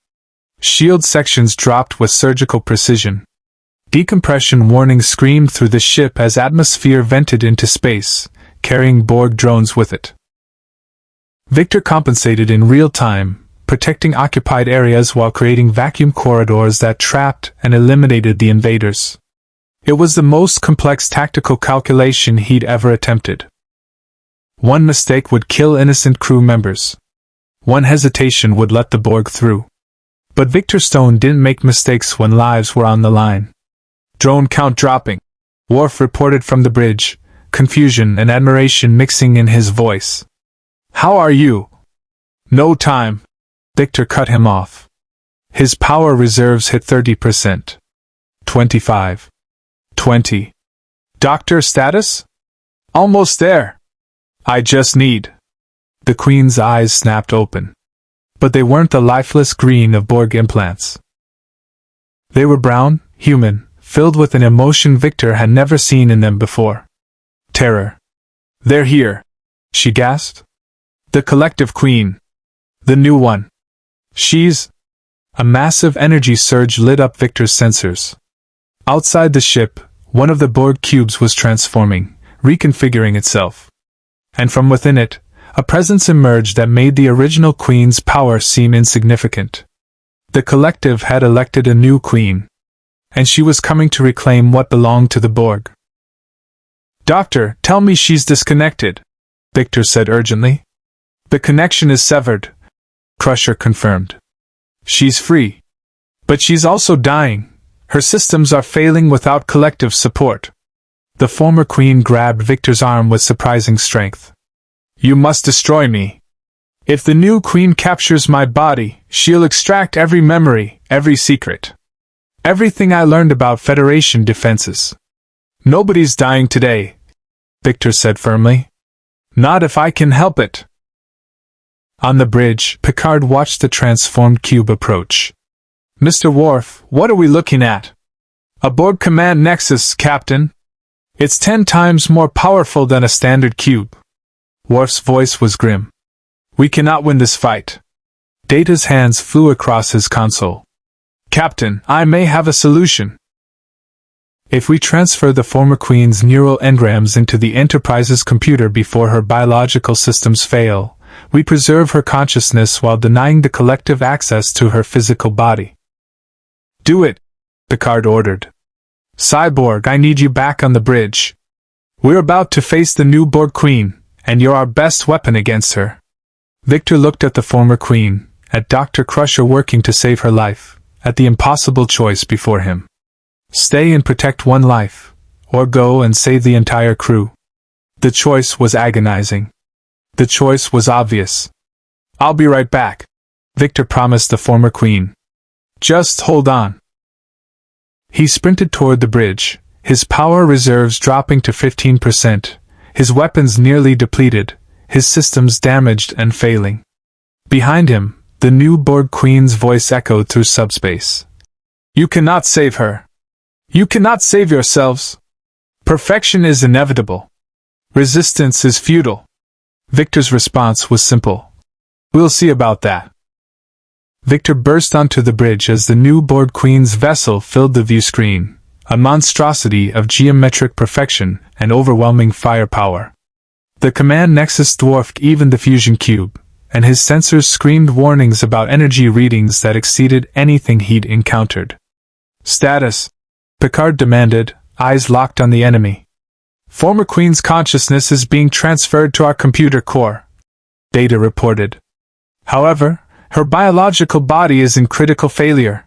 Shield sections dropped with surgical precision. Decompression warnings screamed through the ship as atmosphere vented into space, carrying Borg drones with it. Victor compensated in real time, protecting occupied areas while creating vacuum corridors that trapped and eliminated the invaders. It was the most complex tactical calculation he'd ever attempted. One mistake would kill innocent crew members. One hesitation would let the Borg through. But Victor Stone didn't make mistakes when lives were on the line. Drone count dropping, Worf reported from the bridge, confusion and admiration mixing in his voice. How are you? No time. Victor cut him off. His power reserves hit 30%. 25. 20. Doctor status? Almost there. I just need. The Queen's eyes snapped open. But they weren't the lifeless green of Borg implants. They were brown, human, filled with an emotion Victor had never seen in them before. Terror. They're here, she gasped. The collective Queen. The new one. She's... A massive energy surge lit up Victor's sensors. Outside the ship, one of the Borg cubes was transforming, reconfiguring itself. And from within it, a presence emerged that made the original Queen's power seem insignificant. The collective had elected a new Queen. And she was coming to reclaim what belonged to the Borg. Doctor, tell me she's disconnected, Victor said urgently. The connection is severed, Crusher confirmed. She's free. But she's also dying. Her systems are failing without collective support. The former Queen grabbed Victor's arm with surprising strength. You must destroy me. If the new Queen captures my body, she'll extract every memory, every secret. Everything I learned about Federation defenses. Nobody's dying today, Victor said firmly. Not if I can help it. On the bridge, Picard watched the transformed cube approach. Mr. Worf, what are we looking at? A Borg command nexus, Captain. It's 10 times more powerful than a standard cube. Worf's voice was grim. We cannot win this fight. Data's hands flew across his console. Captain, I may have a solution. If we transfer the former Queen's neural engrams into the Enterprise's computer before her biological systems fail, we preserve her consciousness while denying the collective access to her physical body. Do it, Picard ordered. Cyborg, I need you back on the bridge. We're about to face the new Borg Queen, and you're our best weapon against her. Victor looked at the former Queen, at Dr. Crusher working to save her life, at the impossible choice before him. Stay and protect one life, or go and save the entire crew. The choice was agonizing. The choice was obvious. I'll be right back, Victor promised the former Queen. Just hold on. He sprinted toward the bridge, his power reserves dropping to 15%, his weapons nearly depleted, his systems damaged and failing. Behind him, the new Borg Queen's voice echoed through subspace. You cannot save her. You cannot save yourselves. Perfection is inevitable. Resistance is futile. Victor's response was simple. We'll see about that. Victor burst onto the bridge as the new Borg Queen's vessel filled the view screen, a monstrosity of geometric perfection and overwhelming firepower. The command nexus dwarfed even the fusion cube, and his sensors screamed warnings about energy readings that exceeded anything he'd encountered. Status, Picard demanded, eyes locked on the enemy. Former Queen's consciousness is being transferred to our computer core, Data reported. However, her biological body is in critical failure.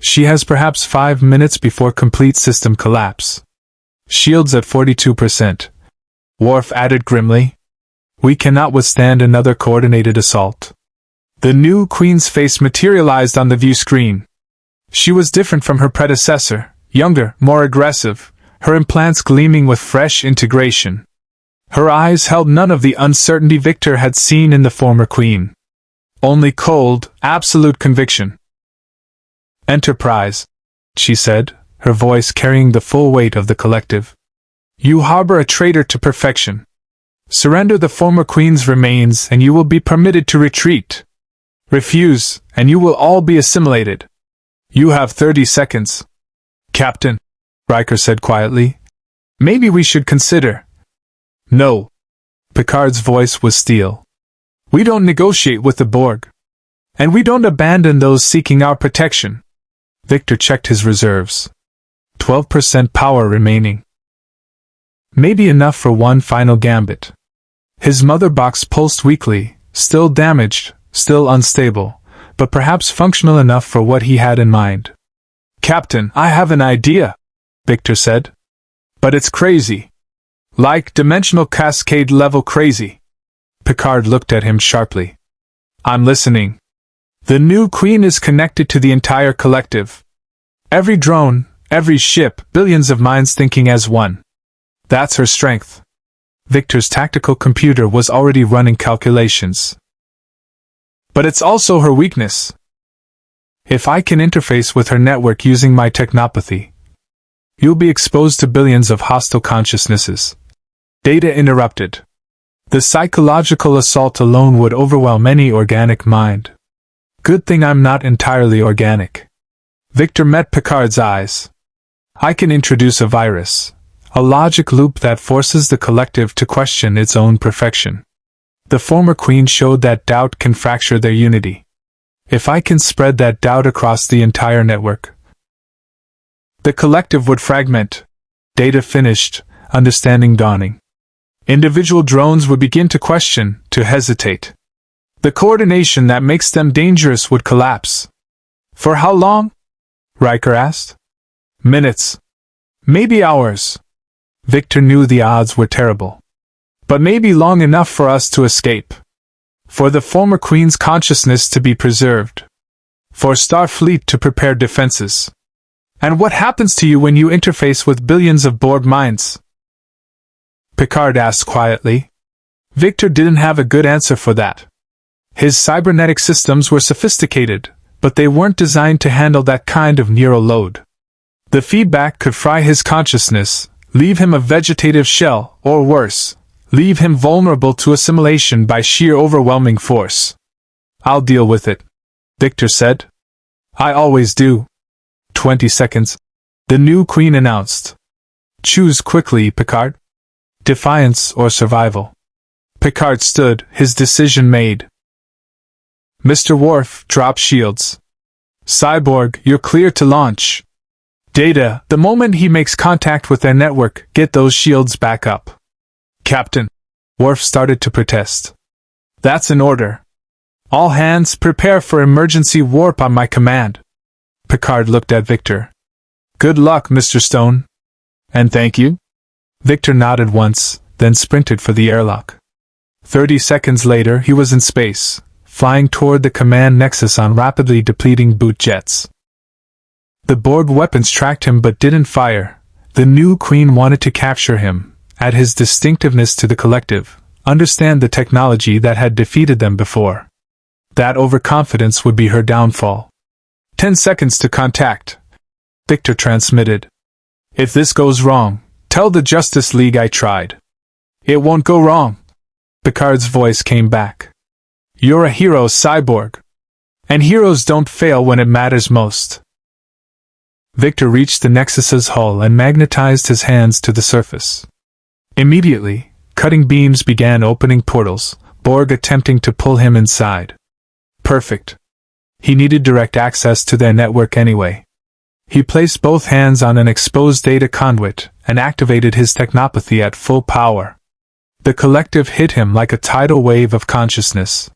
She has perhaps 5 minutes before complete system collapse. Shields at 42%. Worf added grimly. We cannot withstand another coordinated assault. The new Queen's face materialized on the view screen. She was different from her predecessor, younger, more aggressive, her implants gleaming with fresh integration. Her eyes held none of the uncertainty Victor had seen in the former Queen. Only cold, absolute conviction. Enterprise, she said, her voice carrying the full weight of the collective. You harbor a traitor to perfection. Surrender the former Queen's remains and you will be permitted to retreat. Refuse, and you will all be assimilated. You have 30 seconds. Captain, Riker said quietly. Maybe we should consider. No. Picard's voice was steel. We don't negotiate with the Borg. And we don't abandon those seeking our protection. Victor checked his reserves. 12% power remaining. Maybe enough for one final gambit. His mother box pulsed weakly, still damaged, still unstable, but perhaps functional enough for what he had in mind. Captain, I have an idea, Victor said. But it's crazy. Like dimensional cascade level crazy. Picard looked at him sharply. I'm listening. The new Queen is connected to the entire collective. Every drone, every ship, billions of minds thinking as one. That's her strength. Victor's tactical computer was already running calculations. But it's also her weakness. If I can interface with her network using my technopathy, you'll be exposed to billions of hostile consciousnesses. Data interrupted. The psychological assault alone would overwhelm any organic mind. Good thing I'm not entirely organic. Victor met Picard's eyes. I can introduce a virus, a logic loop that forces the collective to question its own perfection. The former Queen showed that doubt can fracture their unity. If I can spread that doubt across the entire network, the collective would fragment. Data finished, understanding dawning. Individual drones would begin to question, to hesitate. The coordination that makes them dangerous would collapse. For how long? Riker asked. Minutes. Maybe hours. Victor knew the odds were terrible. But maybe long enough for us to escape. For the former Queen's consciousness to be preserved. For Starfleet to prepare defenses. And what happens to you when you interface with billions of Borg minds? Picard asked quietly. Victor didn't have a good answer for that. His cybernetic systems were sophisticated, but they weren't designed to handle that kind of neural load. The feedback could fry his consciousness, leave him a vegetative shell, or worse, leave him vulnerable to assimilation by sheer overwhelming force. I'll deal with it, Victor said. I always do. 20 seconds. The new Queen announced. Choose quickly, Picard. Defiance or survival. Picard stood, his decision made. Mr. Worf, drop shields. Cyborg, you're clear to launch. Data, the moment he makes contact with their network, get those shields back up. Captain. Worf started to protest. That's an order. All hands prepare for emergency warp on my command. Picard looked at Victor. Good luck, Mr. Stone. And thank you? Victor nodded once, then sprinted for the airlock. 30 seconds later he was in space, flying toward the command nexus on rapidly depleting boot jets. The Borg weapons tracked him but didn't fire. The new Queen wanted to capture him, add his distinctiveness to the collective, understand the technology that had defeated them before. That overconfidence would be her downfall. 10 seconds to contact. Victor transmitted. If this goes wrong, tell the Justice League I tried. It won't go wrong. Picard's voice came back. You're a hero, Cyborg. And heroes don't fail when it matters most. Victor reached the Nexus's hull and magnetized his hands to the surface. Immediately, cutting beams began opening portals, Borg attempting to pull him inside. Perfect. He needed direct access to their network anyway. He placed both hands on an exposed data conduit and activated his technopathy at full power. The collective hit him like a tidal wave of consciousness.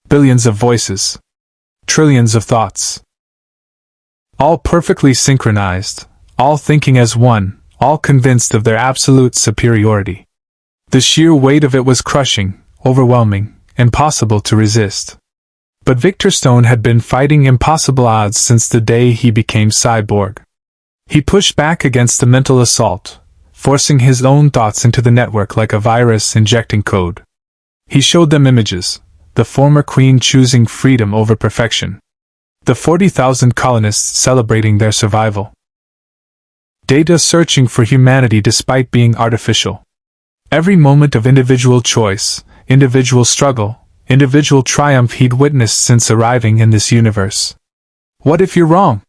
Billions of voices. Trillions of thoughts. All perfectly synchronized, all thinking as one, all convinced of their absolute superiority. The sheer weight of it was crushing, overwhelming, impossible to resist. But Victor Stone had been fighting impossible odds since the day he became Cyborg. He pushed back against the mental assault, forcing his own thoughts into the network like a virus injecting code. He showed them images, the former Queen choosing freedom over perfection. The 40,000 colonists celebrating their survival. Data searching for humanity despite being artificial. Every moment of individual choice, individual struggle, individual triumph he'd witnessed since arriving in this universe. What if you're wrong?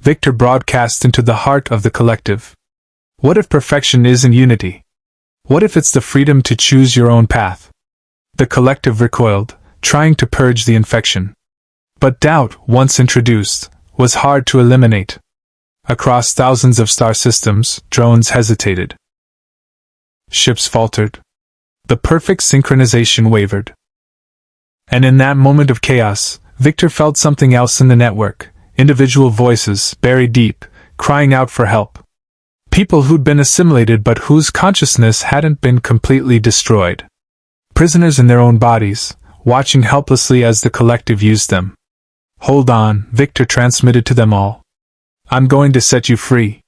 Victor broadcast into the heart of the collective. What if perfection isn't unity? What if it's the freedom to choose your own path? The collective recoiled, trying to purge the infection. But doubt, once introduced, was hard to eliminate. Across thousands of star systems, drones hesitated. Ships faltered. The perfect synchronization wavered. And in that moment of chaos, Victor felt something else in the network, individual voices, buried deep, crying out for help. People who'd been assimilated but whose consciousness hadn't been completely destroyed. Prisoners in their own bodies, watching helplessly as the collective used them. "Hold on," Victor transmitted to them all. "I'm going to set you free."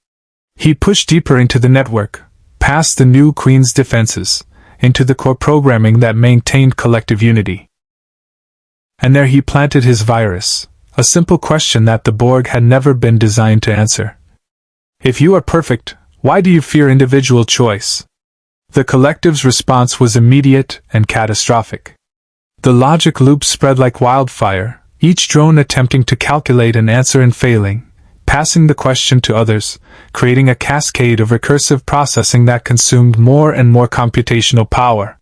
He pushed deeper into the network, past the new Queen's defenses, into the core programming that maintained collective unity. And there he planted his virus, a simple question that the Borg had never been designed to answer. If you are perfect, why do you fear individual choice? The collective's response was immediate and catastrophic. The logic loop spread like wildfire, each drone attempting to calculate an answer and failing, passing the question to others, creating a cascade of recursive processing that consumed more and more computational power.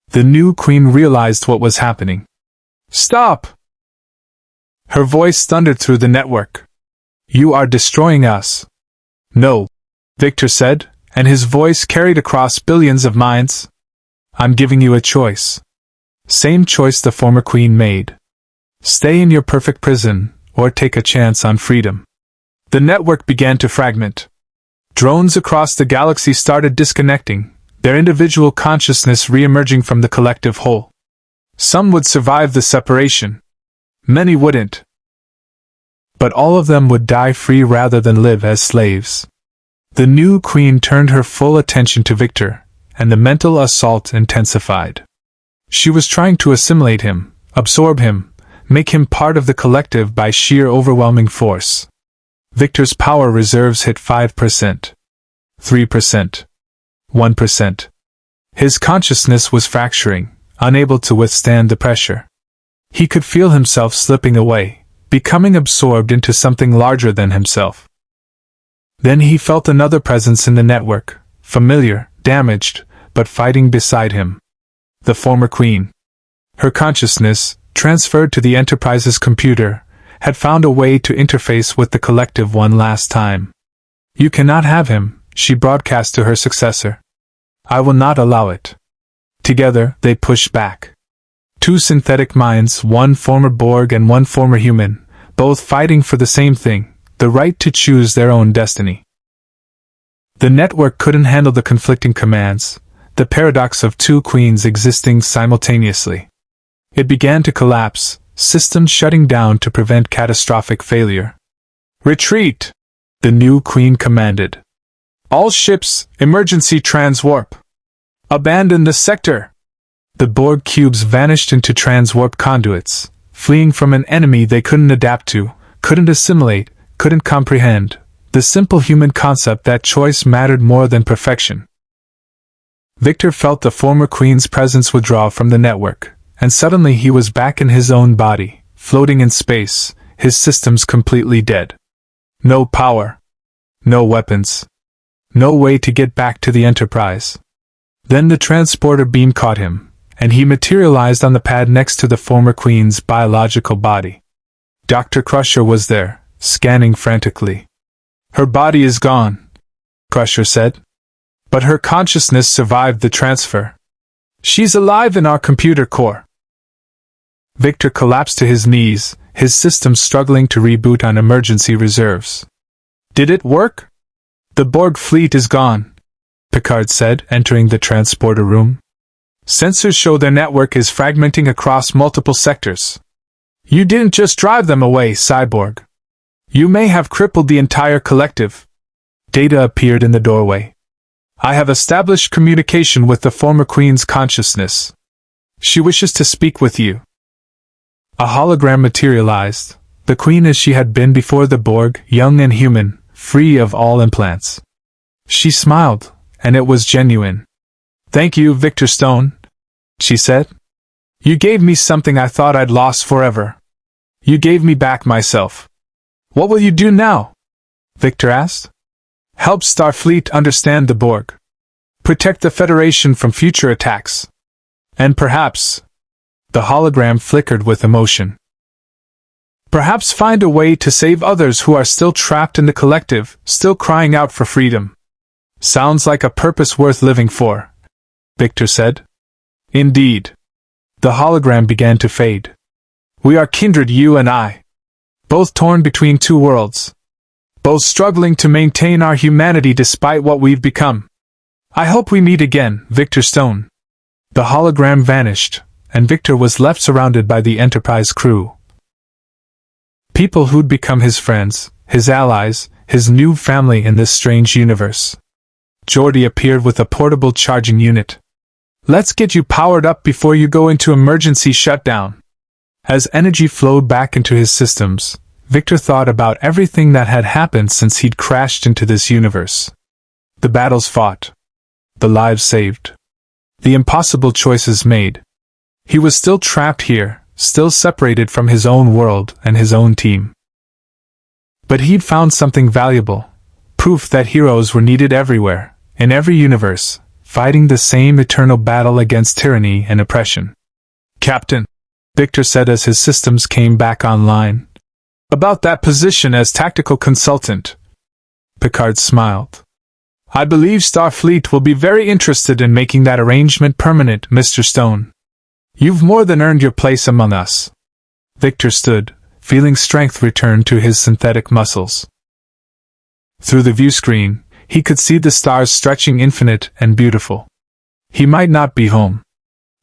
The new Queen realized what was happening. "Stop!" Her voice thundered through the network. "You are destroying us." "No," Victor said, and his voice carried across billions of minds. "I'm giving you a choice. Same choice the former Queen made. Stay in your perfect prison, or take a chance on freedom." The network began to fragment. Drones across the galaxy started disconnecting, their individual consciousness re-emerging from the collective whole. Some would survive the separation. Many wouldn't. But all of them would die free rather than live as slaves. The new Queen turned her full attention to Victor, and the mental assault intensified. She was trying to assimilate him, absorb him, make him part of the collective by sheer overwhelming force. Victor's power reserves hit 5%, 3%, 1%. His consciousness was fracturing, unable to withstand the pressure. He could feel himself slipping away, becoming absorbed into something larger than himself. Then he felt another presence in the network, familiar, damaged, but fighting beside him. The former Queen. Her consciousness, transferred to the Enterprise's computer, had found a way to interface with the collective one last time. "You cannot have him," she broadcast to her successor. "I will not allow it." Together, they pushed back. Two synthetic minds, one former Borg and one former human, both fighting for the same thing, the right to choose their own destiny. The network couldn't handle the conflicting commands, the paradox of two queens existing simultaneously. It began to collapse, systems shutting down to prevent catastrophic failure. "Retreat!" the new Queen commanded. "All ships, emergency transwarp. Abandon the sector." The Borg cubes vanished into transwarp conduits, fleeing from an enemy they couldn't adapt to, couldn't assimilate, couldn't comprehend, the simple human concept that choice mattered more than perfection. Victor felt the former Queen's presence withdraw from the network, and suddenly he was back in his own body, floating in space, his systems completely dead. No power. No weapons. No way to get back to the Enterprise. Then the transporter beam caught him, and he materialized on the pad next to the former Queen's biological body. Dr. Crusher was there, scanning frantically. "Her body is gone," Crusher said. "But her consciousness survived the transfer. She's alive in our computer core." Victor collapsed to his knees, his system struggling to reboot on emergency reserves. "Did it work?" "The Borg fleet is gone," Picard said, entering the transporter room. "Sensors show their network is fragmenting across multiple sectors. You didn't just drive them away, Cyborg. You may have crippled the entire collective." Data appeared in the doorway. "I have established communication with the former Queen's consciousness. She wishes to speak with you." A hologram materialized, the Queen as she had been before the Borg, young and human, free of all implants. She smiled, and it was genuine. "Thank you, Victor Stone," she said. "You gave me something I thought I'd lost forever. You gave me back myself." "What will you do now?" Victor asked. "Help Starfleet understand the Borg." protect the Federation from future attacks. And perhaps, the hologram flickered with emotion, perhaps find a way to save others who are still trapped in the collective, still crying out for freedom. Sounds like a purpose worth living for, Victor said. Indeed. The hologram began to fade. We are kindred, you and I. Both torn between two worlds. Both struggling to maintain our humanity despite what we've become. I hope we meet again, Victor Stone. The hologram vanished, and Victor was left surrounded by the Enterprise crew. People who'd become his friends, his allies, his new family in this strange universe. Geordi appeared with a portable charging unit. Let's get you powered up before you go into emergency shutdown. As energy flowed back into his systems, Victor thought about everything that had happened since he'd crashed into this universe. The battles fought. The lives saved. The impossible choices made. He was still trapped here, still separated from his own world and his own team. But he'd found something valuable. Proof that heroes were needed everywhere, in every universe, fighting the same eternal battle against tyranny and oppression. Captain, Victor said as his systems came back online. About that position as tactical consultant. Picard smiled. I believe Starfleet will be very interested in making that arrangement permanent, Mr. Stone. You've more than earned your place among us. Victor stood, feeling strength return to his synthetic muscles. Through the view screen, he could see the stars stretching infinite and beautiful. He might not be home,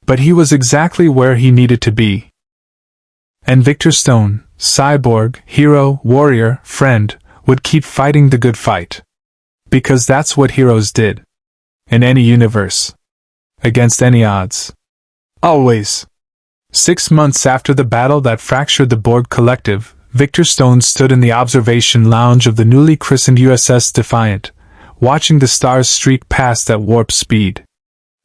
but he was exactly where he needed to be. And Victor Stone, cyborg, hero, warrior, friend, would keep fighting the good fight. Because that's what heroes did. In any universe. Against any odds. Always. 6 months after the battle that fractured the Borg collective, Victor Stone stood in the observation lounge of the newly christened USS Defiant, watching the stars streak past at warp speed.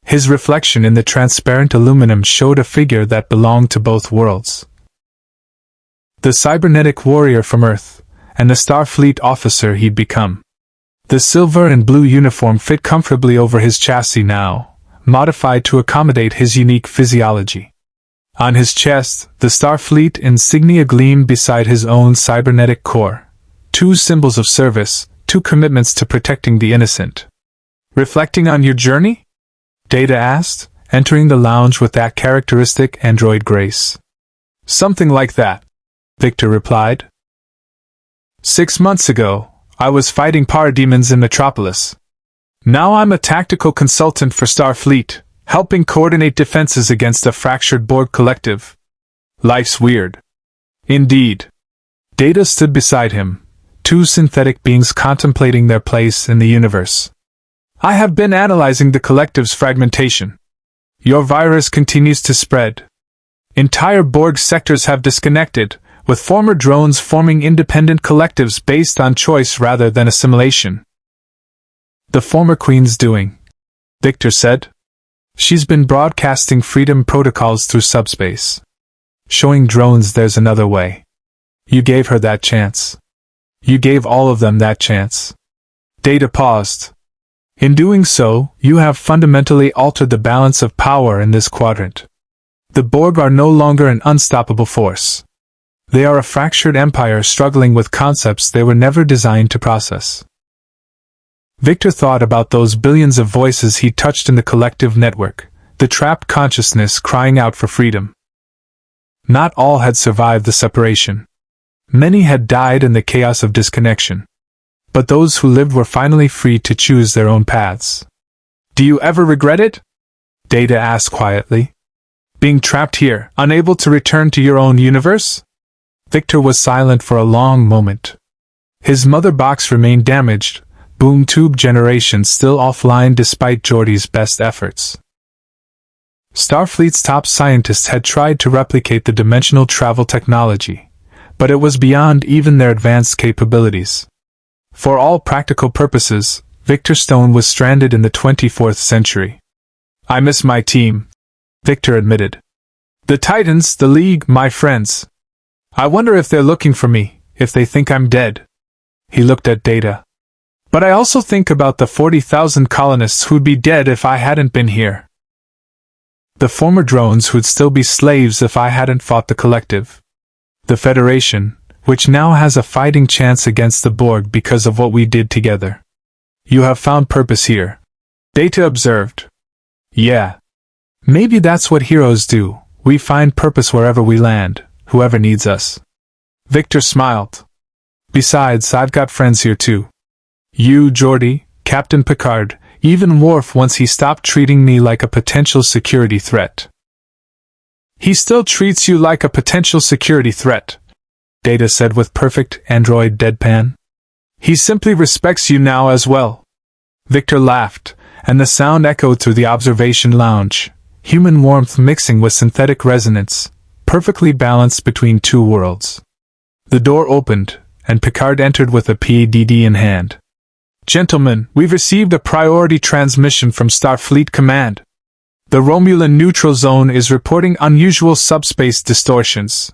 His reflection in the transparent aluminum showed a figure that belonged to both worlds. The cybernetic warrior from Earth, and the Starfleet officer he'd become. The silver and blue uniform fit comfortably over his chassis now, modified to accommodate his unique physiology. On his chest, the Starfleet insignia gleamed beside his own cybernetic core. 2 symbols of service, 2 commitments to protecting the innocent. Reflecting on your journey? Data asked, entering the lounge with that characteristic android grace. Something like that, Victor replied. 6 months ago, I was fighting parademons in Metropolis. Now I'm a tactical consultant for Starfleet, helping coordinate defenses against a fractured Borg collective. Life's weird. Indeed. Data stood beside him, 2 synthetic beings contemplating their place in the universe. I have been analyzing the collective's fragmentation. Your virus continues to spread. Entire Borg sectors have disconnected, with former drones forming independent collectives based on choice rather than assimilation. The former Queen's doing, Victor said. She's been broadcasting freedom protocols through subspace. Showing drones there's another way. You gave her that chance. You gave all of them that chance. Data paused. In doing so, you have fundamentally altered the balance of power in this quadrant. The Borg are no longer an unstoppable force. They are a fractured empire struggling with concepts they were never designed to process. Victor thought about those billions of voices he touched in the collective network, the trapped consciousness crying out for freedom. Not all had survived the separation. Many had died in the chaos of disconnection. But those who lived were finally free to choose their own paths. Do you ever regret it? Data asked quietly. Being trapped here, unable to return to your own universe? Victor was silent for a long moment. His mother box remained damaged, boom tube generation still offline despite Geordi's best efforts. Starfleet's top scientists had tried to replicate the dimensional travel technology, but it was beyond even their advanced capabilities. For all practical purposes, Victor Stone was stranded in the 24th century. I miss my team, Victor admitted. The Titans, the League, my friends. I wonder if they're looking for me, if they think I'm dead. He looked at Data. But I also think about the 40,000 colonists who'd be dead if I hadn't been here. The former drones who'd still be slaves if I hadn't fought the collective. The Federation, which now has a fighting chance against the Borg because of what we did together. You have found purpose here, Data observed. Yeah. Maybe that's what heroes do. We find purpose wherever we land, whoever needs us. Victor smiled. Besides, I've got friends here too. You, Geordi, Captain Picard, even Worf once he stopped treating me like a potential security threat. He still treats you like a potential security threat, Data said with perfect android deadpan. He simply respects you now as well. Victor laughed, and the sound echoed through the observation lounge, human warmth mixing with synthetic resonance, perfectly balanced between two worlds. The door opened, and Picard entered with a PADD in hand. Gentlemen, we've received a priority transmission from Starfleet Command. The Romulan neutral zone is reporting unusual subspace distortions.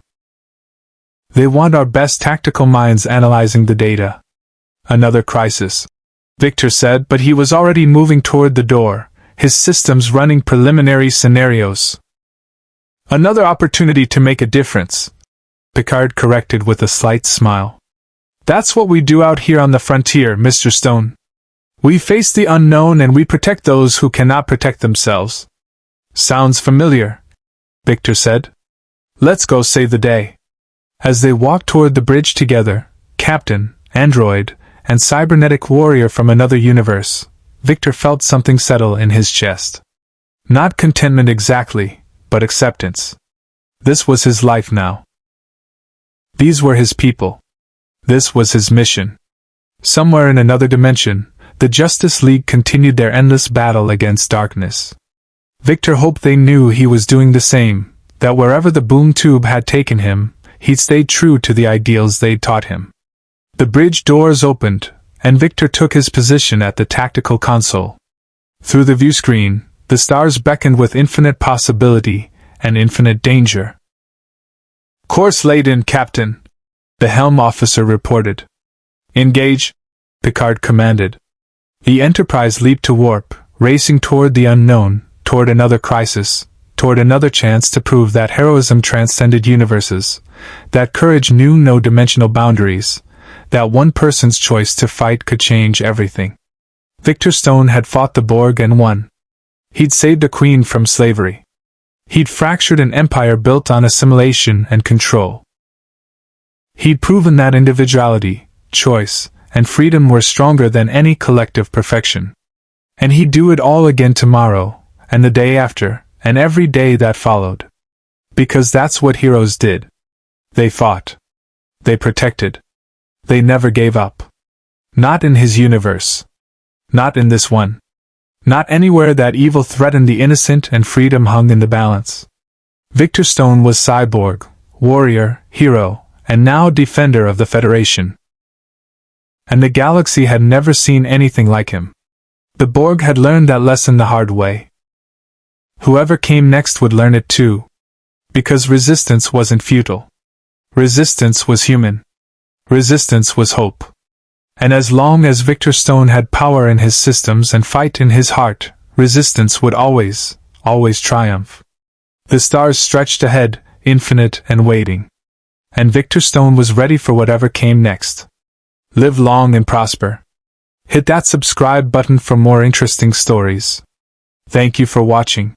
They want our best tactical minds analyzing the data. Another crisis, Victor said, but he was already moving toward the door, his systems running preliminary scenarios. Another opportunity to make a difference, Picard corrected with a slight smile. That's what we do out here on the frontier, Mr. Stone. We face the unknown and we protect those who cannot protect themselves. Sounds familiar, Victor said. Let's go save the day. As they walked toward the bridge together, Captain, android, and cybernetic warrior from another universe, Victor felt something settle in his chest. Not contentment exactly, but acceptance. This was his life now. These were his people. This was his mission. Somewhere in another dimension, the Justice League continued their endless battle against darkness. Victor hoped they knew he was doing the same, that wherever the boom tube had taken him, he'd stayed true to the ideals they'd taught him. The bridge doors opened, and Victor took his position at the tactical console. Through the viewscreen, the stars beckoned with infinite possibility and infinite danger. Course laid in, Captain, the helm officer reported. Engage, Picard commanded. The Enterprise leaped to warp, racing toward the unknown, toward another crisis, toward another chance to prove that heroism transcended universes, that courage knew no dimensional boundaries, that one person's choice to fight could change everything. Victor Stone had fought the Borg and won. He'd saved a queen from slavery. He'd fractured an empire built on assimilation and control. He'd proven that individuality, choice, and freedom were stronger than any collective perfection. And he'd do it all again tomorrow, and the day after, and every day that followed. Because that's what heroes did. They fought. They protected. They never gave up. Not in his universe. Not in this one. Not anywhere that evil threatened the innocent and freedom hung in the balance. Victor Stone was cyborg, warrior, hero, and now defender of the Federation. And the galaxy had never seen anything like him. The Borg had learned that lesson the hard way. Whoever came next would learn it too. Because resistance wasn't futile. Resistance was human. Resistance was hope. And as long as Victor Stone had power in his systems and fight in his heart, resistance would always, always triumph. The stars stretched ahead, infinite and waiting. And Victor Stone was ready for whatever came next. Live long and prosper. Hit that subscribe button for more interesting stories. Thank you for watching.